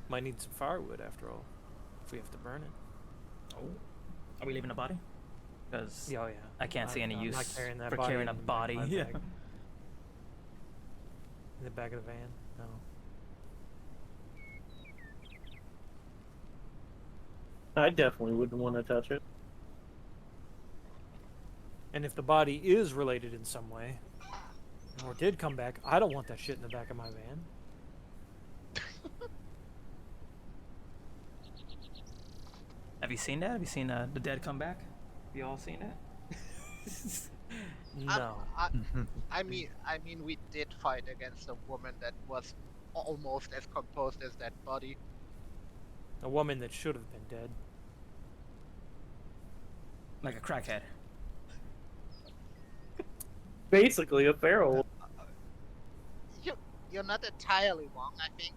Might need some firewood after all, if we have to burn it. Oh, are we leaving the body? Because Yeah, oh yeah. I can't see any I'm use not carrying that for body carrying a in my body. bag. Yeah. In the back of the van? No. I definitely wouldn't want to touch it. And if the body is related in some way, or did come back, I don't want that shit in the back of my van. Have you seen that? Have you seen the dead come back? Have you all seen that? No. I mean, we did fight against a woman that was almost as composed as that body. A woman that should have been dead. Like a crackhead. Basically, a feral. You're not entirely wrong, I think.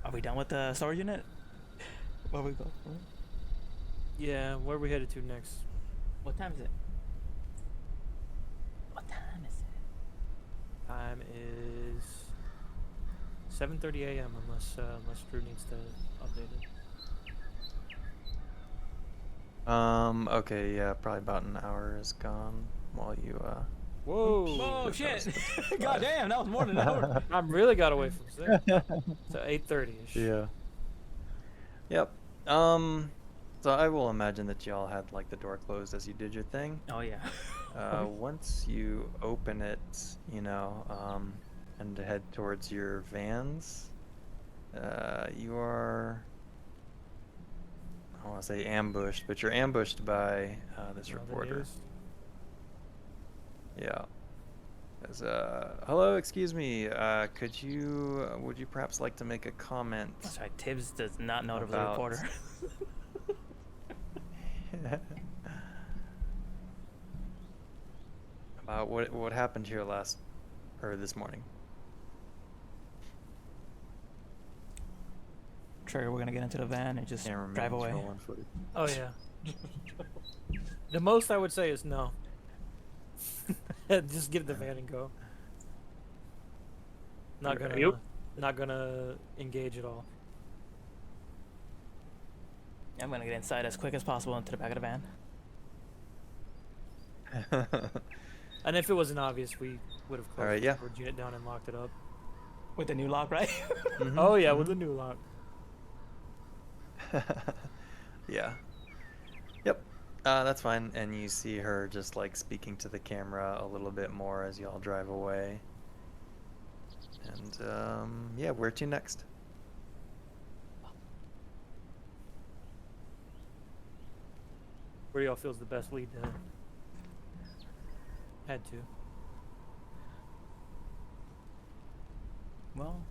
Are we done with the storage unit? Where we go? Yeah, where are we headed to next? What time is it? What time is it? Time is 7:30 a.m. unless Drew needs to update it. Okay, yeah, probably about an hour is gone while you, Whoa! Oh shit! God damn, that was more than an hour. I really got away from 6. So 8:30ish. Yeah. Yep. So I will imagine that y'all had, like, the door closed as you did your thing. Oh yeah. Once you open it, you know, and head towards your vans, you are, I don't want to say ambushed, but you're ambushed by this Oh, the reporter. news? Yeah. As, hello, excuse me, would you perhaps like to make a comment Sorry, Tibbs does not know the About- reporter. about what happened here this morning? Trigger, we're gonna get into the van and just Cameraman drive away. rolling footage. Oh yeah. The most I would say is no. Just give the van and go. Not gonna, Yep. not gonna engage at all. I'm gonna get inside as quick as possible into the back of the van. And if it wasn't obvious, we would have closed Alright, the yeah. storage unit down and locked it up. With the new lock, right? Mhm, Oh yeah, with mhm. the new lock. Yeah. Yep. That's fine. And you see her just like speaking to the camera a little bit more as y'all drive away. And yeah, where to next? Where y'all feels the best lead to head to? Well,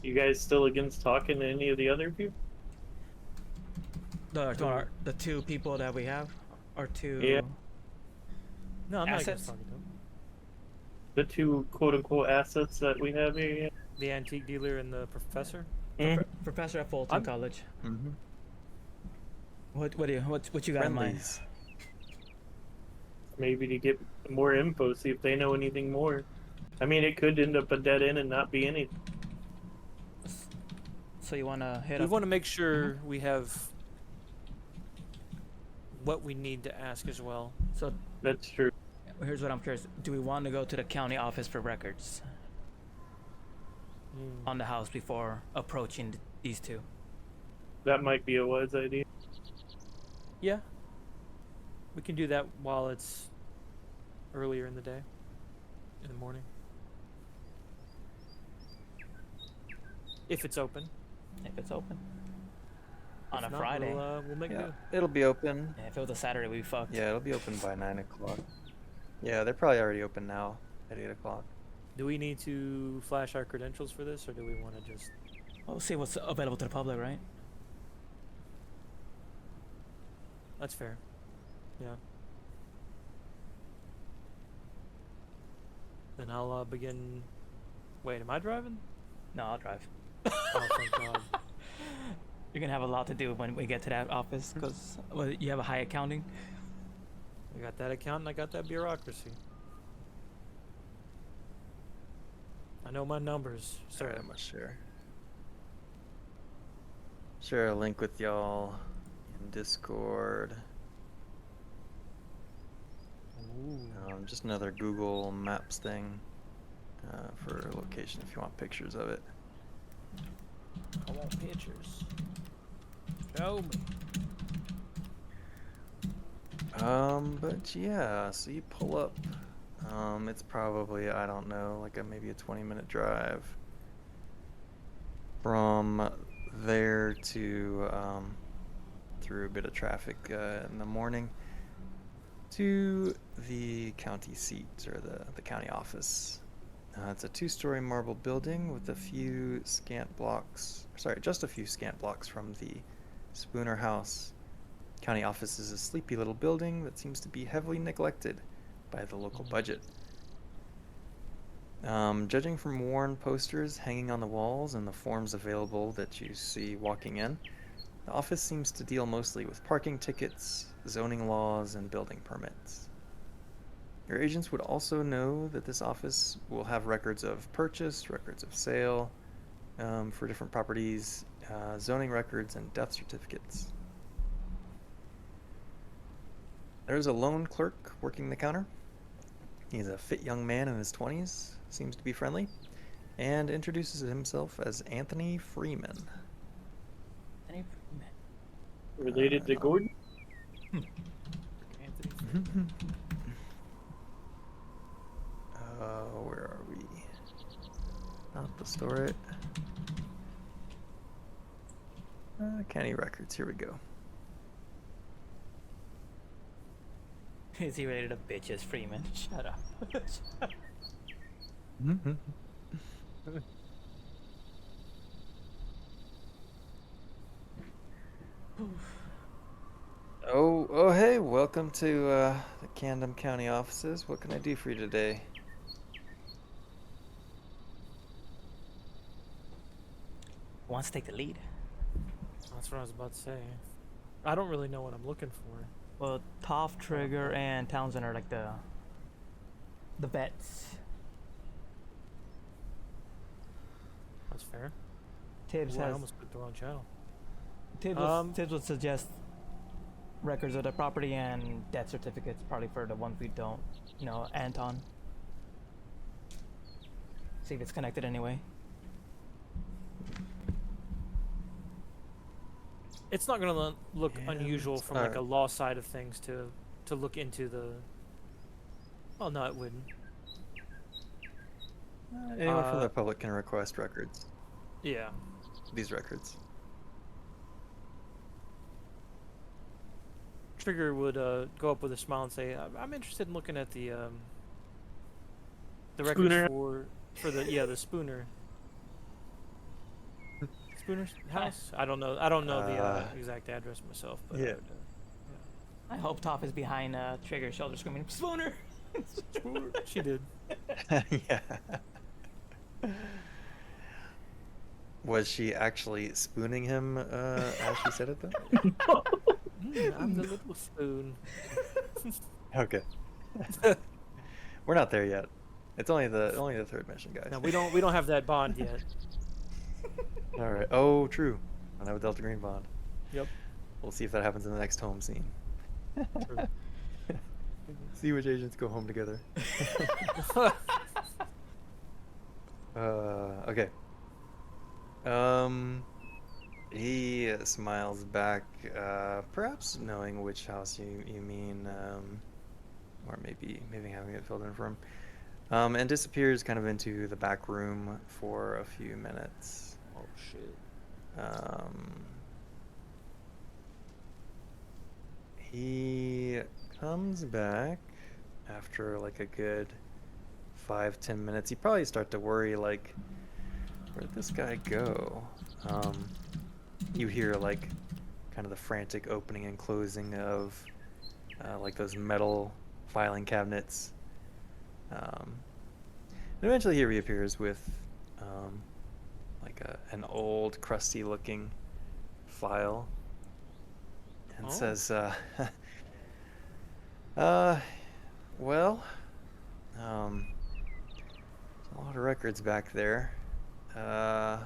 You guys still against talking to any of the other people? the two people that we have are two. Yeah. No, I'm not against Assets? talking to him. The two quote-unquote assets that we have here? Yeah. The antique dealer and the professor. Professor at Fulton I'm- College. Mm-hmm. What you got in mind? Friendlies. Maybe to get more info, see if they know anything more. I mean, it could end up a dead end and not be anything. So you wanna hit We up? want to make sure we have what we need to ask as well. So That's true. here's what I'm curious: do we want to go to the county office for records on the house before approaching these two? That might be a wise idea. Yeah. We can do that while it's earlier in the day, in the morning. If it's open. If it's open on If a not, Friday. we'll make Yeah, do. it'll be open. Yeah, if it was a Saturday, we fucked. Yeah, it'll be open by 9 o'clock. Yeah, they're probably already open now at 8 o'clock. Do we need to flash our credentials for this, or do we want to just... We'll see what's available to the public, right? That's fair. Yeah. Then I'll begin... Wait, am I driving? No, I'll drive. Oh, thank God. You're gonna have a lot to do when we get to that office because you have a high accounting. I got that account and I got that bureaucracy. I know my numbers, Sorry, sir. I'm gonna share a link with y'all in Discord. Just another Google Maps thing for location if you want pictures of it. I want pictures. Show me. But yeah, so you pull up. It's probably, I don't know, like maybe a 20-minute drive from there to through a bit of traffic in the morning to the county seat or the county office. It's a 2-story marble building with just a few scant blocks from the Spooner House. County office is a sleepy little building that seems to be heavily neglected by the local budget. Judging from worn posters hanging on the walls and the forms available that you see walking in, the office seems to deal mostly with parking tickets, zoning laws, and building permits. Your agents would also know that this office will have records of purchase, records of sale for different properties, zoning records, and death certificates. There's a lone clerk working the counter. He's a fit young man in his 20s, seems to be friendly, and introduces himself as Anthony Freeman. Related to Gordon? Anthony. Where are we? Not the store. County records, here we go. Is he ready to bitch as Freeman? Shut up. Oh, hey, welcome to the Camden County offices. What can I do for you today? Wants to take the lead. That's what I was about to say. I don't really know what I'm looking for. Well, Toff, Trigger, and Townsend are like the vets. That's fair. Tibbs Ooh, I has almost clicked the wrong channel. Tibbs would suggest records of the property and death certificates, probably for the ones we don't. You know, Anton. See if it's connected anyway. It's not gonna look Yeah, unusual let's from like a start. law side of things to look into the. Well, no, it wouldn't. Anyone from the public can request records. Yeah. These records. Trigger would go up with a smile and say, I'm interested in looking at the records Spooner. for the Spooner. Spooner's house? I don't know. I don't know the exact address myself, but I Yeah. would, I hope Toph is behind Trigger's shoulder screaming, Spooner! Spooner. She did. Yeah. Was she actually spooning him as she said it though? I'm the little spoon. Okay. We're not there yet. It's only the third mission, guys. No, we don't have that bond yet. All right. Oh, true. I have a Delta Green bond. Yep. We'll see if that happens in the next home scene. True. See which agents go home together. Okay. He smiles back, perhaps knowing which house you mean, or maybe having it filled in for him, and disappears kind of into the back room for a few minutes. Oh shit. He comes back after like a good 5-10 minutes. You probably start to worry, like, where'd this guy go? You hear like kind of the frantic opening and closing of like those metal filing cabinets. And eventually he reappears with like an old crusty looking file and says, well, there's a lot of records back there. I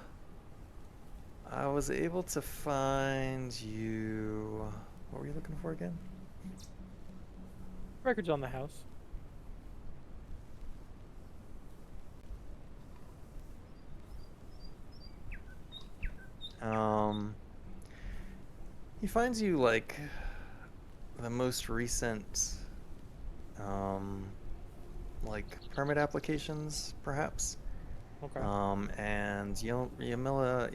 was able to find you. What were you looking for again? Records on the house. He finds you like the most recent like permit applications, perhaps. Okay. And Yamila,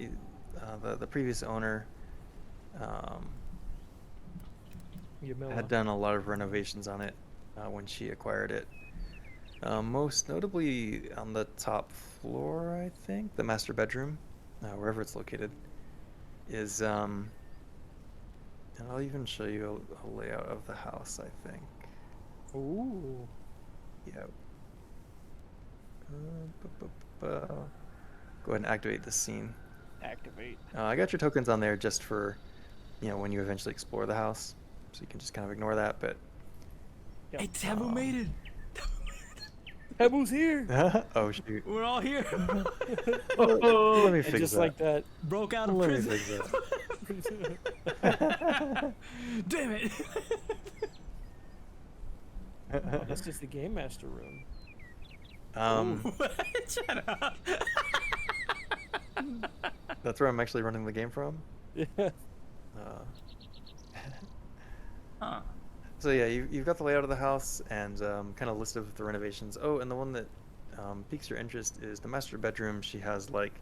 the previous owner, Yamila. had done a lot of renovations on it when she acquired it. Most notably on the top floor, I think, the master bedroom, wherever it's located, is and I'll even show you a layout of the house, I think. Ooh. Yeah. Go ahead and activate the scene. Activate. I got your tokens on there just for, when you eventually explore the house, so you can just kind of ignore that. But Yep. Hey, Taboo made it! Taboo's here. oh shoot! We're all here! Let me And fix just that. like that. Broke out of Let me prison! fix that. Damn it! Oh, that's just the game master room. Shut up! That's where I'm actually running the game from. Yeah. Huh. So yeah, you've got the layout of the house and kind of list of the renovations. Oh, and the one that piques your interest is the master bedroom. She has like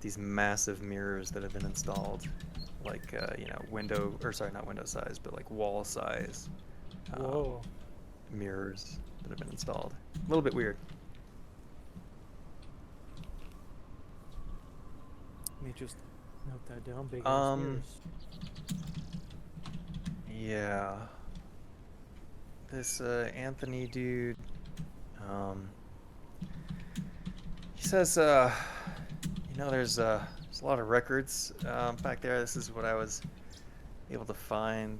these massive mirrors that have been installed, like not window size, but like wall size Whoa. mirrors that have been installed. A little bit weird. Let me just note that down. Big Um, Yeah. This Anthony dude, he says, there's a lot of records back there. This is what I was able to find.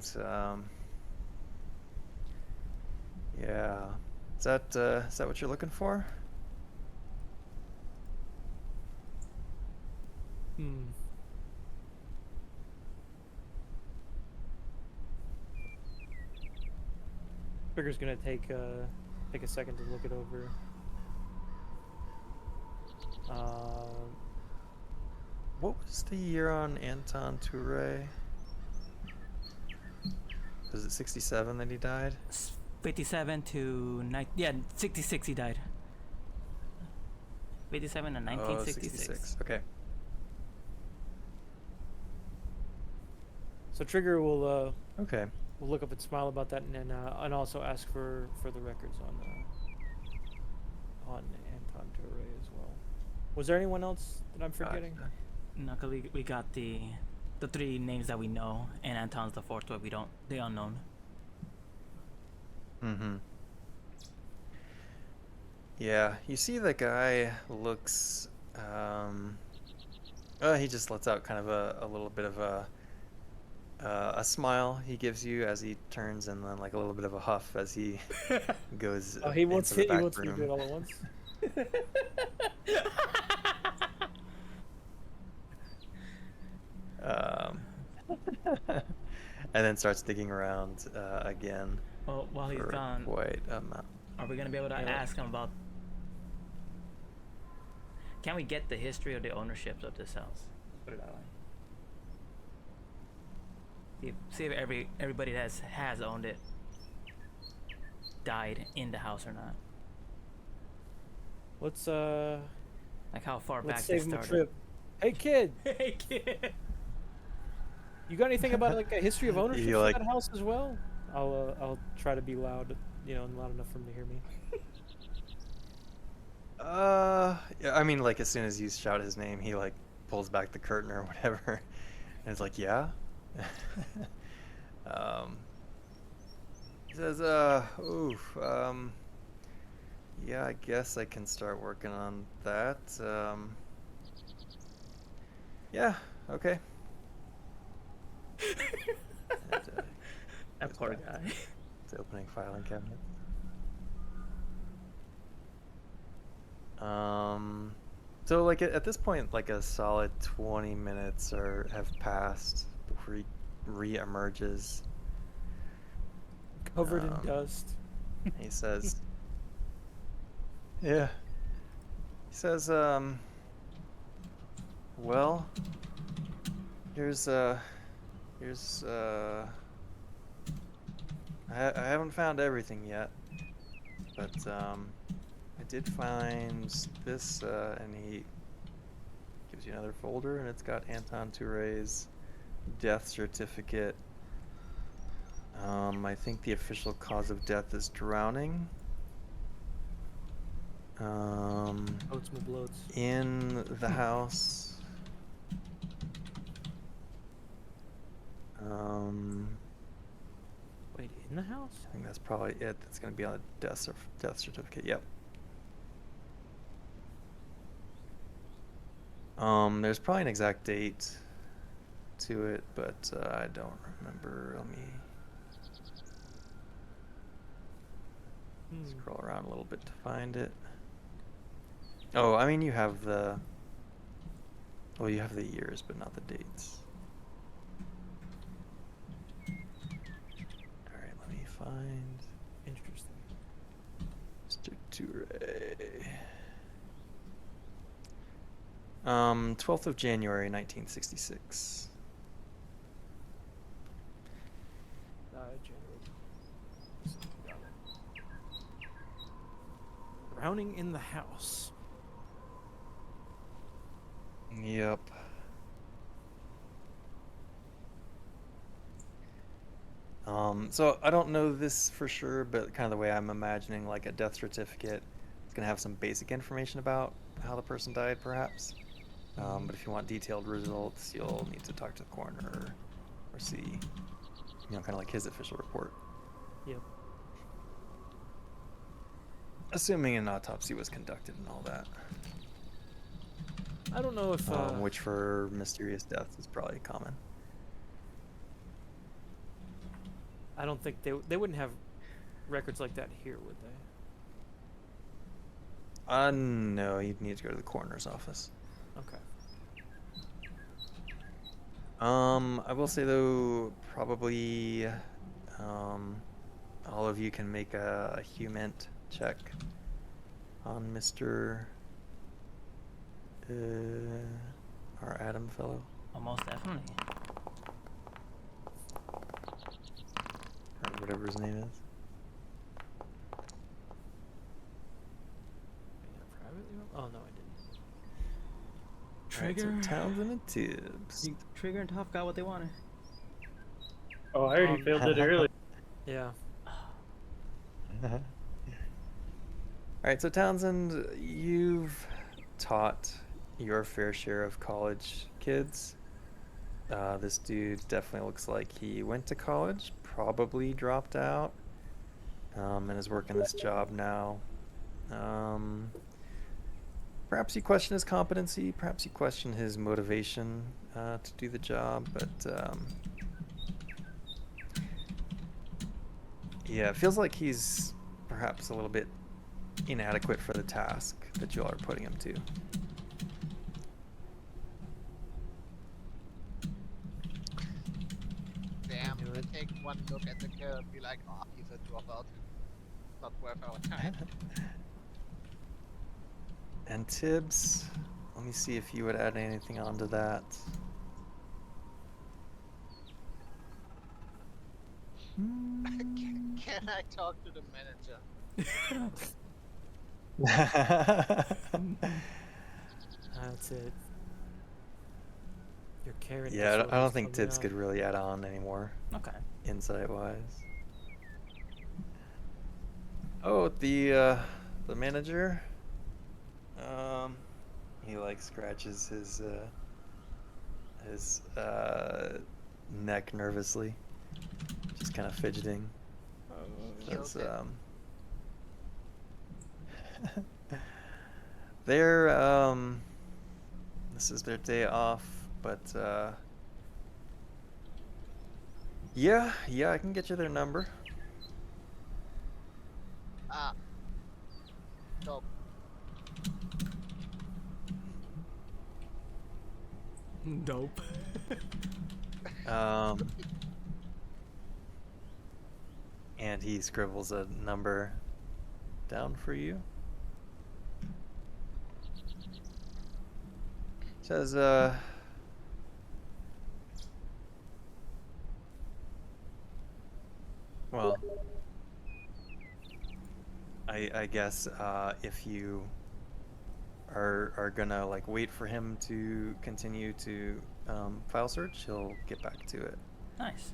Yeah. Is that what you're looking for? Hmm. Trigger's gonna take a second to look it over. What was the year on Anton Toure? Was it 67 that he died? 57 to 66 he died. 57 and 1966. Okay. So Trigger will Okay. we'll look up and smile about that, and then and also ask for the records on Anton Toure as well. Was there anyone else that I'm forgetting? Gotcha. No, 'cause we got the 3 names that we know, and Anton's the 4th one we don't, the unknown. Mm-hmm. Yeah, you see the guy looks, he just lets out kind of a little bit of a smile he gives you as he turns, and then like a little bit of a huff as he goes Oh, he wants into the he back wants me to do it room. all at once. Um, and then starts digging around again Well, while he's for gone, quite a amount. are we gonna be able to Yeah. ask him about? Can we get the history of the ownerships of this house? Put it that way. See if everybody that has owned it died in the house or not. Let's Like how far let's back save this him a started. trip. Hey kid, Hey kid. you got anything about like a history of ownership You for like- that house as well? I'll try to be loud, and loud enough for him to hear me. Yeah, I mean, like as soon as you shout his name, he like pulls back the curtain or whatever, and it's like, yeah. um, he says, oof, yeah, I guess I can start working on that. Yeah, okay. And, That goes poor back guy. to opening filing cabinet. So like at this point, like a solid 20 minutes have passed before he re-emerges. Covered in Um, dust. He says, yeah. He says, well, here's I haven't found everything yet, but I did find this, and he gives you another folder, and it's got Anton Touré's death certificate. I think the official cause of death is drowning. Oats my bloats. In the house. Wait, in the house? I think that's probably it. That's going to be on the death certificate. Yep. There's probably an exact date to it, but I don't remember. Let me scroll around a little bit to find it. Oh, I mean, you have the years, but not the dates. All right, let me find Interesting. Mr. Touré. 12th of January, 1966. Drowning in the house. Yep. So I don't know this for sure, but kind of the way I'm imagining, like a death certificate, it's gonna have some basic information about how the person died, perhaps. But if you want detailed results, you'll need to talk to the coroner or see, kind of like his official report. Yep. Assuming an autopsy was conducted and all that. I don't know if Which for mysterious deaths is probably common. I don't think they wouldn't have records like that here, would they? No, you'd need to go to the coroner's office. Okay. I will say though, probably, all of you can make a HUMINT check on Mr. Our Adam fellow. Almost definitely. Or whatever his name is. Oh no, I didn't. Trigger. Alright, so Townsend and Tibbs. Trigger and Tough got what they wanted. Oh, I already Um, failed it earlier. Yeah. All right, so Townsend, you've taught your fair share of college kids. This dude definitely looks like he went to college, probably dropped out, and is working this job now. Um, Perhaps you question his competency, perhaps you question his motivation to do the job, but yeah, it feels like he's perhaps a little bit inadequate for the task that you all are putting him to. Damn, knew I it. take one look at the kid and be like, oh, he's a dropout. Not worth our time. And Tibbs, let me see if you would add anything onto that. Can I talk to the manager? That's it. Your carrot Yeah, I disorder don't is think coming Tibbs out. could really add on anymore, Okay. insight-wise. Oh, the manager. He like scratches his neck nervously, just kind of fidgeting. Says, Okay. they're this is their day off, but yeah, I can get you their number. Ah, dope. Dope. Um, and he scribbles a number down for you. Says, well, I guess if you are gonna like wait for him to continue to file search, he'll get back to it. Nice.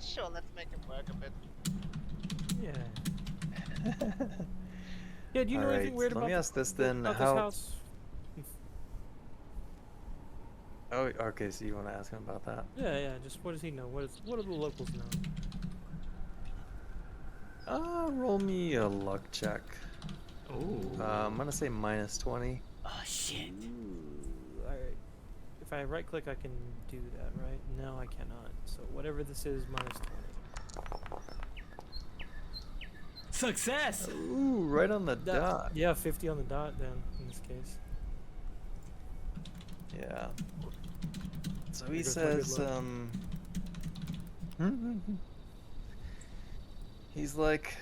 Sure, let's make him work a bit. Yeah. Yeah. Do you know All anything right, weird let about me ask this then. about this How? house? Oh, okay. So you want to ask him about that? Yeah. Just what does he know? What do the locals know? Roll me a luck check. Oh. I'm gonna say -20. Oh shit. Ooh, alright. If I right click, I can do that, right? No, I cannot. So whatever this is, -20. Success. Ooh, right on the dot. Yeah, 50 on the dot then, in this case. Yeah. So There he goes my good says, luck. he's like,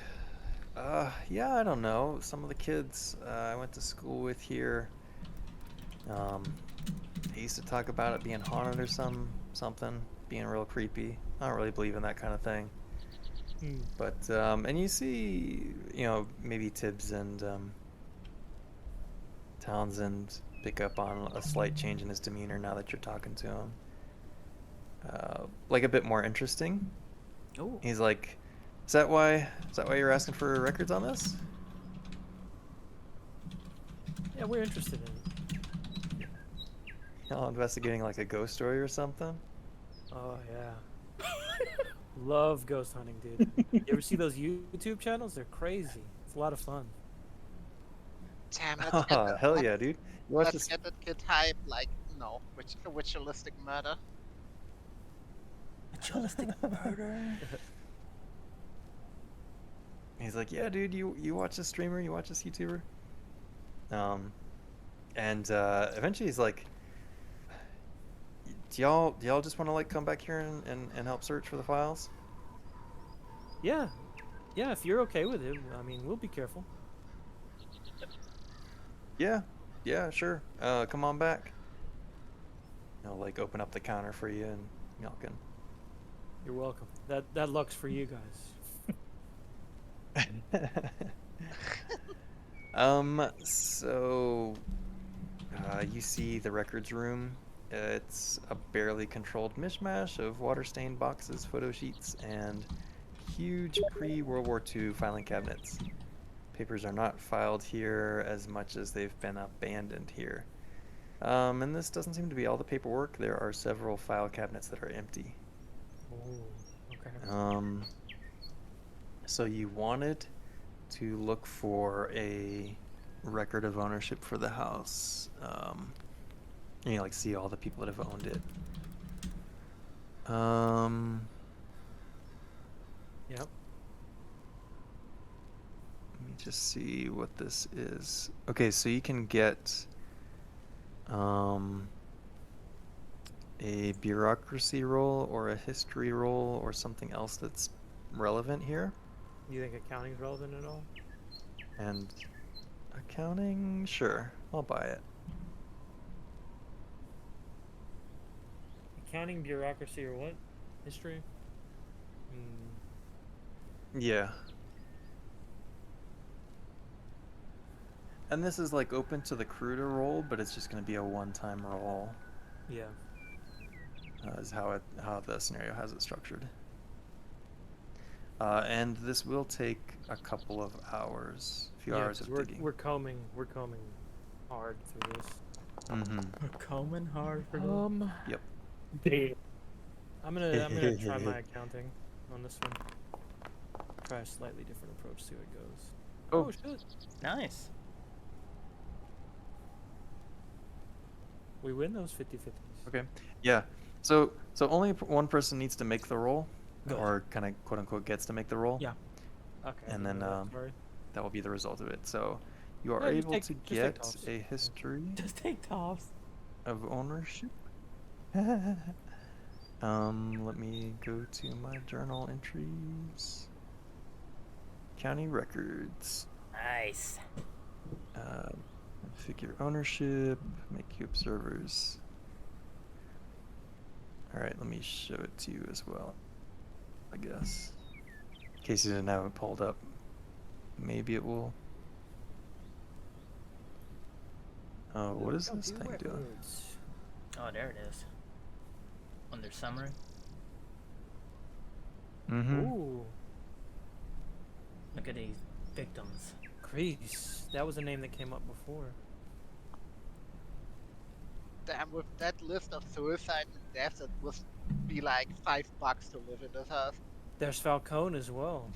yeah, I don't know. Some of the kids I went to school with here, they used to talk about it being haunted or something, being real creepy. I don't really believe in that kind of thing. Hmm. But, and you see, maybe Tibbs and Townsend pick up on a slight change in his demeanor now that you're talking to him. Like a bit more interesting. Oh. He's like, is that why you're asking for records on this? Yeah, we're interested in it. Investigating like a ghost story or something? Oh, yeah. Love ghost hunting, dude. You ever see those YouTube channels? They're crazy. It's a lot of fun. Damn, let's get the, Hell yeah, dude. You watch let's this. get that kid hype. Like, no, ritualistic murder. Ritualistic murder. He's like, yeah, dude, you watch this streamer, you watch this YouTuber? And eventually he's like, do y'all just want to like come back here and help search for the files? Yeah. Yeah, if you're okay with it, I mean, we'll be careful. Yeah, sure. Come on back. I'll like open up the counter for you and y'all can. You're welcome. That luck's for you guys. So You see the records room. It's a barely controlled mishmash of water-stained boxes, photo sheets, and huge pre-World War II filing cabinets. Papers are not filed here as much as they've been abandoned here. And this doesn't seem to be all the paperwork. There are several file cabinets that are empty. Oh, okay. So you wanted to look for a record of ownership for the house. Like see all the people that have owned it. Yep. Let me just see what this is. Okay, so you can get a bureaucracy roll or a history roll or something else that's relevant here. You think accounting's relevant at all? And accounting, sure, I'll buy it. Accounting, bureaucracy, or what? History? Yeah. And this is like open to the crew to roll, but it's just going to be a one-time roll. Yeah. Is how the scenario has it structured. And this will take a couple of hours, a few hours of digging. We're combing hard through this. Mm-hmm. We're combing hard for this. Yep. Damn. I'm gonna try my accounting on this one. Try a slightly different approach, see how it goes. Oh. Shit. Nice. We win those 50-50s. Okay. Yeah. So only one person needs to make the roll, Good. or kind of quote unquote gets to make the roll. Yeah. Okay. And then sorry. that will be the result of it. So you are No, just able take- to just take get tops. a history Just take tops. of ownership. Let me go to my journal entries. County records. Nice. Figure ownership. Make you observers. All right, let me show it to you as well. I guess. In case you didn't have it pulled up, maybe it will. Oh, what is this thing doing? Oh, there it is. Under summary. Mm-hmm. Ooh, Look at these victims. Grease. That was a name that came up before. Damn, with that list of suicides and deaths, it must be like $5 to live in this house. There's Falcone as well.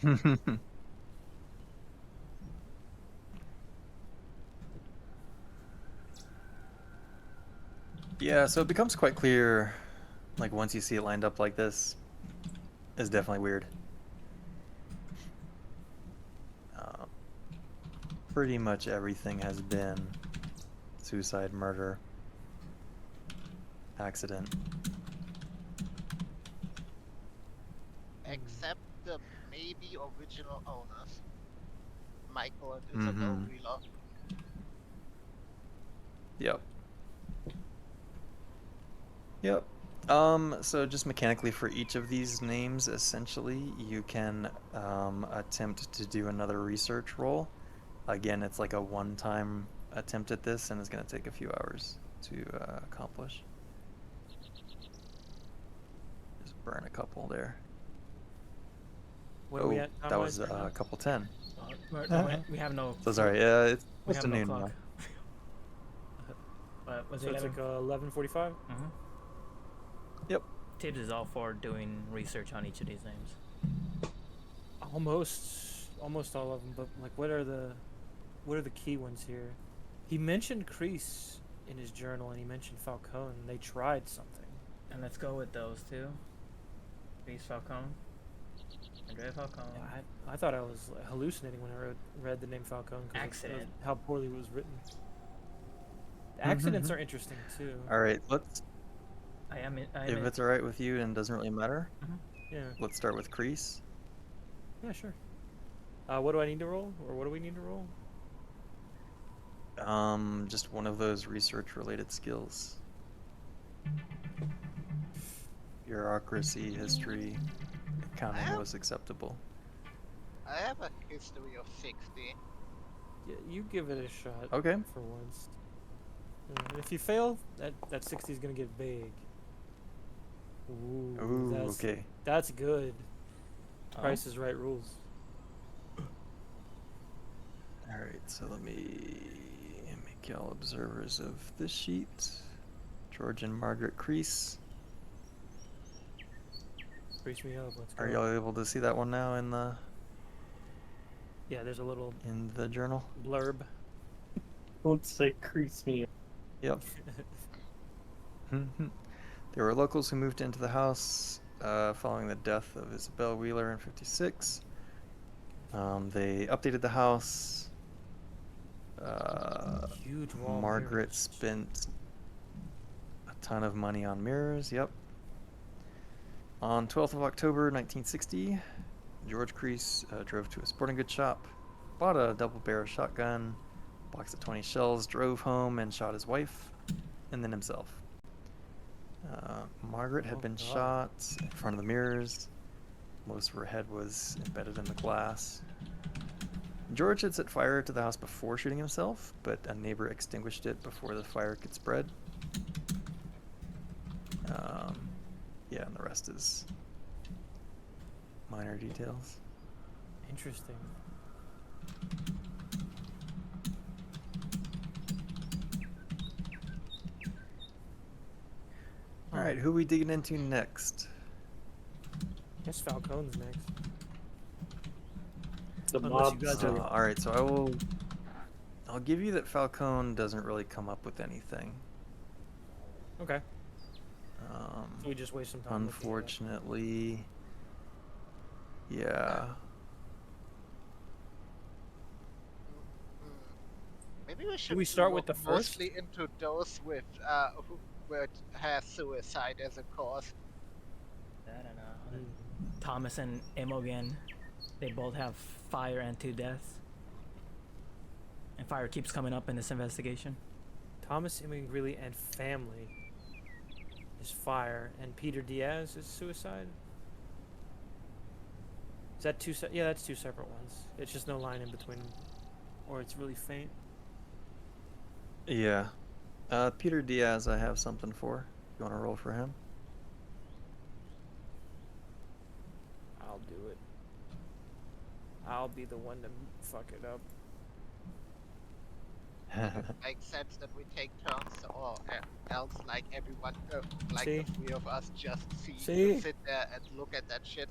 Yeah, so it becomes quite clear, like once you see it lined up like this, it's definitely weird. Pretty much everything has been suicide, murder, accident. Except the maybe original owners. Michael and Isabel Wheeler. Yep. Yep. So just mechanically for each of these names, essentially, you can attempt to do another research roll. Again, it's like a one-time attempt at this, and it's going to take a few hours to accomplish. Just burn a couple there. What are we at that time-wise was right now? a couple 10. We have no. So sorry, it's We close have to no noon clock. now. But was So it it's like 11:45. Yep. Tibbs is all for doing research on each of these names. Almost all of them. But like, what are the key ones here? He mentioned Crease in his journal, and he mentioned Falcone. They tried something. And let's go with those two. Reese Falcone. Andrea Falcone. I thought I was hallucinating when I read the name Falcone. Accident. How poorly it was written. The accidents are interesting too. All right, let's. If it's all right with you and doesn't really matter, Yeah. let's start with Crease. Yeah, sure. What do I need to roll, or what do we need to roll? Just one of those research-related skills. Bureaucracy, history, accounting was acceptable. I have a history of 60. Yeah, you give it a shot. Okay. For once. And if you fail, that 60 is gonna get big. Ooh, Ooh, that's okay. that's good. Oh. Price is Right rules. All right, so let me make y'all observers of this sheet. George and Margaret Crease. Brace me up. Let's go. Are y'all able to see that one now in Yeah, there's a little the journal? blurb. Don't say crease me. Yep. There were locals who moved into the house following the death of Isabel Wheeler in '56. They updated the house. Huge wall Margaret mirrors. spent a ton of money on mirrors. Yep. On 12th of October 1960, George Crease drove to a sporting goods shop, bought a double-barrel shotgun, box of 20 shells, drove home and shot his wife, and then himself. Margaret had been God. shot in front of the mirrors. Most of her head was embedded in the glass. George had set fire to the house before shooting himself, but a neighbor extinguished it before the fire could spread. Yeah, and the rest is minor details. Interesting. All right, who we digging into next? Guess Falcone's next. The Unless you mob. guys are- All right, so I'll give you that Falcone doesn't really come up with anything. Okay. Um, So we just waste some time. looking at that. unfortunately, yeah. Maybe we should we start with look the first? mostly into those with who would have suicide as a cause. I don't know. Mm. Thomas and Imogen, they both have fire and 2 deaths. And fire keeps coming up in this investigation. Thomas Imogen Greeley and family is fire, and Peter Diaz is suicide. Is that two? Yeah, that's 2 separate ones. It's just no line in between, or it's really faint. Yeah. Peter Diaz, I have something for. You want to roll for him? I'll do it. I'll be the one to fuck it up. Makes sense that we take turns, or else like everyone, like See? the 3 of us just See? sit there and look at that shit.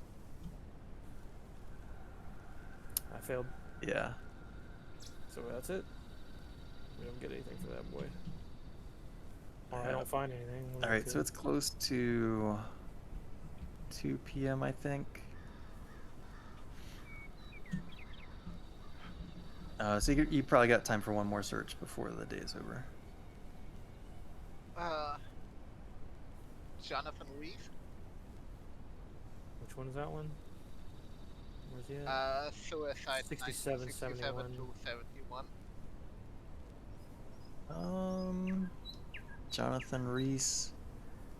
I failed, Yeah. so that's it. We don't get anything for that boy. Or I Yeah. don't find anything. All right, so it's close to 2 p.m., I think. So you probably got time for one more search before the day is over. Jonathan Reeve, Which one is that one? Where's he at? suicide 67, 71. to 71. Jonathan Reese.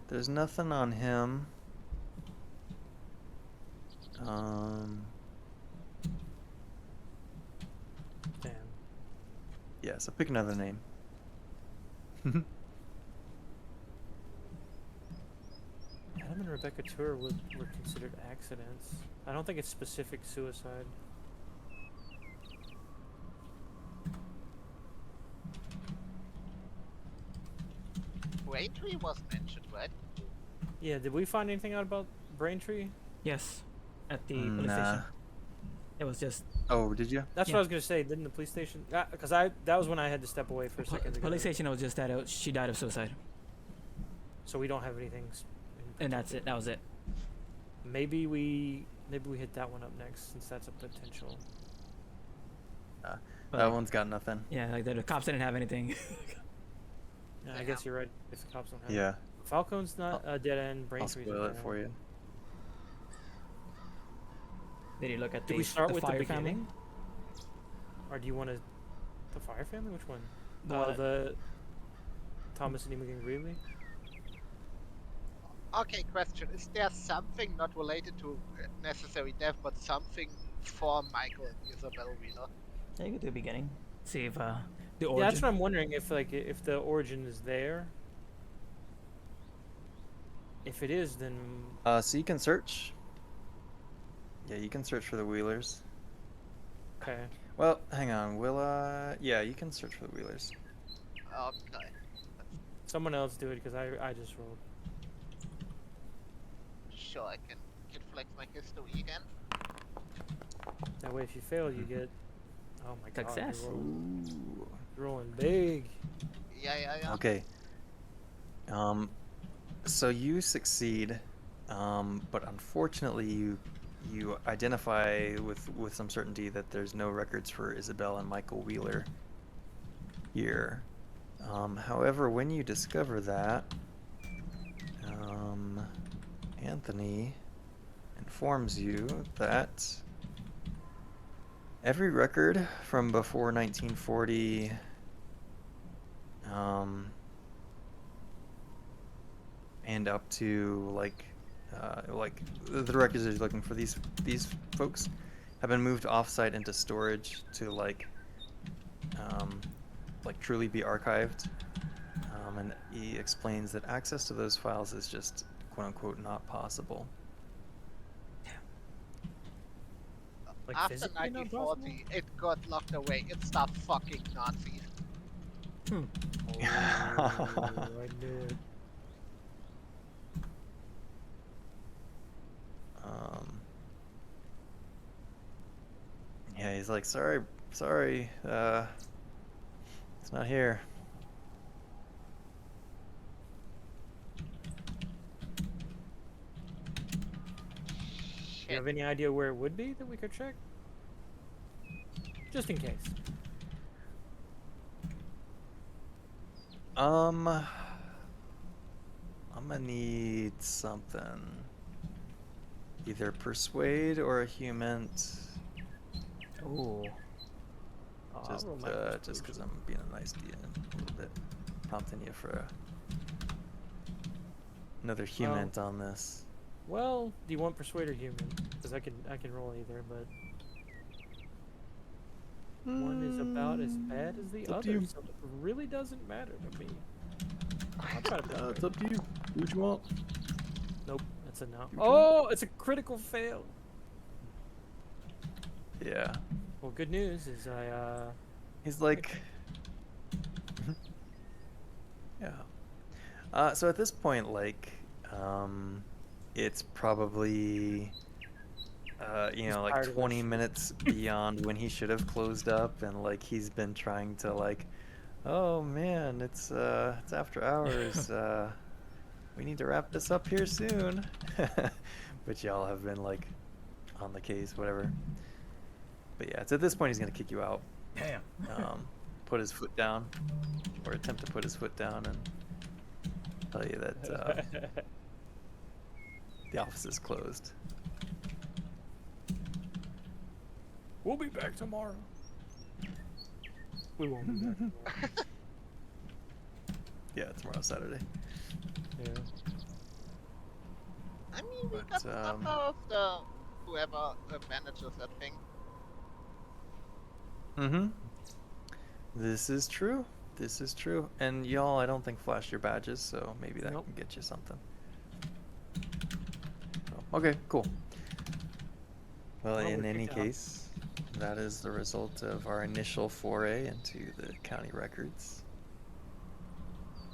There's nothing on him. Damn. Yeah, so pick another name. Adam and Rebecca Tour were considered accidents. I don't think it's specific suicide. Braintree was mentioned, right? Yeah, did we find anything out about Braintree? Yes, at the police Nah. station. It was just Oh, did you? That's Yeah. what I was gonna say. Didn't the police station? Because that was when I had to step away for a second. to go police to- station. It was just that she died of suicide, So we don't have anything. and that's it. That was it. Maybe we hit that one up next since that's a potential. But That like, one's got nothing. yeah, like the cops didn't have anything. Yeah, I guess you're right. If the cops don't have. Yeah, It. Falcone's not a dead end. I'll Braintree's spoil a it dead for end. you. Did you look at Did the we start the with fire the family? beginning? Or do you want to? The Fire family? Which one? Uh, The Thomas and Imogen Greeley? Okay, question. Is there something not related to necessary death, but something for Michael and Isabel Wheeler? Yeah, you could do the beginning. See if The Yeah, origin. that's what I'm wondering if if the origin is there. If it is, then So you can search. Yeah, you can search for the Wheelers. okay. Well, hang on. Yeah, you can search for the Wheelers. Okay. Someone else do it because I just rolled. Sure, I can flex my history again. That way, if you fail, you get. Oh my god, Success. Ooh. you're rolling big. Yeah. Okay. So you succeed, but unfortunately you identify with some certainty that there's no records for Isabel and Michael Wheeler here. However, when you discover that, Anthony informs you that every record from before 1940, and up to like the records that you're looking for, these folks have been moved offsite into storage to like truly be archived. And he explains that access to those files is just quote unquote not possible. Like After physically not possible? 1940, it got locked away. It's the fucking Nazis. Oh, I knew it. Yeah, he's like, sorry, it's not here. Do you Shit. have any idea where it would be that we could check? Just in case. I'm gonna need something. Either persuade or a human. Ooh. Oh, Just I'll roll my just because persuasion. I'm being a nice DM a little bit, prompting you for another human on this. Well, do you want persuade or human? Because I can roll either, but one is about as bad as the It's up to other, you. so it really doesn't matter to me. I'll try to persuade. It's up to you. Do what you want. Nope, that's a no. You Oh, it's a critical fail. Yeah. Well, good news is He's like, yeah. So at this point, like, it's probably, He's like tired of our 20 shit. minutes beyond when he should have closed up, and like he's been trying to like, oh man, it's after hours. We need to wrap this up here soon. But y'all have been like on the case, whatever. But yeah, it's at this point he's gonna kick you out. Damn. Put his foot down, or attempt to put his foot down, and tell you that the office is closed. We'll be back tomorrow. We won't be back tomorrow. Yeah, tomorrow's Saturday. Yeah. I mean, we But, got the number of the whoever manages that thing. Mm-hmm. This is true. This is true. And y'all, I don't think flashed your badges, so maybe that Nope. can get you something. Oh, okay, cool. Well, Well, in we're any kicked out. case, that is the result of our initial foray into the county records.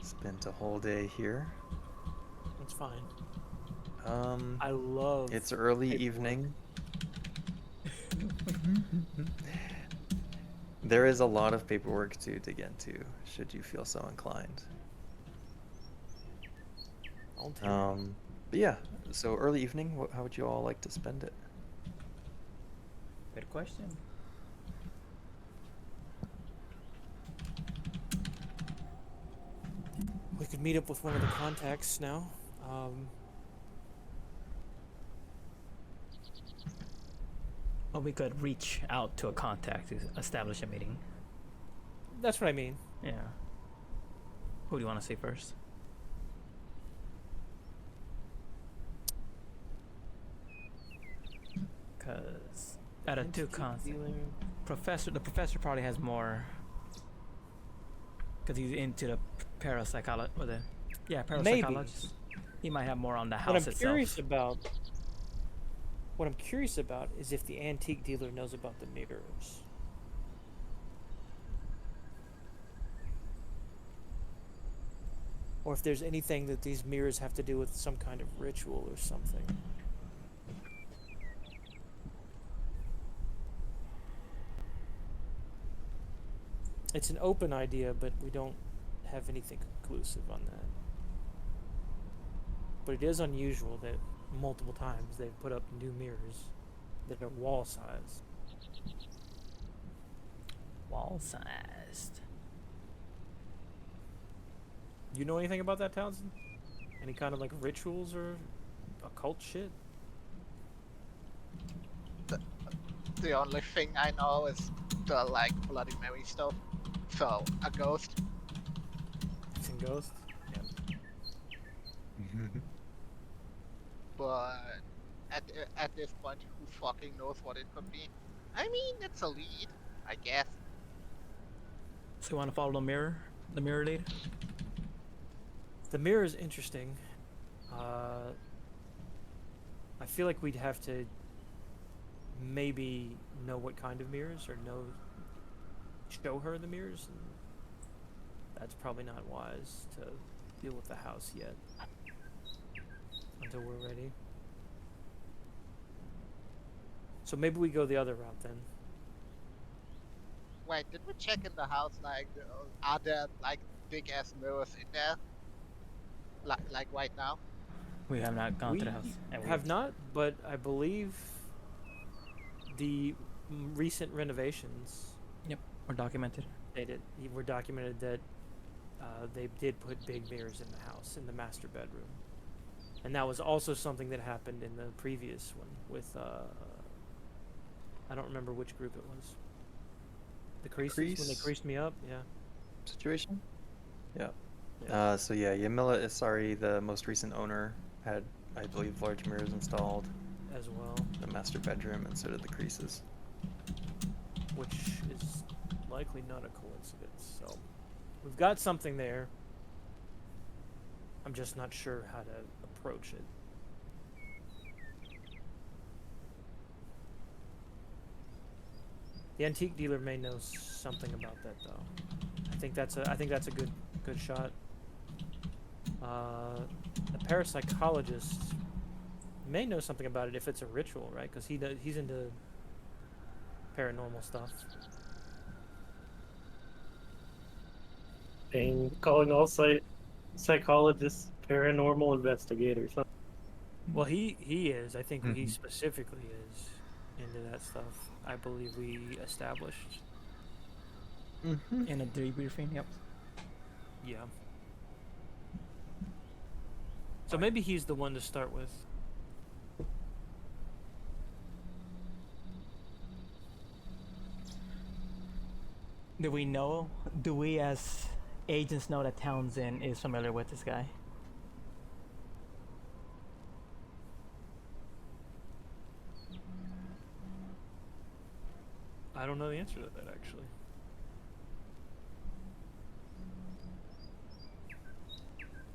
Spent a whole day here. That's fine. Um, I love. it's early paperwork. evening. There is a lot of paperwork to dig into, should you feel so inclined. I'll take it. But yeah, so early evening, how would you all like to spend it? Good question. We could meet up with one of the contacts now. Or we could reach out to a contact to establish a meeting. That's what I mean. Yeah. Who do you want to see first? Because out of two Institute concepts, dealing- the professor probably has more because he's into the parapsychology or the Maybe. parapsychologist. He might have more on the What house I'm itself. curious about. What I'm curious about is if the antique dealer knows about the mirrors. Or if there's anything that these mirrors have to do with some kind of ritual or something. It's an open idea, but we don't have anything conclusive on that. But it is unusual that multiple times they've put up new mirrors that are wall sized. Wall sized. You know anything about that, Townsend? Any kind of like rituals or occult shit? The only thing I know is the like Bloody Mary stuff. So a ghost. It's in Ghost? But at this point, who fucking knows what it could be? I mean, it's a lead, I guess. So you want to follow the mirror lead? The mirror is interesting. I feel like we'd have to maybe know what kind of mirrors or show her the mirrors. And that's probably not wise to deal with the house yet until we're ready. So maybe we go the other route then. Wait, did we check in the house? Like, are there like big ass mirrors in there? Like right now? We have not gone We to the house. And we have not, but I believe the recent renovations We're documented. were documented that they did put big mirrors in the house, in the master bedroom. And that was also something that happened in the previous one with, I don't remember which group it was. The creases, when they Crease? creased me up, yeah. Situation? Yeah. Yeah. So yeah, Yamila Isari, the most recent owner, had, I believe, large mirrors installed As well, in the master bedroom, and so did the creases. which is likely not a coincidence. So we've got something there. I'm just not sure how to approach it. The antique dealer may know something about that, though. I think that's a good shot. The parapsychologist may know something about it if it's a ritual, right? Because he's into paranormal stuff. And calling all psychologists paranormal investigators. Huh? Well, he is. I think he Mhm. specifically is into that stuff. I believe we established. Mm-hmm. In a debriefing, yep. Yeah. So maybe he's the one to start with. Do we as agents know that Townsend is familiar with this guy? I don't know the answer to that, actually.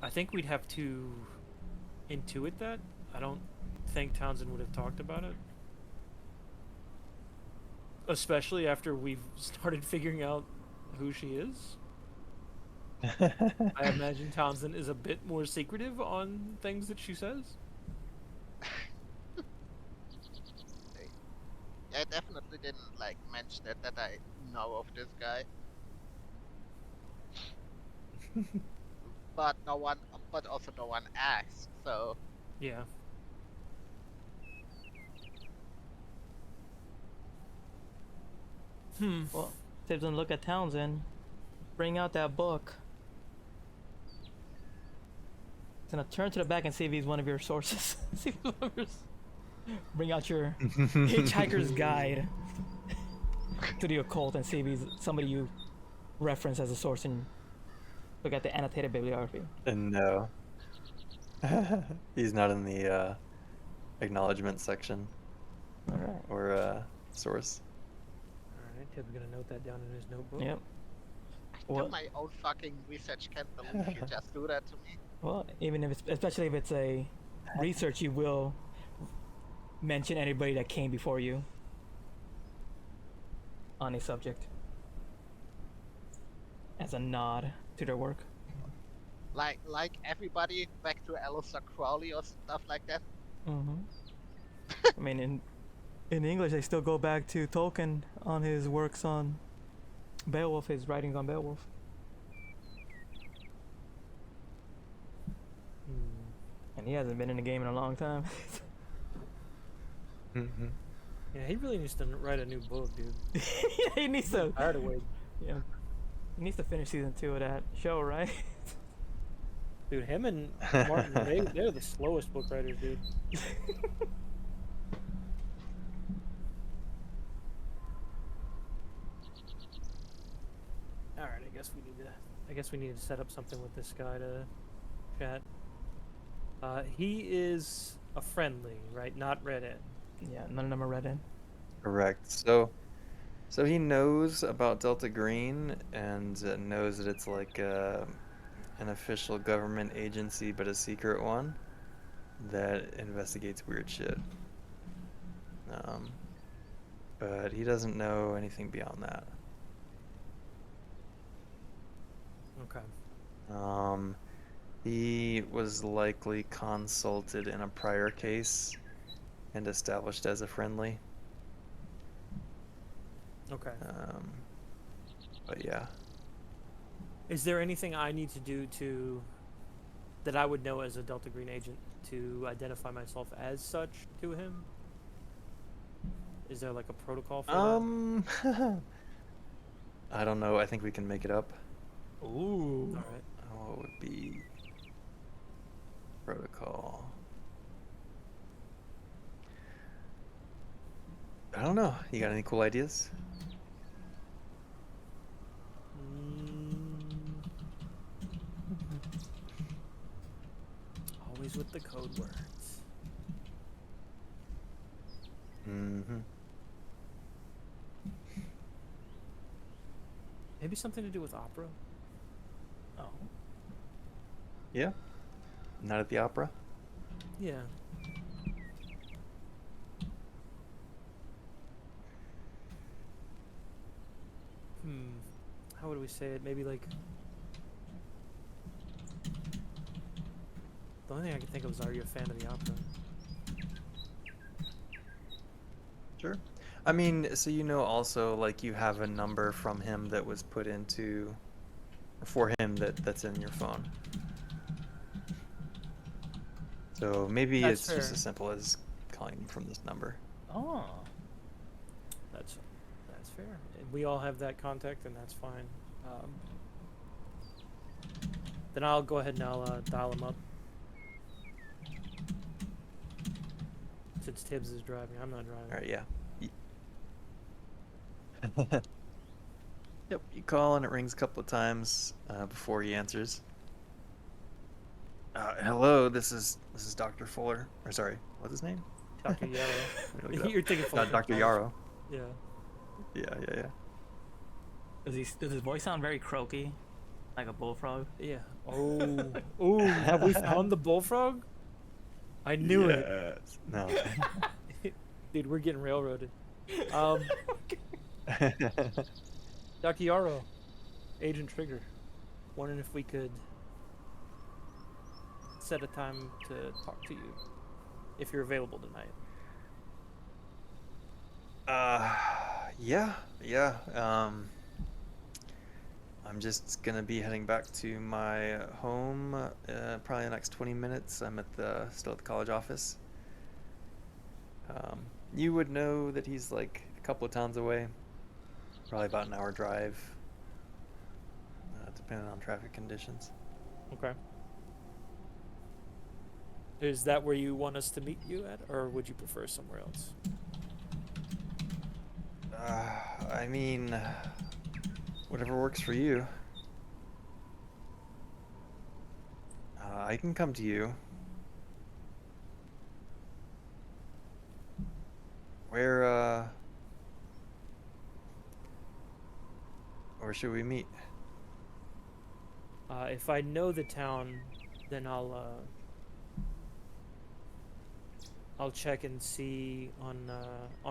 I think we'd have to intuit that. I don't think Townsend would have talked about it. Especially after we've started figuring out who she is. I imagine Townsend is a bit more secretive on things that she says. I definitely didn't like mention it that I know of this guy. But also no one asked, so Yeah. Well, Tips doesn't look at Townsend. Bring out that book. It's gonna turn to the back and see if he's one of your sources. See if he's one of yours. Bring out your Hitchhiker's Guide to the Occult and see if he's somebody you reference as a source and look at the annotated bibliography. And no. He's not in the acknowledgement section Alright. or source. Alright, Tip's gonna note that down in his notebook. Yep. do Well, my own fucking research. Can't believe you just do that to me. well, even if it's, especially if it's a research, you will mention anybody that came before you on a subject as a nod to their work. Like everybody back to Aleister Crowley or stuff like that. Mm-hmm. I mean, in English, they still go back to Tolkien on his works on Beowulf, his writings on Beowulf. And he hasn't been in the game in a long time. Mm-hmm. Yeah, he really needs to write a new book, dude. Yeah, he needs to. Tired of waiting. Yeah, he needs to finish season 2 of that show, right? Dude, him and Martin, they're the slowest book writers, dude. All right, I guess we need to set up something with this guy to chat. He is a friendly, right? Not red end. Yeah, none of them are red in. Correct. So he knows about Delta Green and knows that it's like an official government agency, but a secret one that investigates weird shit. But he doesn't know anything beyond that. Okay. He was likely consulted in a prior case and established as a friendly. Okay. But yeah. Is there anything I need to do that I would know as a Delta Green agent to identify myself as such to him? Is there like a protocol for that? I don't know. I think we can make it up. Ooh. All right. What would be protocol? I don't know. You got any cool ideas? Always with the code words. Mm-hmm. Maybe something to do with opera. Oh. Yeah. Not at the opera. Yeah. How would we say it? Maybe like the only thing I could think of was, are you a fan of the opera? Sure. I mean, so you know also like you have a number from him that was put into for him that's in your phone. So maybe That's it's just fair. as simple as calling him from this number. Oh. That's fair. We all have that contact, and that's fine. Then I'll go ahead and I'll dial him up. Since Tibbs is driving, I'm not driving. All right, yeah. Yep, you call and it rings a couple of times before he answers. Hello, this is Dr. Fuller. Or sorry, what's his name? Dr. Let me look it Yarrow. up. You're thinking full Dr. Yarrow. Yeah. Yeah. Does his voice sound very croaky? Like a bullfrog? Yeah. Oh, have we found the bullfrog? I knew it. No. Dude, we're getting railroaded. Dr. Yarrow, Agent Trigger, wondering if we could set a time to talk to you, if you're available tonight. Yeah. I'm just gonna be heading back to my home probably the next 20 minutes. I'm still at the college office. You would know that he's like a couple of towns away, probably about an hour drive, depending on traffic conditions. Okay. Is that where you want us to meet you at, or would you prefer somewhere else? I mean, whatever works for you. I can come to you. Where should we meet? If I know the town, then I'll check and see on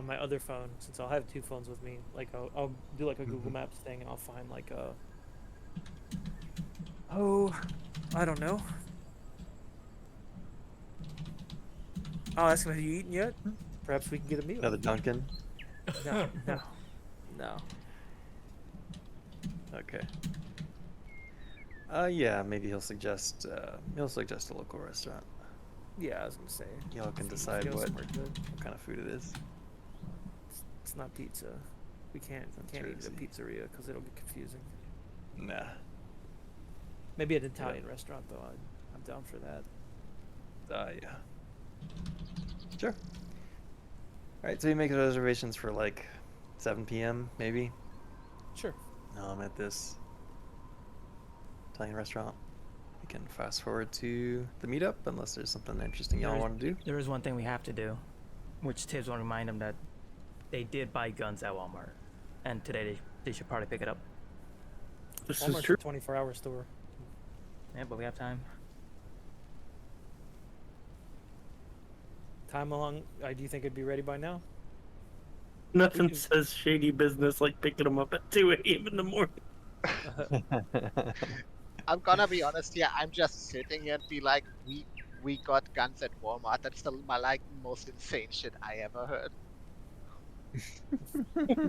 my other phone, since I'll have two phones with me. Like I'll do like a Google Maps thing, and I'll find like a I don't know. I'll ask him, have you eaten yet? Perhaps we can get a meal. Another Duncan. No, no, no. Okay. Yeah, maybe he'll suggest a local restaurant. Yeah, I was gonna say. Y'all can if we decide go what somewhere good. kind of food it is. It's not pizza. We can't eat at a Jersey. pizzeria because it'll get confusing. Nah. Maybe an Italian restaurant though. I'm down for that. Yeah. Sure. Alright, so you make reservations for like 7 p.m. maybe? Sure. At this Italian restaurant. We can fast forward to the meetup unless there's something interesting y'all There's- want to do. There is one thing we have to do, which Tibbs want to remind them that they did buy guns at Walmart, and today they should probably pick it up. This is Walmart's true. a 24-hour store. Yeah, but we have time. Time along. Do you think it'd be ready by now? Nothing can- says shady business like picking them up at 2 a.m. in the morning. I'm gonna be honest here. I'm just sitting here and be like, we got guns at Walmart. That's the most insane shit I ever heard.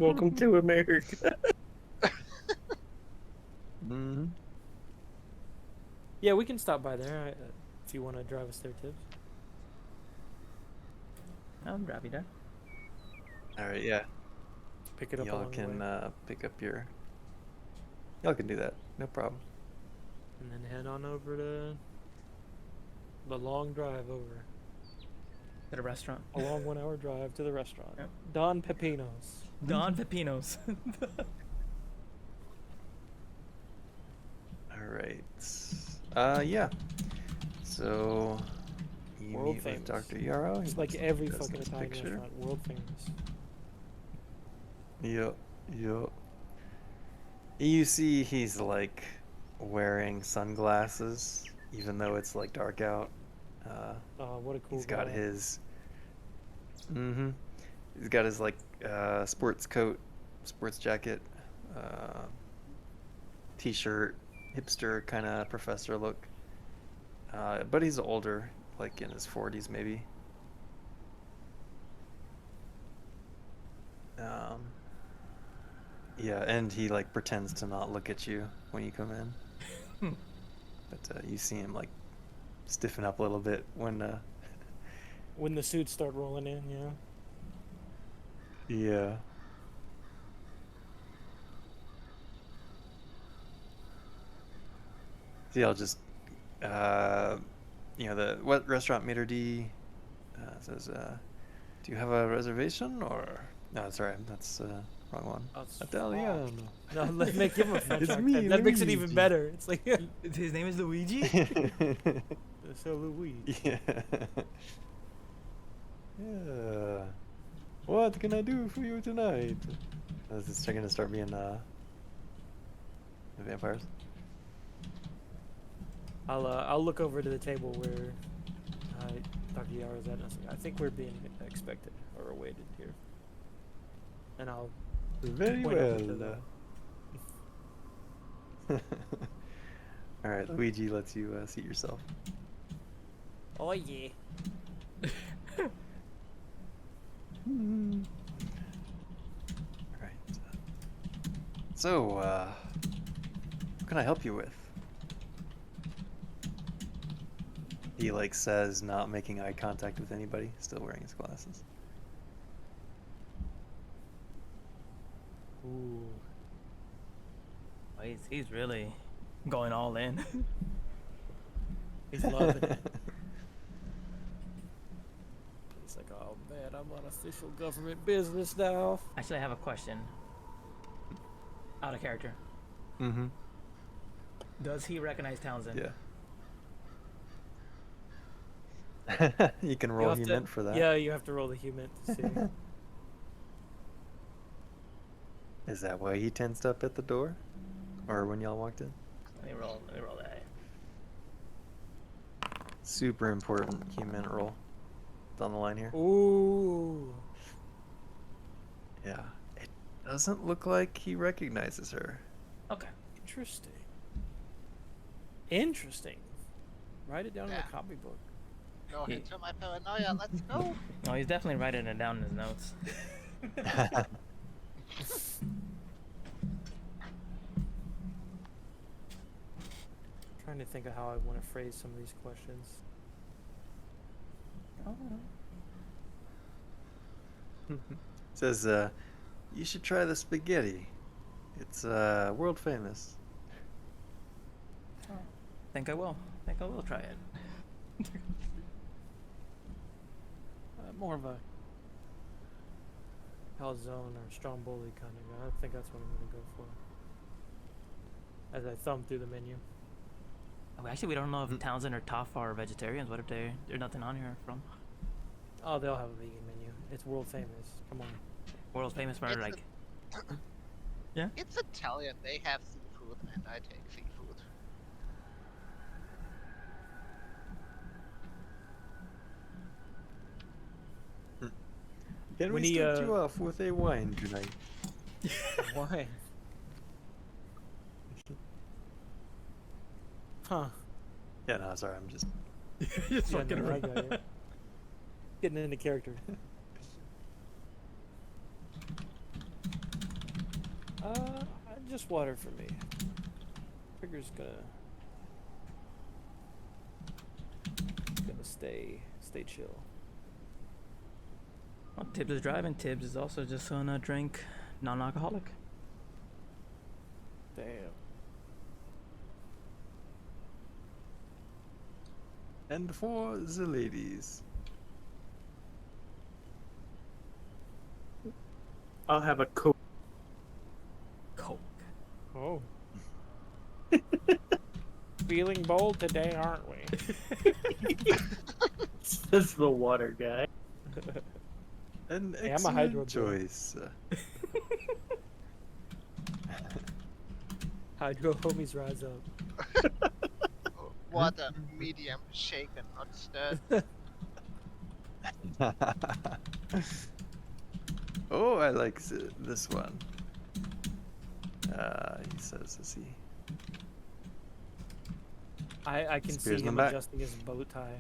Welcome to America. Mm-hmm. Yeah, we can stop by there if you want to drive us there, Tibbs. I'll grab you there. Alright, yeah. Pick it up Y'all along the can way, pick up your... Y'all can do that. No problem. and then head on over to the long drive over. To the restaurant. A long 1-hour drive to the restaurant. Yep. Don Pepino's. Don Pepinos. Alright. Yeah. So... You World meet famous. with Dr. Yarrow. It's he like looks every at fucking this Italian picture. restaurant, world famous. Yep, yep. You see he's like wearing sunglasses, even though it's like dark out. What a cool He's got guy. his... Mm-hmm. He's got his like sports coat, sports jacket, t-shirt, hipster kind of professor look. But he's older, like in his 40s maybe. Yeah, and he like pretends to not look at you when you come in. But you see him like stiffen up a little bit when When the suits start rolling in, yeah. yeah. See, I'll just what restaurant maitre d says do you have a reservation or no, sorry, that's wrong one. Oh, it's Italiano. No, let's give him a French It's accent. me, That makes it Luigi. even better. It's like His name is Luigi? so Louis. Yeah. Yeah. What can I do for you tonight? Is this gonna start being the vampires? I'll look over to the table where Dr. Yarrow's at. And I think we're being expected or awaited here. And I'll Very point over to well. the- All right, Luigi lets you seat yourself. Oh yeah. All right. So, what can I help you with? He like says, not making eye contact with anybody, still wearing his glasses. Ooh. Oh, he's really going all in. He's loving it. He's like, oh man, I'm on official government business now. Actually, I have a question. Out of character. Mm-hmm. Does he recognize Townsend? Yeah. You can You roll have to- human for that. Yeah, you have to roll the human to see. Is that why he tensed up at the door? Or when y'all walked in? Let me roll that. Super important human roll. It's on the line here. Ooh. Yeah. It doesn't look like he recognizes her. Okay. Interesting. Interesting. Write it down in Yeah. a copybook. Go into my paranoia. Let's go. Oh, he's definitely writing it down in his notes. Trying to think of how I want to phrase some of these questions. Oh. Says, you should try the spaghetti. It's world famous. Think I will try it. More of a calzone or stromboli kind of guy. I think that's what I'm going to go for. As I thumb through the menu. Oh, actually, we don't know if Townsend or Toff are vegetarians. What if there's nothing on here from? Oh, they'll have a vegan menu. It's world famous. Come on. World famous for It's like. It's Italian. They have seafood, and I take seafood. Can When we he, start you off with a wine tonight? Why? Huh. Yeah, no, sorry, I'm just... Yeah, no, I got it. Getting into character. Just water for me. Trigger's gonna stay chill. Well, Tibbs is driving. Tibbs is also just gonna drink non-alcoholic. Damn. And for the ladies. I'll have a Coke. Coke. Oh. Feeling bold today, aren't we? Says the water guy. An Hey, I'm a hydro excellent boy. choice. Hydro homies rise up. Water, medium, shaken, not stirred. Oh, I like this one. He says, let's see. I can Spears see in the him back. adjusting his bow tie.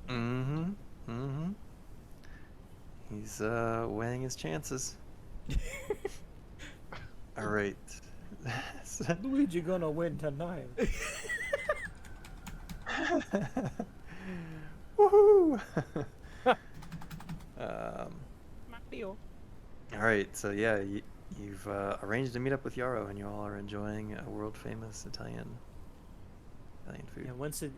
Mm-hmm. Mm-hmm. He's weighing his chances. All right. Luigi gonna win tonight. Woohoo! Mario. All right, so yeah, you've arranged to meet up with Yarrow, and you all are enjoying a world-famous Italian food. Yeah, once it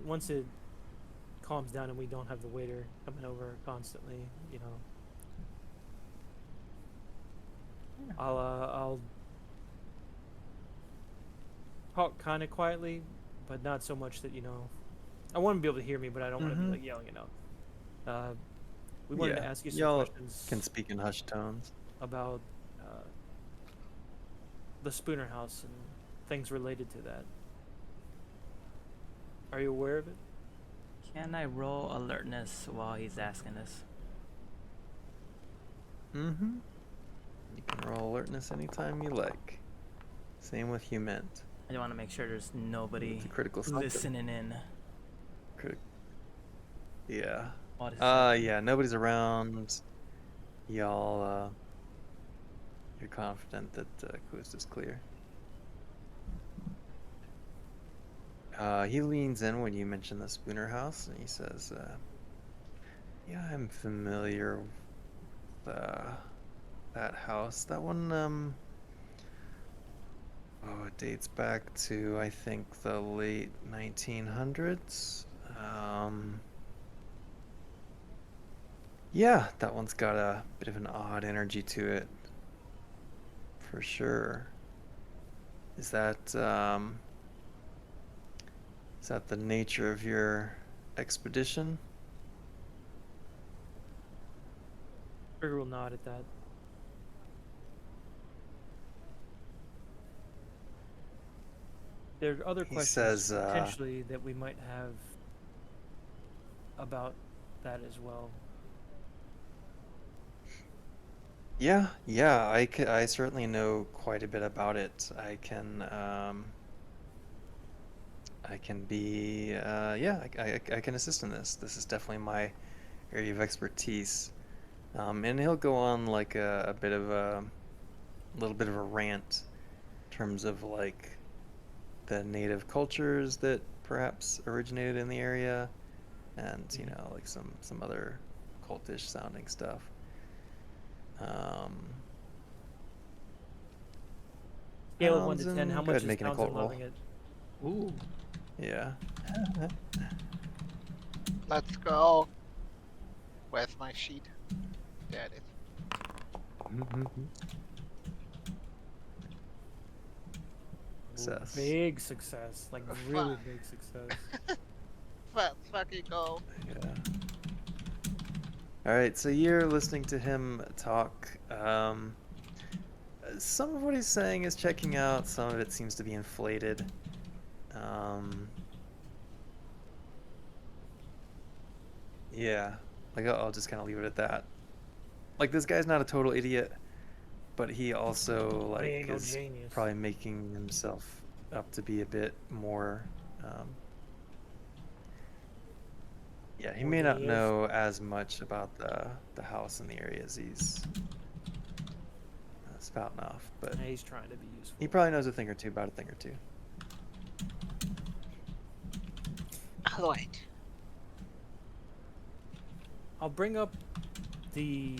calms down and we don't have the waiter coming over constantly, you know, I'll talk kind of quietly, but not so much that, you know, I want to be able to hear me, but I don't want to be like yelling it out. We wanted to ask you some Y'all questions can speak in hushed tones. about the Spooner House and things related to that. Are you aware of it? Can I roll alertness while he's asking this? Mm-hmm. You can roll alertness anytime you like. Same with Hument. I just want to make sure there's nobody It's a critical something. listening in. Yeah. What is Yeah, nobody's around. Y'all, you're confident that coast is clear. He leans in when you mention the Spooner House, and he says, yeah, I'm familiar with that house. That one, it dates back to, I think, the late 1900s. Yeah, that one's got a bit of an odd energy to it, for sure. Is that the nature of your expedition? Trigger will nod at that. there are other He questions says, potentially that we might have about that as well. Yeah, I certainly know quite a bit about it. I can be, yeah, I can assist in this. This is definitely my area of expertise. And he'll go on like a bit of a little bit of a rant in terms of like the native cultures that perhaps originated in the area, and you know, like some other cultish sounding stuff. Um, Scale of 1 to 10, how Go ahead much and is make an occult Townsend roll. loving it? Ooh. Yeah. Let's go. Where's my sheet? There it is. Ooh, Success. big success, like really Fuck. big success. Let's fucking go. Yeah. All right, so you're listening to him talk. Some of what he's saying is checking out. Some of it seems to be inflated. Yeah, like I'll just kind of leave it at that. Like this guy's not a total idiot, but he also But he like ain't no is genius. probably making himself up to be a bit more. Yeah, he More may than not he is. know as much about the house and the area as he's spouting off, but Yeah, he's trying to be useful. he probably knows a thing or two about a thing or two. Alright. I'll bring up the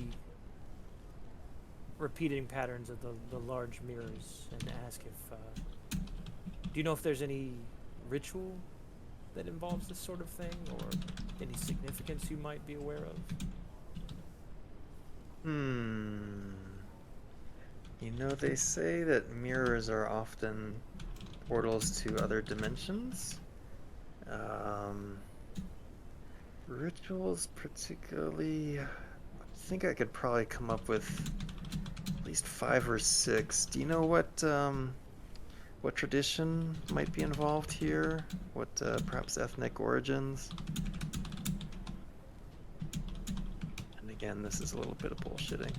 repeating patterns of the large mirrors and ask if do you know if there's any ritual that involves this sort of thing, or any significance you might be aware of? You know, they say that mirrors are often portals to other dimensions. Rituals, particularly, I think I could probably come up with at least 5 or 6. Do you know what tradition might be involved here? What perhaps ethnic origins? And again, this is a little bit of bullshitting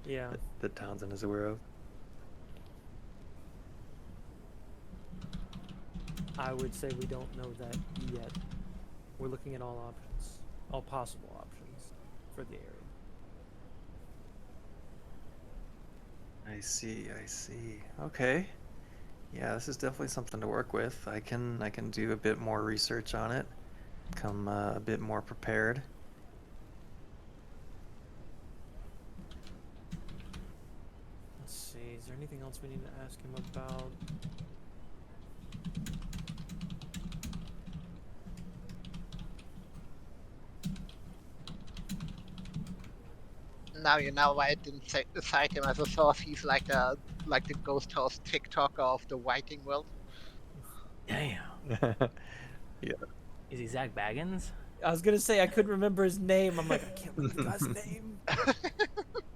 Yeah. that Townsend is aware of. I would say we don't know that yet. We're looking at all options, all possible options for the area. I see. Okay. Yeah, this is definitely something to work with. I can do a bit more research on it. Come a bit more prepared. Let's see, is there anything else we need to ask him about? Now you know why I didn't cite him as a source. He's like the ghost house TikToker of the writing world. Damn. Yeah. Is he Zach Baggins? I was gonna say I couldn't remember his name. I'm like, I can't remember the guy's name.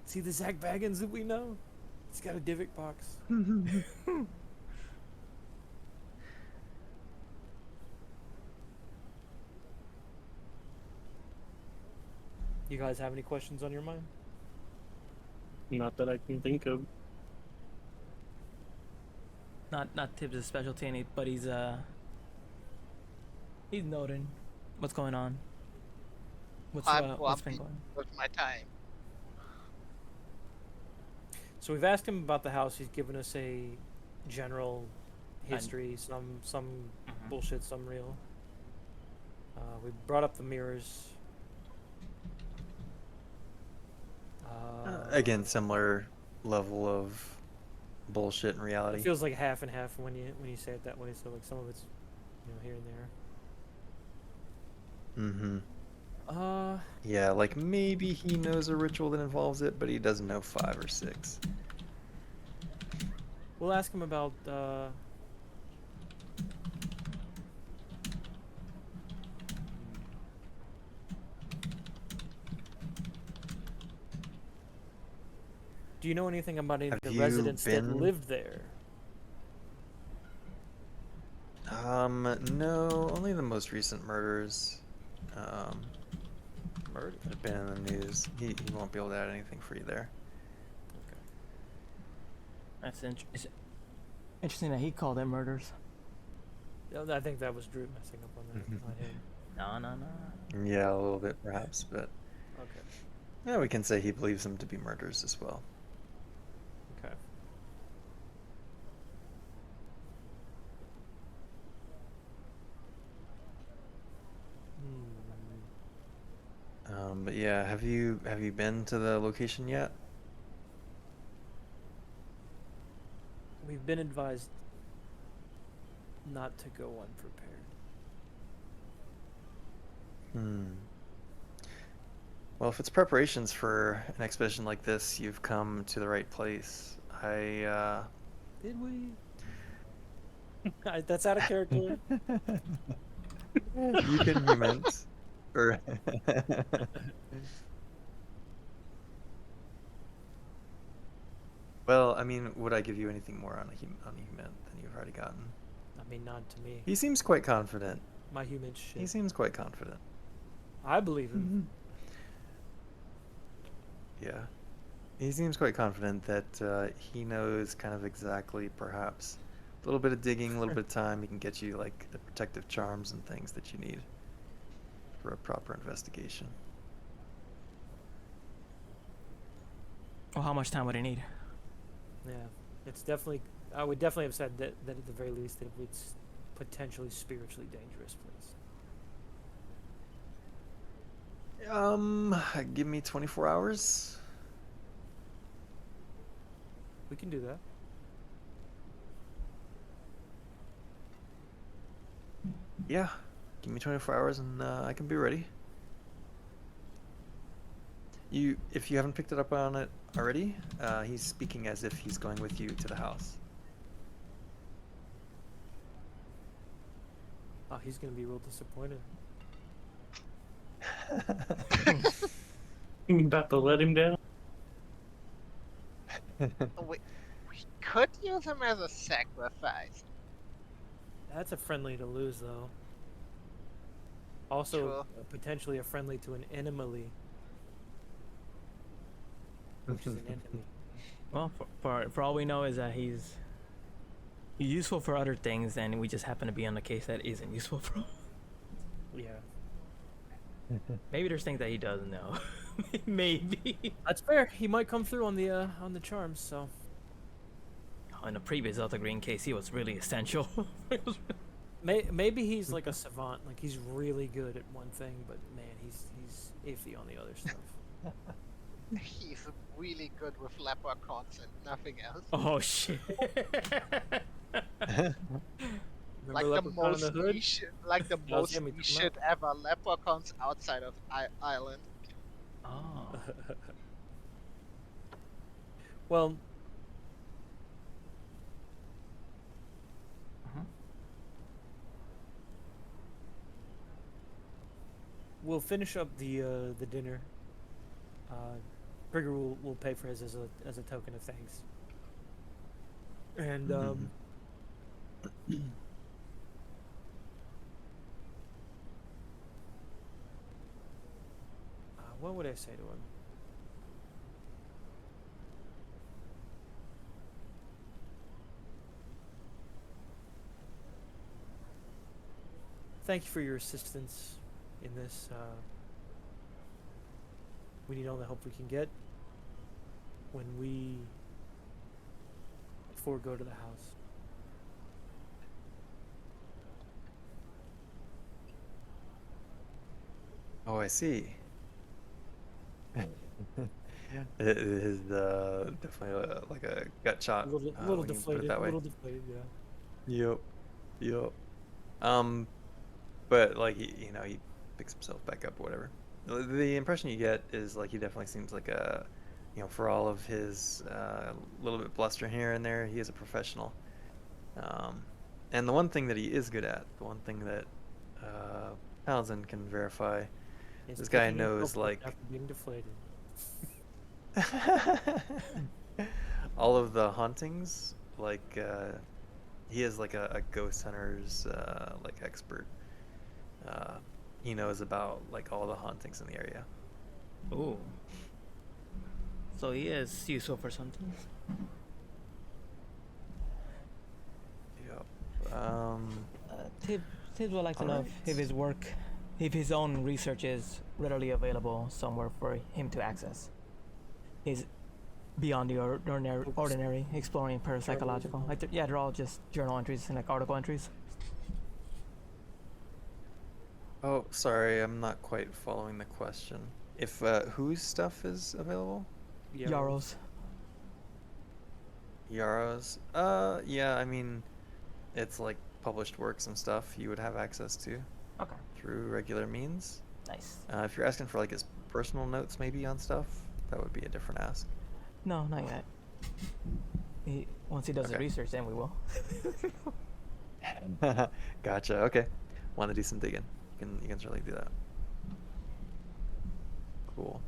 Is he the Zach Baggins that we know? He's got a Divic box. You guys have any questions on your mind? Not that I can think of. Not Tibbs' specialty, but he's noting what's going on. What's been Happy going on? with my time. So we've asked him about the house. He's given us a general history, some bullshit, some real. We brought up the mirrors. Again, similar level of bullshit and It reality. feels like half and half when you say it that way. So like some of it's here and there. Yeah, like maybe he knows a ritual that involves it, but he doesn't know 5 or 6. We'll ask him about do you know anything about any of Have the you residents that been- lived there? No, only the most recent murders. Murder. That have been in the news. He won't be able to add anything for you there. That's it's interesting that he called it murders. Yeah, I think that was Drew messing up on that, not him. No. Yeah, a little bit perhaps, but Okay. yeah, we can say he believes them to be murders as well. Okay. But yeah, have you been to the location yet? We've been advised not to go unprepared. Well, if it's preparations for an expedition like this, you've come to the right place. Did we? That's out of character. You can humans. Or well, I mean, would I give you anything more on a human than you've already gotten? I mean, not to me. He seems quite confident. My human shit. He seems quite confident. I believe him. Yeah. He seems quite confident that he knows kind of exactly, perhaps, a little bit of digging, a little bit of time, he can get you like the protective charms and things that you need for a proper investigation. Well, how much time would he need? Yeah, it's definitely. I would definitely have said that at the very least that it's potentially spiritually dangerous place. Give me 24 hours. We can do that. Yeah, give me 24 hours and I can be ready. If you haven't picked it up on it already, he's speaking as if he's going with you to the house. Oh, he's gonna be real disappointed. You about to let him down? We could use him as a sacrifice. That's a friendly to lose, though. Also, Sure. potentially a friendly to an enemy. Which is an enemy. Well, for all we know is that he's useful for other things, and we just happen to be on the case that isn't useful for him. Yeah. Maybe there's things that he doesn't know. Maybe. That's fair. He might come through on the charms, so. In the previous Delta Green case, he was really essential. Maybe he's like a savant, like he's really good at one thing, but man, he's iffy on the other stuff. He's really good with leprechauns and nothing else. Oh shit. Like Remember the Leprechaun in most the Hood? niche, like the That was most him, he took niche him shit ever. Leprechauns outside of Ireland. Oh. Well, we'll finish up the dinner. Brigger will pay for his as a token of thanks. And what would I say to him? Thank you for your assistance in this. We need all the help we can get when we forego to the house. Oh, I see. It is definitely like a gut shot. A little when you put it deflated. that A way. little deflated, yeah. Yep. But like he picks himself back up or whatever. The impression you get is like he definitely seems like for all of his little bit bluster here and there, he is a professional. And the one thing that he is good at, the one thing that Townsend can verify, It's this guy picking knows himself up like after being deflated. all of the hauntings, like he is like a ghost hunter's like expert. Uh, he knows about like all the hauntings in the area. Ooh. So he is useful for something. Yep. Tibbs would like to know Alright. if his work, if his own research is readily available somewhere for him to access. Is beyond the ordinary, exploring parapsychological. Like, yeah, they're all just journal entries and like article entries. Oh, sorry, I'm not quite following the question. If whose stuff is available? Yarrow's. Yaro's? Yeah, I mean, it's like published works and stuff you would have access to Okay. through regular means. Nice. If you're asking for like his personal notes maybe on stuff, that would be a different ask. No, not yet. Once he does the Okay. research, then we will. Gotcha. Okay. Want to do some digging? You can certainly do that. Cool.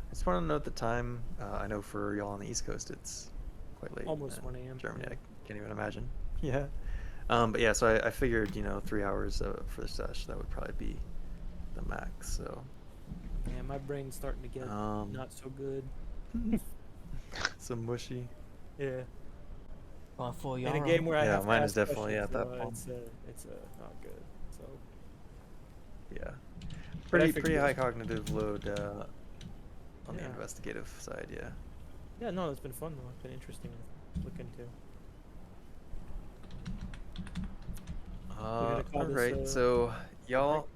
I just want to note the time. I know for y'all on the East Coast, it's quite late. Almost in 1 a.m. Germany, yeah. I can't even imagine. Yeah. But yeah, so I figured 3 hours for the sesh that would probably be the max. So. Yeah, my brain's starting to get not so good. Some mushy. Yeah. Well, full In Yarrow. a game where I Yeah, have to mine is ask definitely questions, at that point. it's not good. So Yeah. But I Pretty figured high it was- cognitive load on the Yeah. investigative side. Yeah. yeah, no, it's been fun though. It's been interesting to look into. gonna call All this, right. So y'all.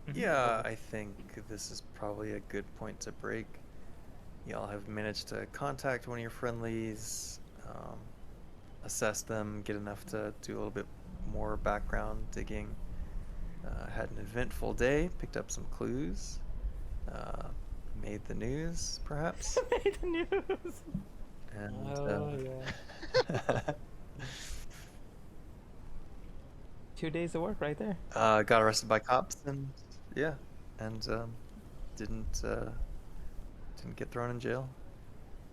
Mhm. Yeah, I think this is probably a good point to break. Y'all have managed to contact one of your friendlies, assess them, get enough to do a little bit more background digging. Had an eventful day, picked up some clues, made the news, perhaps. Made the news. And Oh yeah. 2 days of work right there. got arrested by cops, and yeah, and didn't get thrown in jail,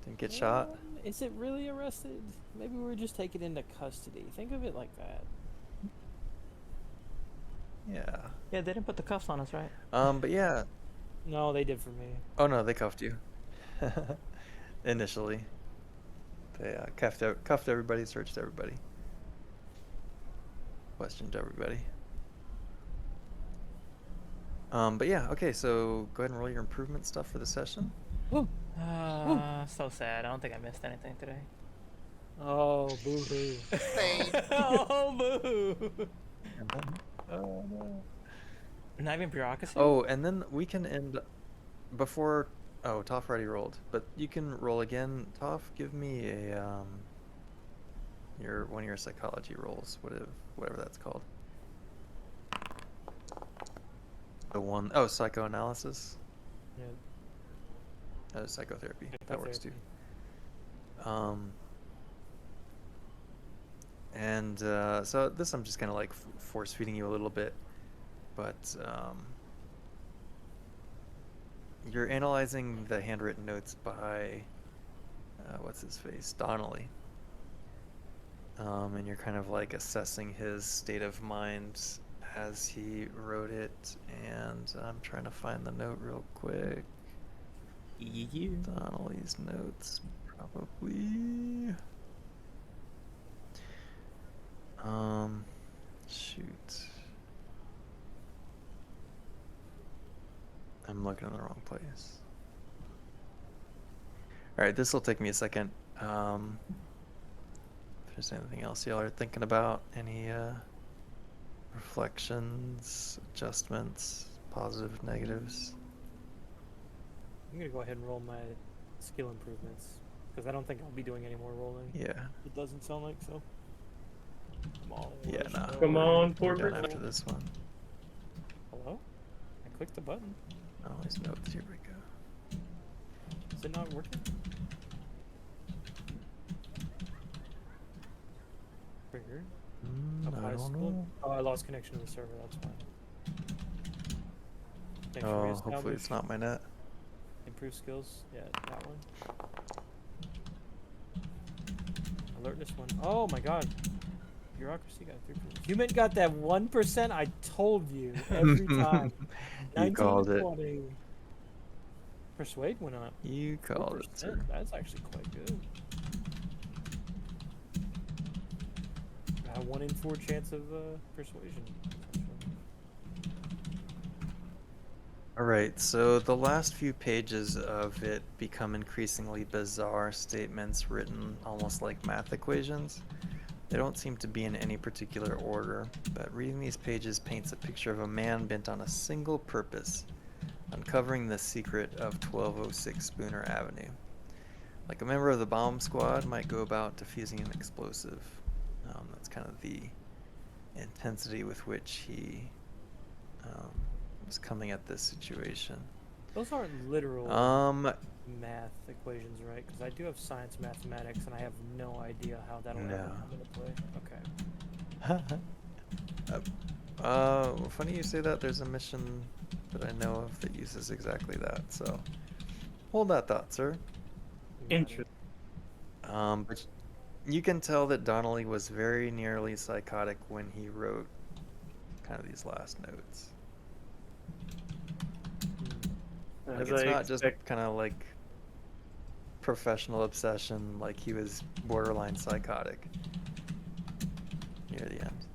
didn't get shot. Is it really arrested? Maybe we were just taken into custody. Think of it like that. Yeah. Yeah, they didn't put the cuffs on us, right? But yeah. No, they did for me. Oh no, they cuffed you. Initially, they cuffed everybody, searched everybody, questioned everybody. But yeah, okay. So go ahead and roll your improvement stuff for the session. So sad. I don't think I missed anything today. Oh, boo-hoo. Same. Oh, boo! Oh no. Not even bureaucracy? Oh, and then we can end before. Oh, Toph already rolled, but you can roll again. Toph, give me a one of your psychology rolls, whatever that's called. The one oh psychoanalysis. Yeah. Psychotherapy. That works too. And so this I'm just kind of like force feeding you a little bit, but you're analyzing the handwritten notes by what's his face, Donnelly, and you're kind of like assessing his state of mind as he wrote it, and I'm trying to find the note real quick. Donnelly's notes, probably. Shoot. I'm looking in the wrong place. Alright, this will take me a second. If there's anything else y'all are thinking about, any reflections, adjustments, positive, negatives? I'm gonna go ahead and roll my skill improvements because I don't think I'll be doing any more rolling. Yeah. It doesn't sound like so. Come on. Yeah, let's nah. go. Come on, We're done Porter. after this one. Hello? I clicked the button. Donnelly's notes, here we go. Is it not working? Trigger. Up high I don't school? know. Oh, I lost connection to the server. That's fine. Thanks for Oh, reestablish. hopefully it's not my net. Improve skills. Yeah, that one. Alertness 1. Oh my god. Bureaucracy got 3%. Human got that 1%. I told you every time. You 19 called to it. 20. Persuade went up. You called it, 4%. sir. That's actually quite good. Got a 1 in 4 chance of persuasion. Alright, so the last few pages of it become increasingly bizarre statements written almost like math equations. They don't seem to be in any particular order, but reading these pages paints a picture of a man bent on a single purpose, uncovering the secret of 1206 Spooner Avenue. Like a member of the bomb squad might go about defusing an explosive. That's kind of the intensity with which he was coming at this situation. Those aren't literal Um, math equations, right? Because I do have science mathematics, and I have no idea how that'll ever No. come into play. Okay. Funny you say that. There's a mission that I know of that uses exactly that. So, hold that thought, sir. Interesting. But you can tell that Donnelly was very nearly psychotic when he wrote kind of these last notes. Like, As it's I not just expect. kind of like professional obsession, like he was borderline psychotic near the end.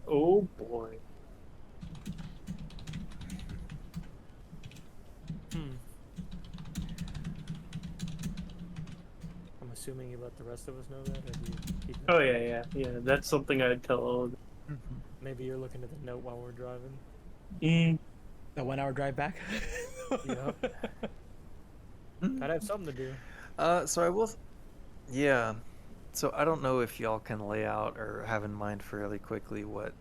Oh boy. I'm assuming you let the rest of us know that, or do you keep it? Oh yeah. That's something I'd tell all of them. Maybe you're looking at the note while we're driving. The 1 hour drive back. Yep. Gotta have something to do. So I will, yeah. So I don't know if y'all can lay out or have in mind fairly quickly what,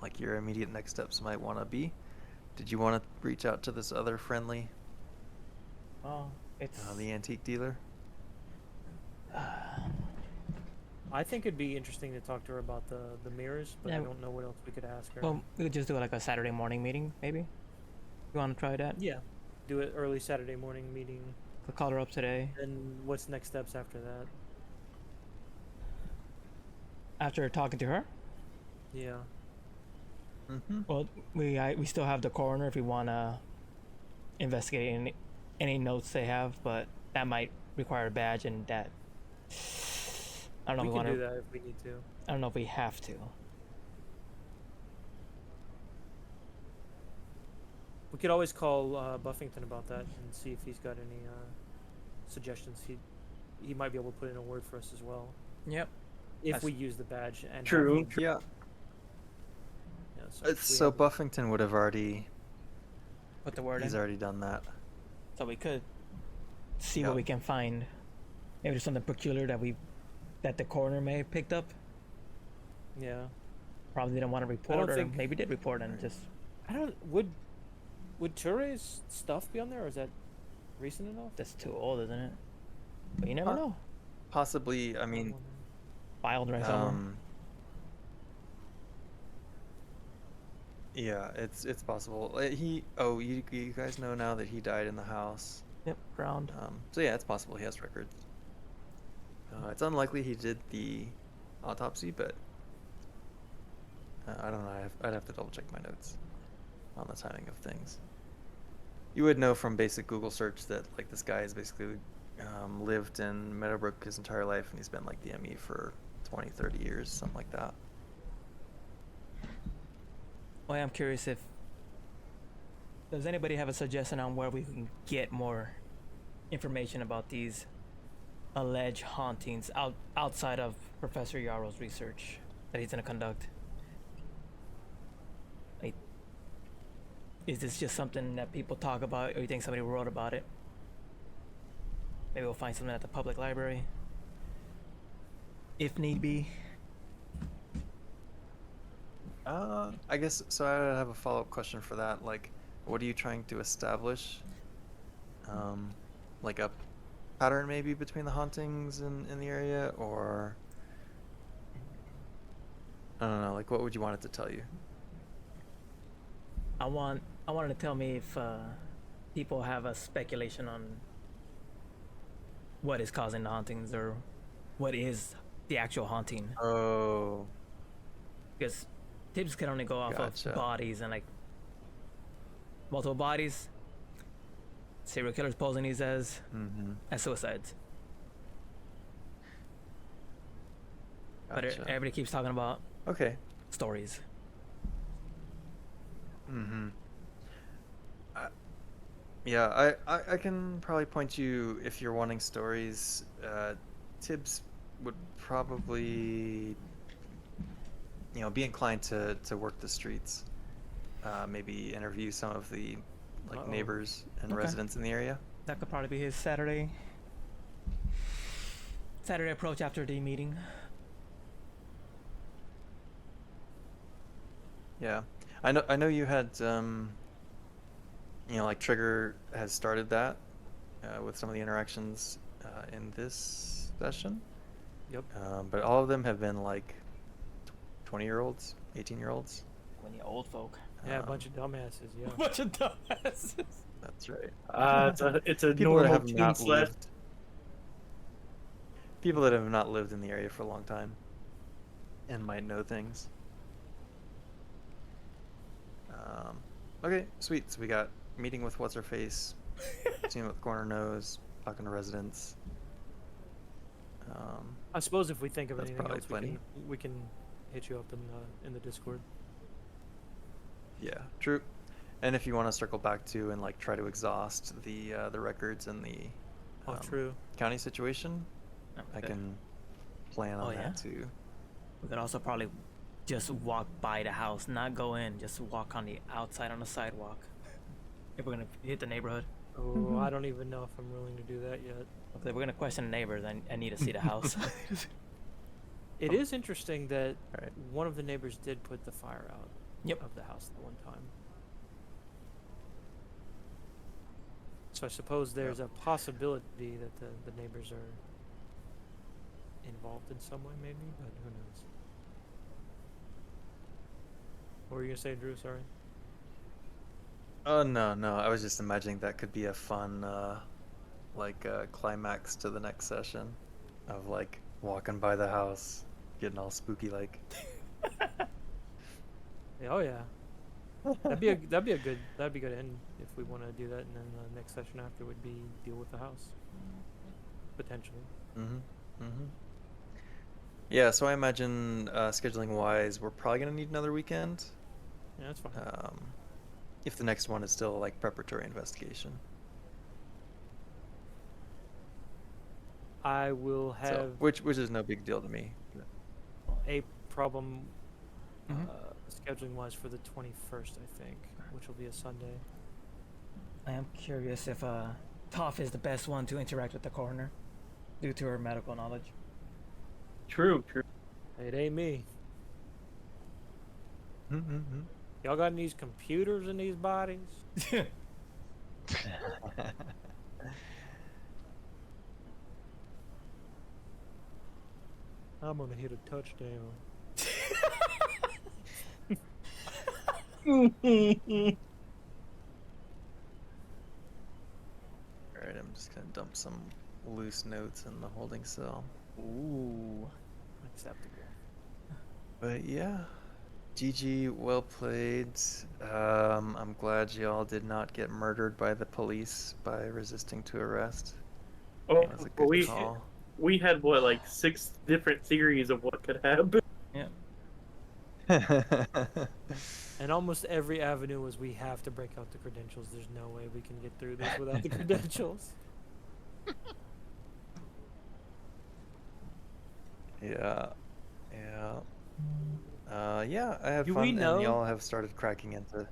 like, your immediate next steps might want to be. Did you want to reach out to this other friendly, Well, it's the antique dealer? I think it'd be interesting to talk to her about the mirrors, but I Yeah. don't know what else we could ask her. well, we could just do like a Saturday morning meeting, maybe. You want to try that? Yeah. Do it early Saturday morning meeting. We'll call her up today. And what's next steps after that? After talking to her, Yeah. Mm-hmm. well, we still have the coroner if we want to investigate any notes they have, but that might require a badge, and that I don't know. We if can want do to. that if we need to. I don't know if we have to. We could always call Buffington about that and see if he's got any suggestions. He might be able to put in a word for us as well Yep. if That's we use the badge. And True. have- Yeah. yeah, so if we So have- Buffington would have already. Put the word He's in. already done that. So we could see Yep. what we can find. Maybe there's something peculiar that the coroner may have picked up. Yeah. Probably didn't want to report, or think- maybe did report and just. I don't. Would Ture's stuff be on there, or is that recent enough? That's too old, isn't it? But you never Huh. know. Possibly. I I'm mean, wondering. Filed right somewhere. Yeah, it's possible. You guys know now that he died in the house. Yep, drowned. So yeah, it's possible he has records. It's unlikely he did the autopsy, but I don't know. I'd have to double check my notes on the timing of things. You would know from basic Google search that like this guy has basically lived in Meadowbrook his entire life, and he's been like the ME for 20, 30 years, something like that. Well, I'm curious if. Does anybody have a suggestion on where we can get more information about these alleged hauntings outside of Professor Yarrow's research that he's going to conduct? Like, is this just something that people talk about, or you think somebody wrote about it? Maybe we'll find something at the public library, if need be. I guess so. I have a follow-up question for that. Like, what are you trying to establish? Like a pattern maybe between the hauntings in the area, or I don't know. Like, what would you want it to tell you? I wanted to tell me if people have a speculation on what is causing the hauntings or what is the actual haunting. Oh, Because tips can only go off Gotcha. of bodies and like multiple bodies. Serial killers posing these as suicides. But gotcha. everybody keeps talking about Okay. stories. Mm-hmm. Yeah, I can probably point you if you're wanting stories. Tibbs would probably, be inclined to work the streets. Maybe interview some of the Uh-oh. neighbors and Okay. residents in the area. That could probably be his Saturday approach after the meeting. Yeah, I know you had like Trigger has started that with some of the interactions in this session. Yep. But all of them have been like 20-year-olds, 18-year-olds. When the old folk. Yeah, a bunch of dumbasses. Yeah. Bunch of dumbasses. That's right. It's a People that normal have teen not slash. lived. People that have not lived in the area for a long time, and might know things. Okay, sweet. So we got meeting with what's her face, seeing what the corner knows, talking to residents. I suppose if we think of That's anything probably else, plenty. we can hit you up in the Discord. Yeah, true. And if you want to circle back to and like try to exhaust the records and the True. county situation, I Okay. can plan on Oh, yeah? that too. We could also probably just walk by the house, not go in, just walk on the outside on the sidewalk. If we're gonna hit the neighborhood. Oh, I don't even know if I'm willing to do that yet. Okay, we're gonna question the neighbors. I need to see the house. It is interesting that Right. one of the neighbors did put the fire out Yep. of the house at one time. So I suppose there's a possibility that the neighbors are involved in some way, maybe, but who knows? What were you gonna say, Drew? Sorry. Oh no, I was just imagining that could be a fun climax to the next session of like walking by the house, getting all spooky like. Yeah, oh yeah. That'd be a good end if we want to do that, and then the next session after would be deal with the house, potentially. Yeah, so I imagine scheduling wise, we're probably gonna need another weekend. Yeah, that's fine. If the next one is still like preparatory investigation. I will So, have which is no big deal to me. a problem Mhm. scheduling wise for the 21st, I think, which will be a Sunday. I am curious if Toph is the best one to interact with the coroner, due to her medical knowledge. True. It ain't me. Y'all got these computers in these bodies? I'm gonna hit a touchdown. Alright, I'm just gonna dump some loose notes in the holding cell. Ooh. Acceptable. But yeah, GG, well played. I'm glad y'all did not get murdered by the police by resisting to arrest. Oh, That was a good call. we had what, like 6 different theories of what could happen. Yeah. And almost every avenue was we have to break out the credentials. There's no way we can get through this without the credentials. Yeah. Yeah, I had Do fun, we and know- y'all have started cracking into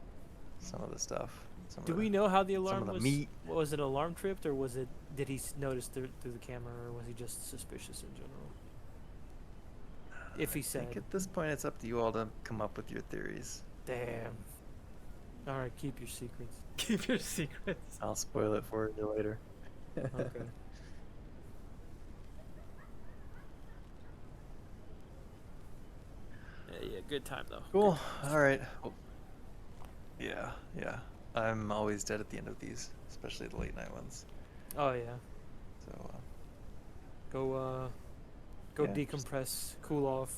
some of the stuff. Do we know how the some alarm of the was? meat. Was it alarm tripped, or was it? Did he notice through the camera, or was he just suspicious in general? If he I said, think at this point it's up to you all to come up with your theories. "Damn." All right, keep your secrets. Keep your secrets. I'll spoil it for you later. Okay. Yeah, good time though. Cool. All right. Yeah. I'm always dead at the end of these, especially the late night ones. Oh yeah. So, Go Yeah, just- decompress, cool off,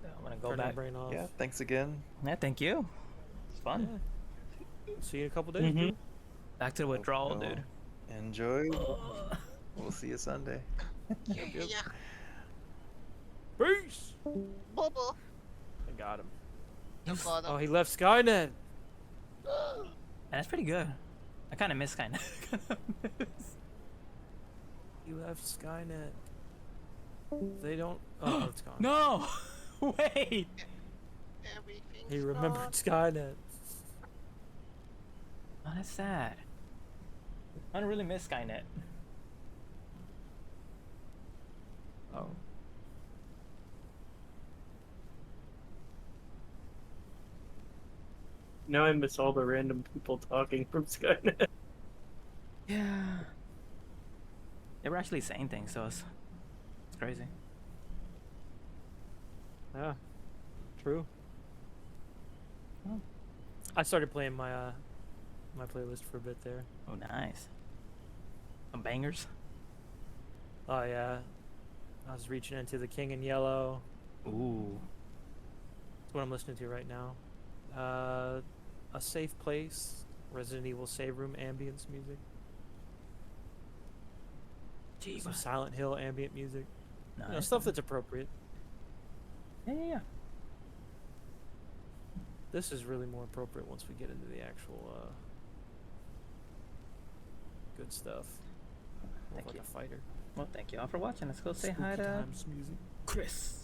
I'm gonna go turn your back. brain off. Yeah, thanks again. Yeah, thank you. It's fun. Yeah. See you in a couple days, Mhm. dude. Back to the withdrawal, dude. Enjoy. We'll see you Sunday. Yeah. Peace. Bubble. I got him. You got Oh, him. he left Skynet. And that's pretty good. I kind of miss Skynet. He left Skynet. They don't. Oh, it's gone. No! Wait! Everything's He remembered gone. Skynet. Oh, that's sad. I don't really miss Skynet. Oh. Now I miss all the random people talking from Skynet. Yeah. They were actually saying things to us. It's crazy. Yeah. True. Oh. I started playing my my playlist for a bit there. Oh, nice. Some bangers. Oh yeah. I was reaching into the King in Yellow. Ooh. That's what I'm listening to right now. A Safe Place, Resident Evil Save Room ambience music. Gee, Some Silent Hill ambient music. nice. You know, stuff that's appropriate. Yeah. This is really more appropriate once we get into the actual good stuff. More Thank like you. a fighter. Well, thank you all for watching. Let's go say Spooky hi to times music. Chris.